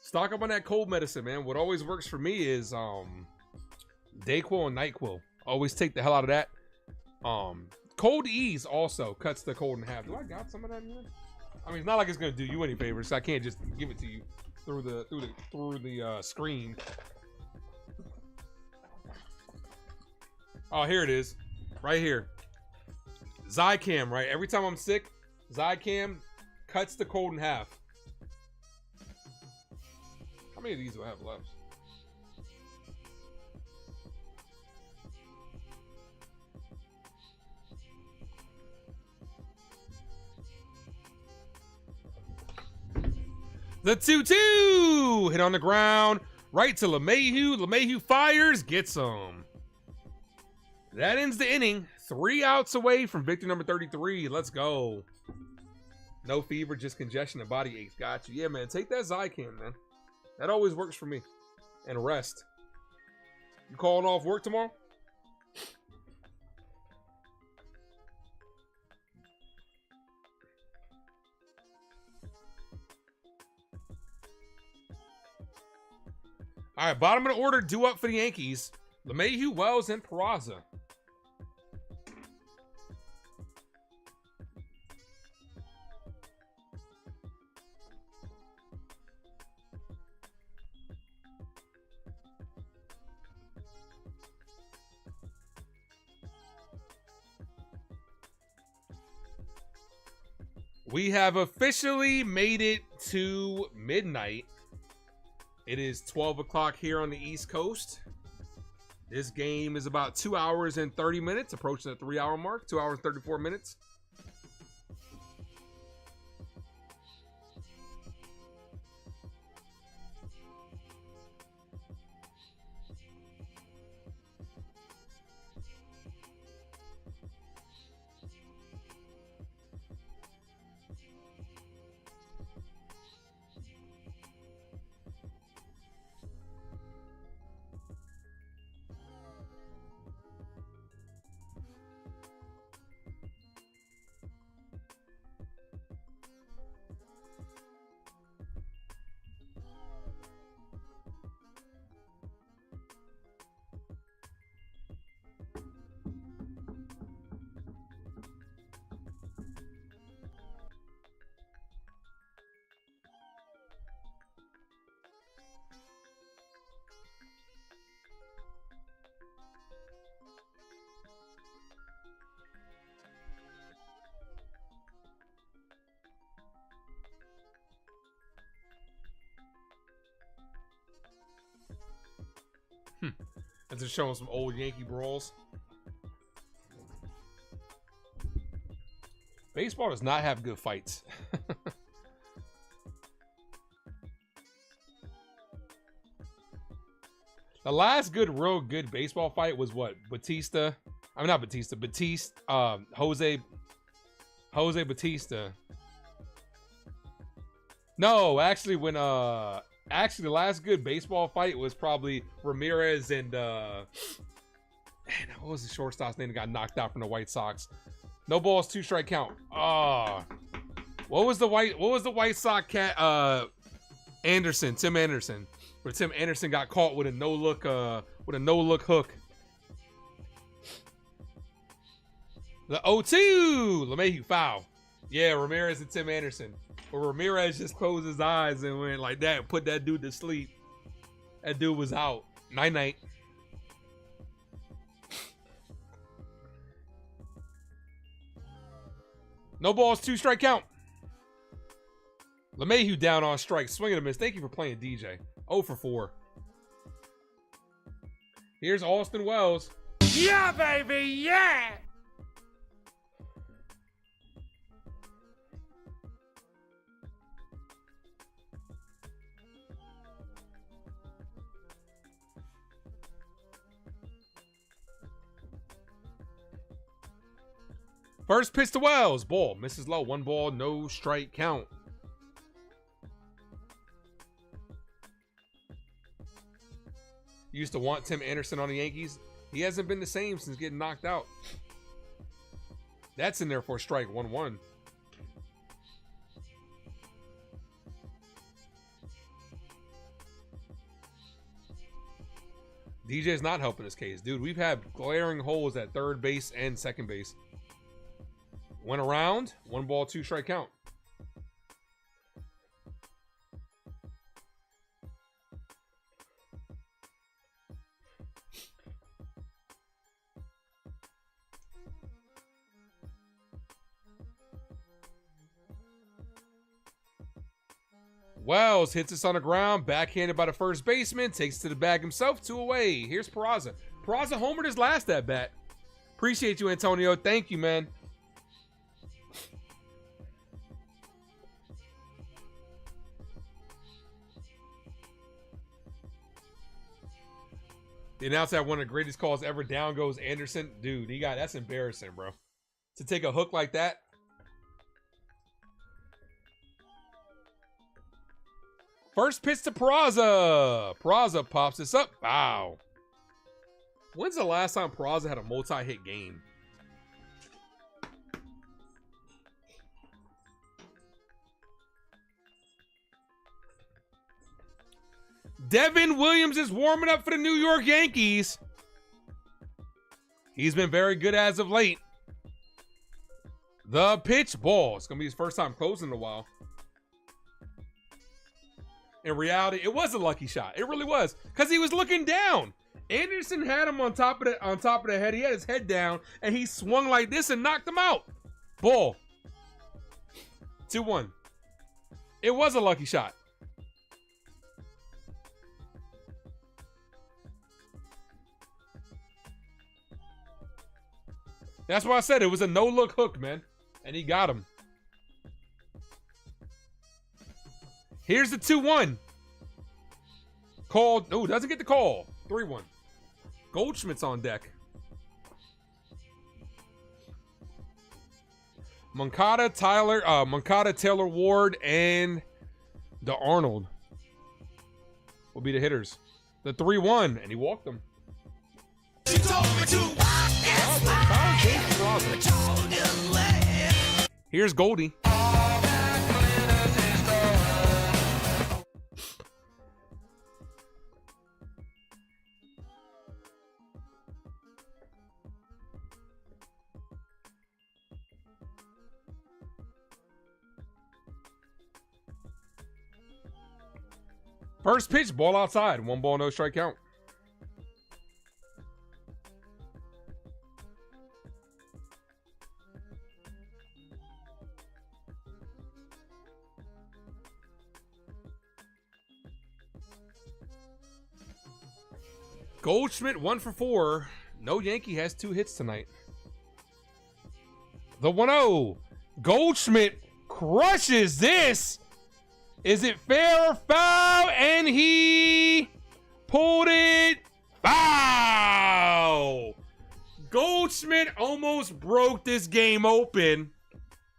Stock up on that cold medicine, man. What always works for me is Dayquil and NyQuil. Always take the hell out of that. Cold Ease also cuts the cold in half. Do I got some of that in here? I mean, it's not like it's gonna do you any favors. So I can't just give it to you through the screen. Oh, here it is. Right here. Zicam, right? Every time I'm sick, Zicam cuts the cold in half. How many of these do I have left? The 2-2. Hit on the ground. Right to LeMahieu. LeMahieu fires. Gets some. That ends the inning. 3 outs away from victory number 33. Let's go. No fever, just congestion and body aches. Got you. Yeah, man. Take that Zicam, man. That always works for me. And rest. You calling off work tomorrow? All right, bottom of the order, due up for the Yankees. LeMahieu, Wells, and Peraza. We have officially made it to midnight. It is 12 o'clock here on the East Coast. This game is about 2 hours and 30 minutes, approaching the 3-hour mark, 2 hours and 34 minutes. It's just showing some old Yankee brawls. Baseball does not have good fights. The last real good baseball fight was what? Batista. I mean, not Batista. Jose Batista. No, actually, the last good baseball fight was probably Ramirez and man, what was the shortstop's name that got knocked out from the White Sox? No balls, 2-strike count. What was the White Sox cat? Tim Anderson. Where Tim Anderson got caught with a no look hook. The 0-2, LeMahieu foul. Yeah, Ramirez and Tim Anderson. But Ramirez just closed his eyes and went like that and put that dude to sleep. That dude was out. Night-night. No balls, 2-strike count. LeMahieu down on strike. Swing and a miss. Thank you for playing DJ. 0 for 4. Here's Austin Wells. Yeah, baby, yeah! First pitch to Wells. Ball. Misses low. 1 ball, no strike count. You used to want Tim Anderson on the Yankees. He hasn't been the same since getting knocked out. That's in there for a strike. 1-1. DJ's not helping this case. Dude, we've had glaring holes at third base and second base. Went around. 1 ball, 2-strike count. Wells hits us on the ground, backhanded by the first baseman, takes it to the bag himself, 2 away. Here's Peraza. Peraza homered his last at bat. Appreciate you, Antonio. Thank you, man. The announcer had one of the greatest calls ever. Down goes Anderson. Dude, that's embarrassing, bro. To take a hook like that. First pitch to Peraza. Peraza pops this up. Wow. When's the last time Peraza had a multi-hit game? Devin Williams is warming up for the New York Yankees. He's been very good as of late. The pitch, ball. It's going to be his first time closing in a while. In reality, it was a lucky shot. It really was. Because he was looking down. Anderson had him on top of the head. He had his head down, and he swung like this and knocked him out. Ball. 2-1. It was a lucky shot. That's why I said it was a no-look hook, man. And he got him. Here's the 2-1. Called. Oh, doesn't get the call. 3-1. Goldschmidt's on deck. Moncada, Taylor Ward, and the Arnold will be the hitters. The 3-1, and he walked them. She told me to Here's Goldie. First pitch, ball outside. 1 ball, no strike count. Goldschmidt 1 for 4. No Yankee has 2 hits tonight. The 1-0. Goldschmidt crushes this. Is it fair or foul? And he pulled it foul. Goldschmidt almost broke this game open.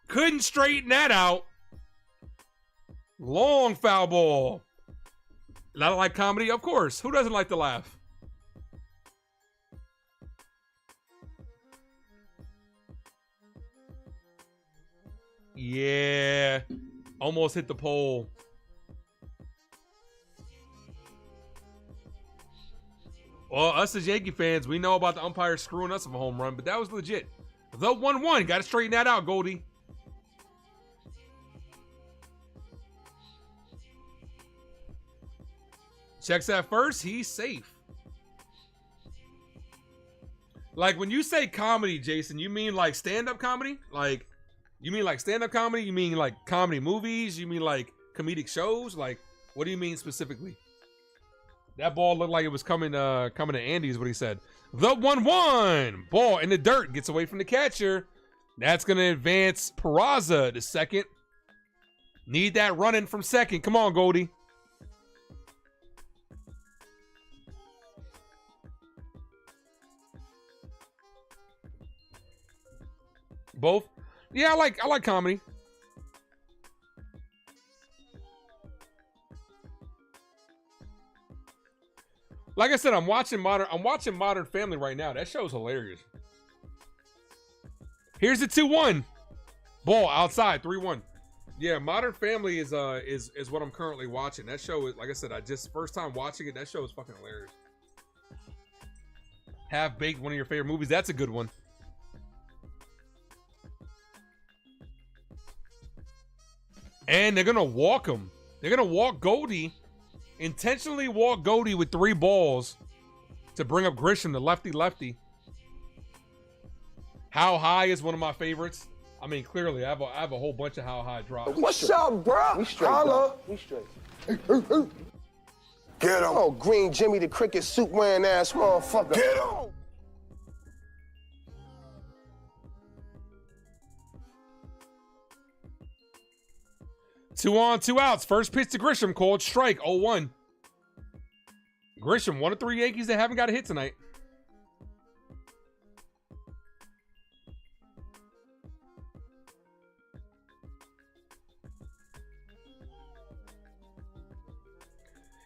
Couldn't straighten that out. Long foul ball. Not like comedy? Of course. Who doesn't like to laugh? Yeah. Almost hit the pole. Well, us as Yankee fans, we know about the umpire screwing us of a home run, but that was legit. The 1-1. Got to straighten that out, Goldie. Checks that first. He's safe. Like, when you say comedy, Jason, you mean like stand-up comedy? Like, you mean like stand-up comedy? You mean like comedy movies? You mean like comedic shows? Like, what do you mean specifically? That ball looked like it was coming to Andy is what he said. The 1-1. Ball in the dirt. Gets away from the catcher. That's going to advance Peraza to second. Need that running from second. Come on, Goldie. Both? Yeah, I like comedy. Like I said, I'm watching Modern Family right now. That show's hilarious. Here's the 2-1. Ball outside, 3-1. Yeah, Modern Family is what I'm currently watching. That show is, like I said, first time watching it. That show is fucking hilarious. Half Baked, one of your favorite movies. That's a good one. And they're gonna walk him. They're gonna walk Goldie. Intentionally walk Goldie with 3 balls to bring up Grisham, the lefty. How High is one of my favorites. I mean, clearly, I have a whole bunch of How High drops. What's up, bro? We straight, Holla. We straight. Get him. Oh, Green Jimmy the cricket suit wearing ass motherfucker. Get him. Two on, 2 outs. First pitch to Grisham, called strike, 0-1. Grisham, 1 of 3 Yankees that haven't got a hit tonight.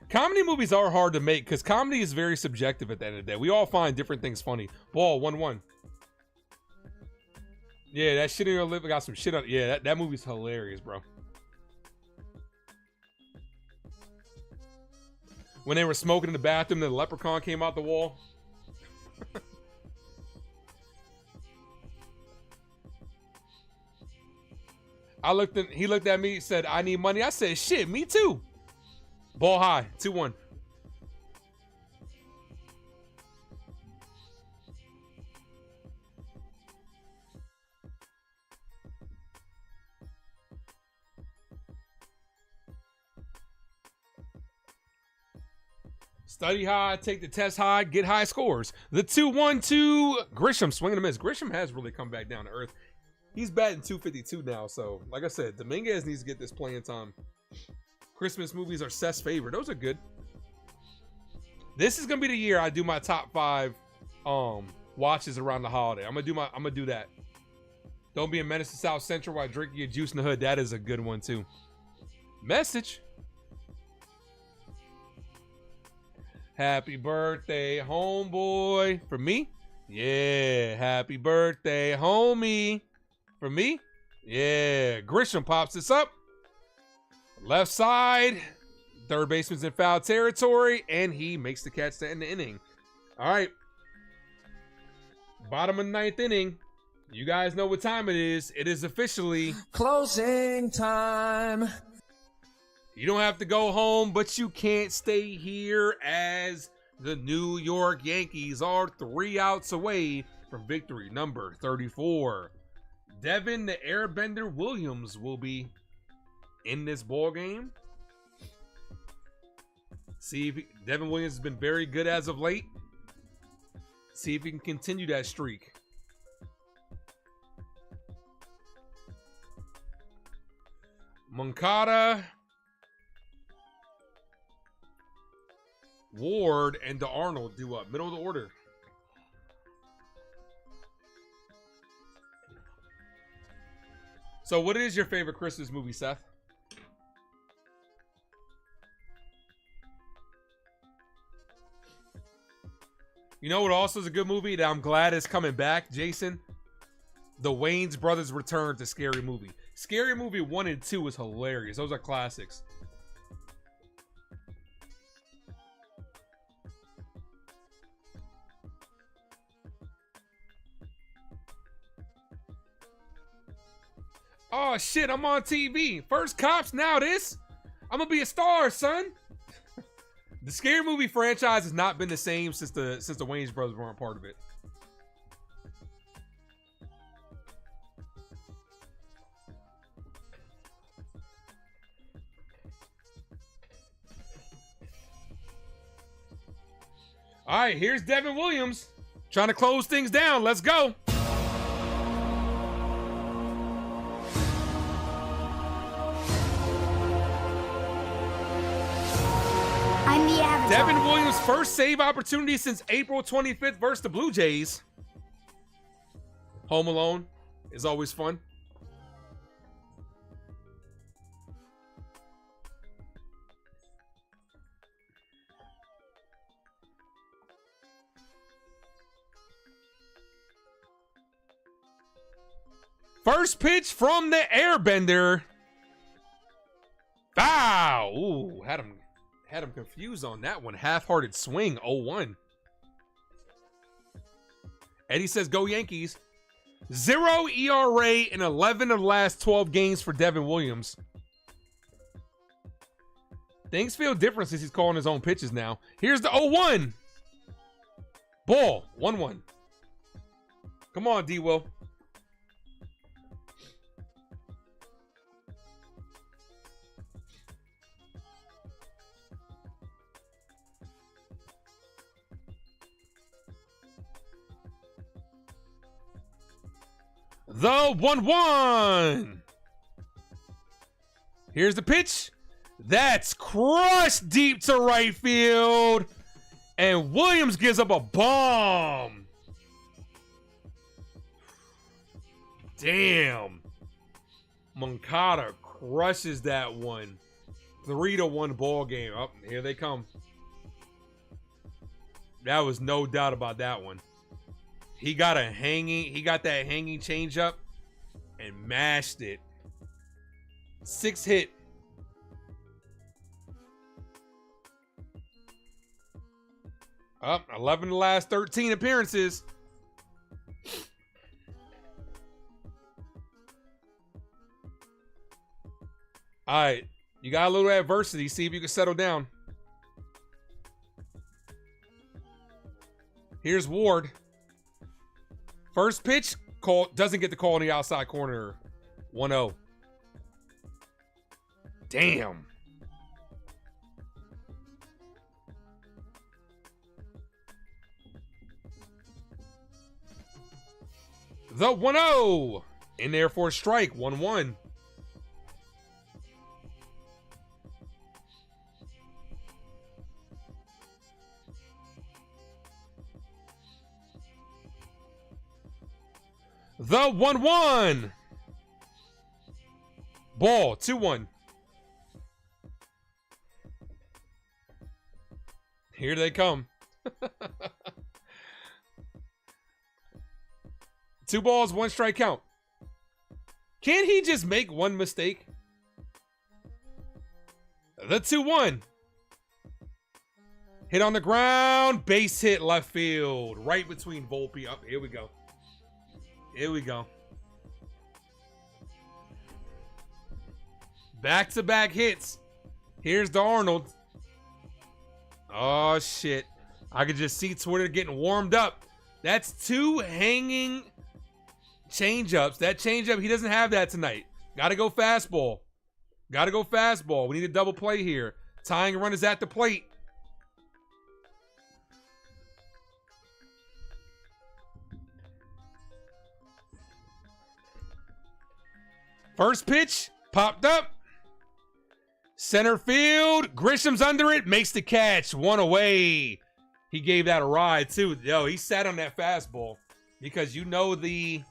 Comedy movies are hard to make because comedy is very subjective at the end of the day. We all find different things funny. Ball, 1-1. Yeah, that shit in your lip got some shit on it. Yeah, that movie's hilarious, bro. When they were smoking in the bathroom, the leprechaun came out the wall. He looked at me, said, I need money. I said, shit, me too. Ball high, 2-1. Study high, take the test high, get high scores. The 2-1-2, Grisham swinging a miss. Grisham has really come back down to earth. He's batting .252 now, so like I said, Dominguez needs to get this playing time. Christmas movies are Seth's favorite. Those are good. This is gonna be the year I do my top 5 watches around the holiday. I'm gonna do that. Don't be a menace to South Central while drinking your juice in the hood. That is a good one too. Message. Happy birthday, homeboy. For me? Yeah. Happy birthday, homie. For me? Yeah. Grisham pops this up. Left side. Third baseman's in foul territory, and he makes the catch to end the inning. All right. Bottom of the 9th inning. You guys know what time it is. It is officially closing time. You don't have to go home, but you can't stay here as the New York Yankees are 3 outs away from victory number 34. Devin the Airbender Williams will be in this ball game. See if Devin Williams has been very good as of late. See if he can continue that streak. Moncada, Ward, and DeArnold do up. Middle of the order. So what is your favorite Christmas movie, Seth? You know what also is a good movie that I'm glad is coming back, Jason? The Wayans Brothers Return to Scary Movie. Scary Movie 1 and 2 was hilarious. Those are classics. Oh shit, I'm on TV. First Cops, now this. I'm gonna be a star, son. The Scary Movie franchise has not been the same since the Wayans brothers weren't part of it. All right, here's Devin Williams trying to close things down. Let's go. I'm the Avatar. Devin Williams' first save opportunity since April 25th versus the Blue Jays. Home Alone is always fun. First pitch from the Airbender. Foul. Ooh, had him confused on that one. Half-hearted swing, 0-1. Eddie says, go Yankees. 0 ERA in 11 of the last 12 games for Devin Williams. Things feel different since he's calling his own pitches now. Here's the 0-1. Ball, 1-1. Come on, D-Will. The 1-1. Here's the pitch. That's crushed deep to right field. And Williams gives up a bomb. Damn. Moncada crushes that one. 3-1 ball game. Oh, here they come. That was no doubt about that one. He got that hanging changeup and mashed it. 6 hit. Up 11 of the last 13 appearances. All right, you got a little adversity. See if you can settle down. Here's Ward. First pitch, call doesn't get the call in the outside corner. 1-0. Damn. The 1-0. In there for a strike. 1-1. The 1-1. Ball, 2-1. Here they come. 2 balls, 1 strike count. Can't he just make one mistake? The 2-1. Hit on the ground. Base hit left field. Right between Volpe. Up. Here we go. Here we go. Back-to-back hits. Here's the Arnold. Oh, shit. I could just see Twitter getting warmed up. That's 2 hanging changeups. That changeup, he doesn't have that tonight. Got to go fastball. Got to go fastball. We need a double play here. Tying run is at the plate. First pitch, popped up. Center field, Grisham's under it, makes the catch, 1 away. He gave that a ride too. Yo, he sat on that fastball because you know the,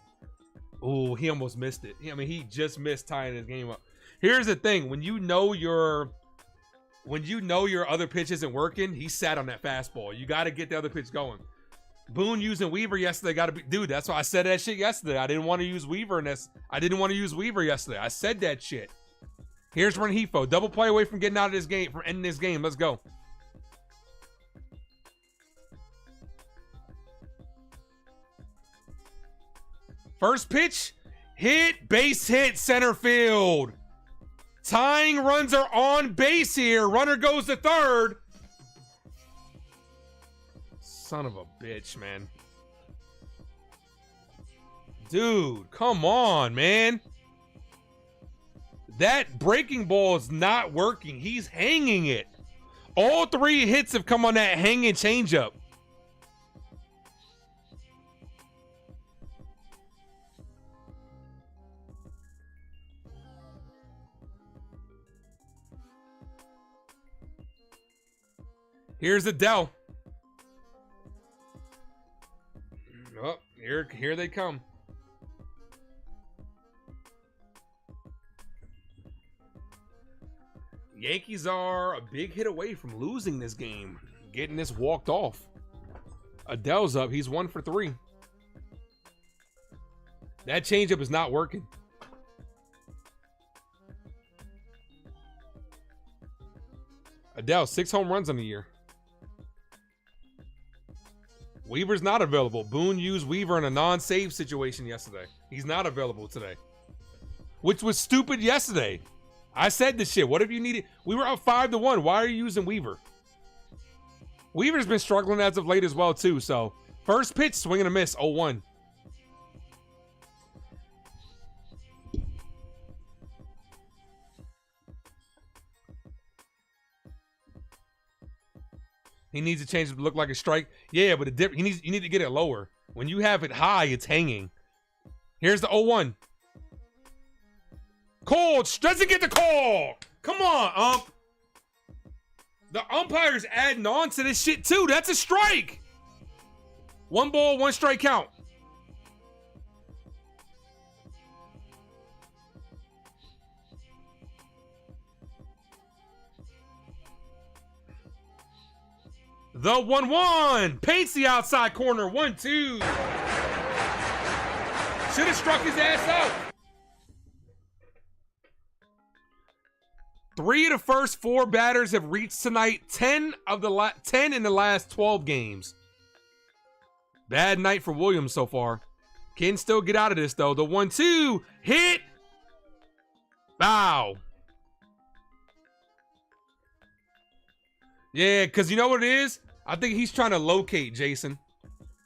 oh, he almost missed it. I mean, he just missed tying his game up. Here's the thing, when you know your other pitch isn't working, he sat on that fastball. You got to get the other pitch going. Boone using Weaver yesterday got to be, dude, that's why I said that shit yesterday. I didn't want to use Weaver in this. I didn't want to use Weaver yesterday. I said that shit. Here's Rengifo. Double play away from getting out of this game, from ending this game. Let's go. First pitch, hit, base hit, center field. Tying runs are on base here. Runner goes to third. Son of a bitch, man. Dude, come on, man. That breaking ball is not working. He's hanging it. All 3 hits have come on that hanging changeup. Here's Adele. Oh, here they come. Yankees are a big hit away from losing this game, getting this walked off. Adele's up. He's 1 for 3. That changeup is not working. Adele, 6 home runs on the year. Weaver's not available. Boone used Weaver in a non-save situation yesterday. He's not available today, which was stupid yesterday. I said this shit. What if you needed? We were up 5-1. Why are you using Weaver? Weaver's been struggling as of late as well, too. So, first pitch, swing and a miss, 0-1. He needs to change it to look like a strike. Yeah, but you need to get it lower. When you have it high, it's hanging. Here's the 0-1. Called, doesn't get the call. Come on, ump. The umpire's adding on to this shit too. That's a strike. 1 ball, 1 strike count. The 1-1 paints the outside corner. 1-2. Should have struck his ass out. 3 of the first 4 batters have reached tonight. 10 in the last 12 games. Bad night for Williams so far. Can still get out of this though. The 1-2 hit. Bow. Yeah, because you know what it is? I think he's trying to locate Jason.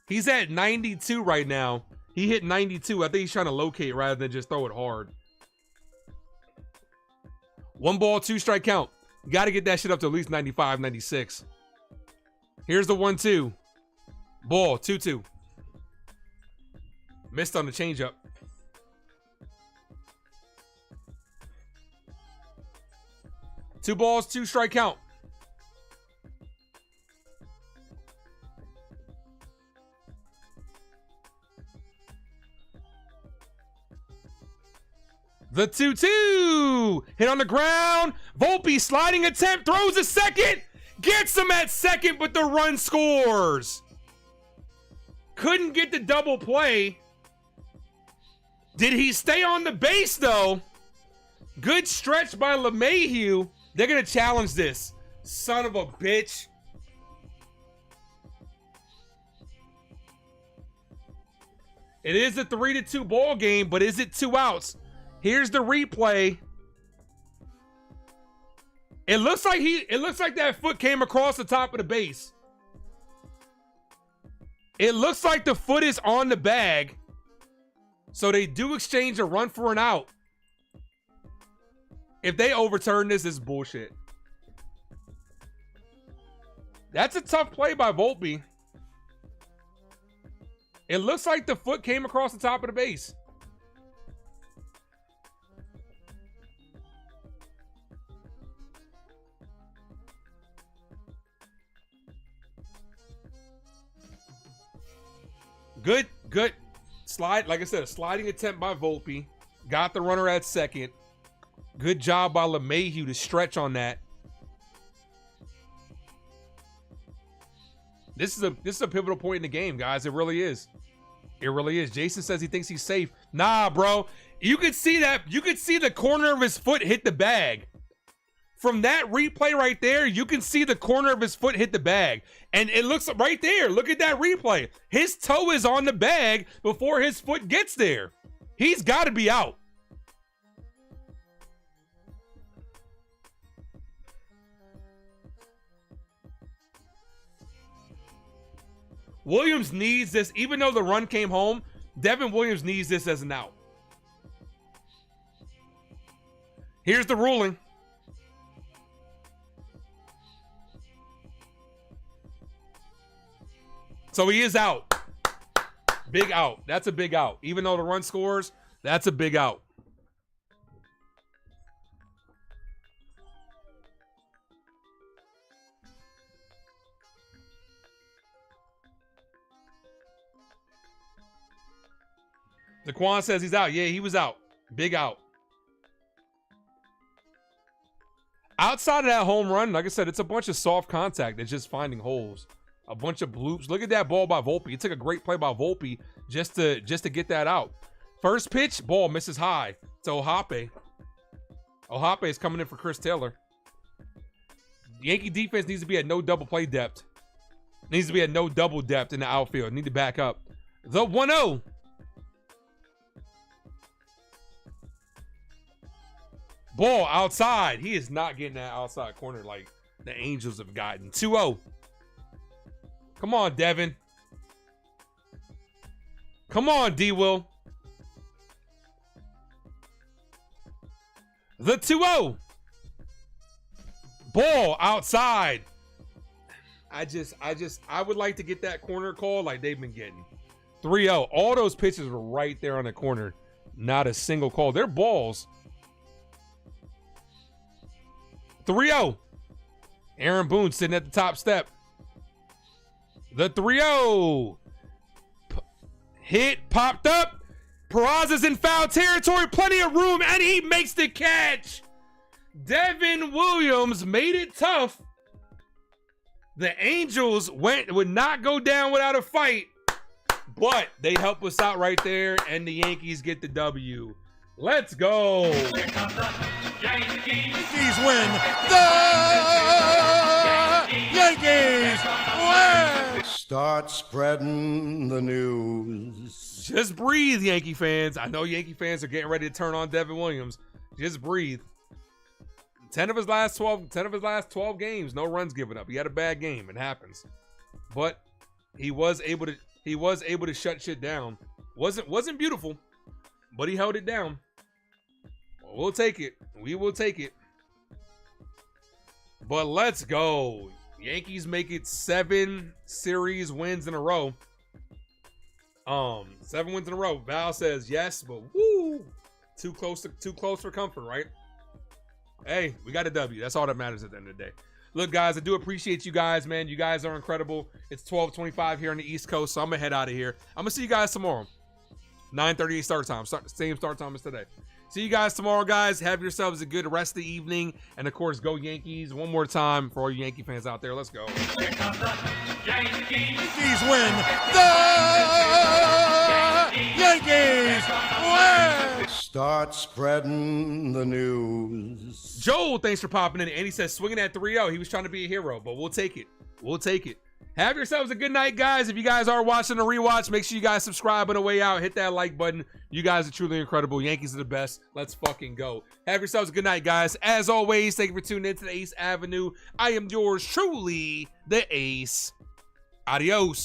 He's at 92 right now. He hit 92. I think he's trying to locate rather than just throw it hard. 1 ball, 2 strike count. You got to get that shit up to at least 95, 96. Here's the 1-2. Ball, 2-2. Missed on the changeup. Two balls, 2 strike count. The 2-2 hit on the ground. Volpe sliding attempt, throws a second, gets him at second, but the run scores. Couldn't get the double play. Did he stay on the base though? Good stretch by LeMahieu. They're gonna challenge this. Son of a bitch. It is a 3-2 ball game, but is it 2 outs? Here's the replay. It looks like that foot came across the top of the base. It looks like the foot is on the bag. So they do exchange a run for an out. If they overturn this, it's bullshit. That's a tough play by Volpe. It looks like the foot came across the top of the base. Good slide. Like I said, a sliding attempt by Volpe. Got the runner at second. Good job by LeMahieu to stretch on that. This is a pivotal point in the game, guys. It really is. It really is. Jason says he thinks he's safe. Nah, bro. You could see that. You could see the corner of his foot hit the bag. From that replay right there, you can see the corner of his foot hit the bag. And it looks right there. Look at that replay. His toe is on the bag before his foot gets there. He's got to be out. Williams needs this. Even though the run came home, Devin Williams needs this as an out. Here's the ruling. So he is out. Big out. That's a big out. Even though the run scores, that's a big out. Daquan says he's out. Yeah, he was out. Big out. Outside of that home run, like I said, it's a bunch of soft contact. It's just finding holes. A bunch of bloops. Look at that ball by Volpe. It took a great play by Volpe just to get that out. First pitch, ball misses high to Ohape. Ohape is coming in for Chris Taylor. Yankee defense needs to be at no double play depth. Needs to be at no double depth in the outfield. Need to back up. The 1-0. Ball outside. He is not getting that outside corner like the Angels have gotten. 2-0. Come on, Devin. Come on, D-Will. The 2-0. Ball outside. I would like to get that corner call like they've been getting. 3-0. All those pitches were right there on the corner. Not a single call. They're balls. 3-0. Aaron Boone sitting at the top step. The 3-0. Hit, popped up. Peraza's in foul territory. Plenty of room, and he makes the catch. Devin Williams made it tough. The Angels would not go down without a fight, but they help us out right there, and the Yankees get the W. Let's go. Here comes the Yankees win. The Yankees win. Start spreading the news. Just breathe, Yankee fans. I know Yankee fans are getting ready to turn on Devin Williams. Just breathe. 10 of his last 12 games, no runs given up. He had a bad game. It happens. But he was able to shut shit down. Wasn't beautiful, but he held it down. We'll take it. We will take it. But let's go. Yankees make it 7 series wins in a row. 7 wins in a row. Val says yes, but woo, too close for comfort, right? Hey, we got a W. That's all that matters at the end of the day. Look, guys, I do appreciate you guys, man. You guys are incredible. It's 12:25 here on the East Coast, so I'm gonna head out of here. I'm gonna see you guys tomorrow. 9:38 start time. Same start time as today. See you guys tomorrow, guys. Have yourselves a good rest of the evening. And, of course, go Yankees. One more time for all you Yankee fans out there. Let's go. Here comes the Yankees win. The Yankees win. Start spreading the news. Joel, thanks for popping in. And he says, swinging at 3-0. He was trying to be a hero, but we'll take it. We'll take it. Have yourselves a good night, guys. If you guys are watching the rewatch, make sure you guys subscribe on the way out. Hit that like button. You guys are truly incredible. Yankees are the best. Let's fucking go. Have yourselves a good night, guys. As always, thank you for tuning in to the Ace Avenue. I am yours truly, the Ace. Adios.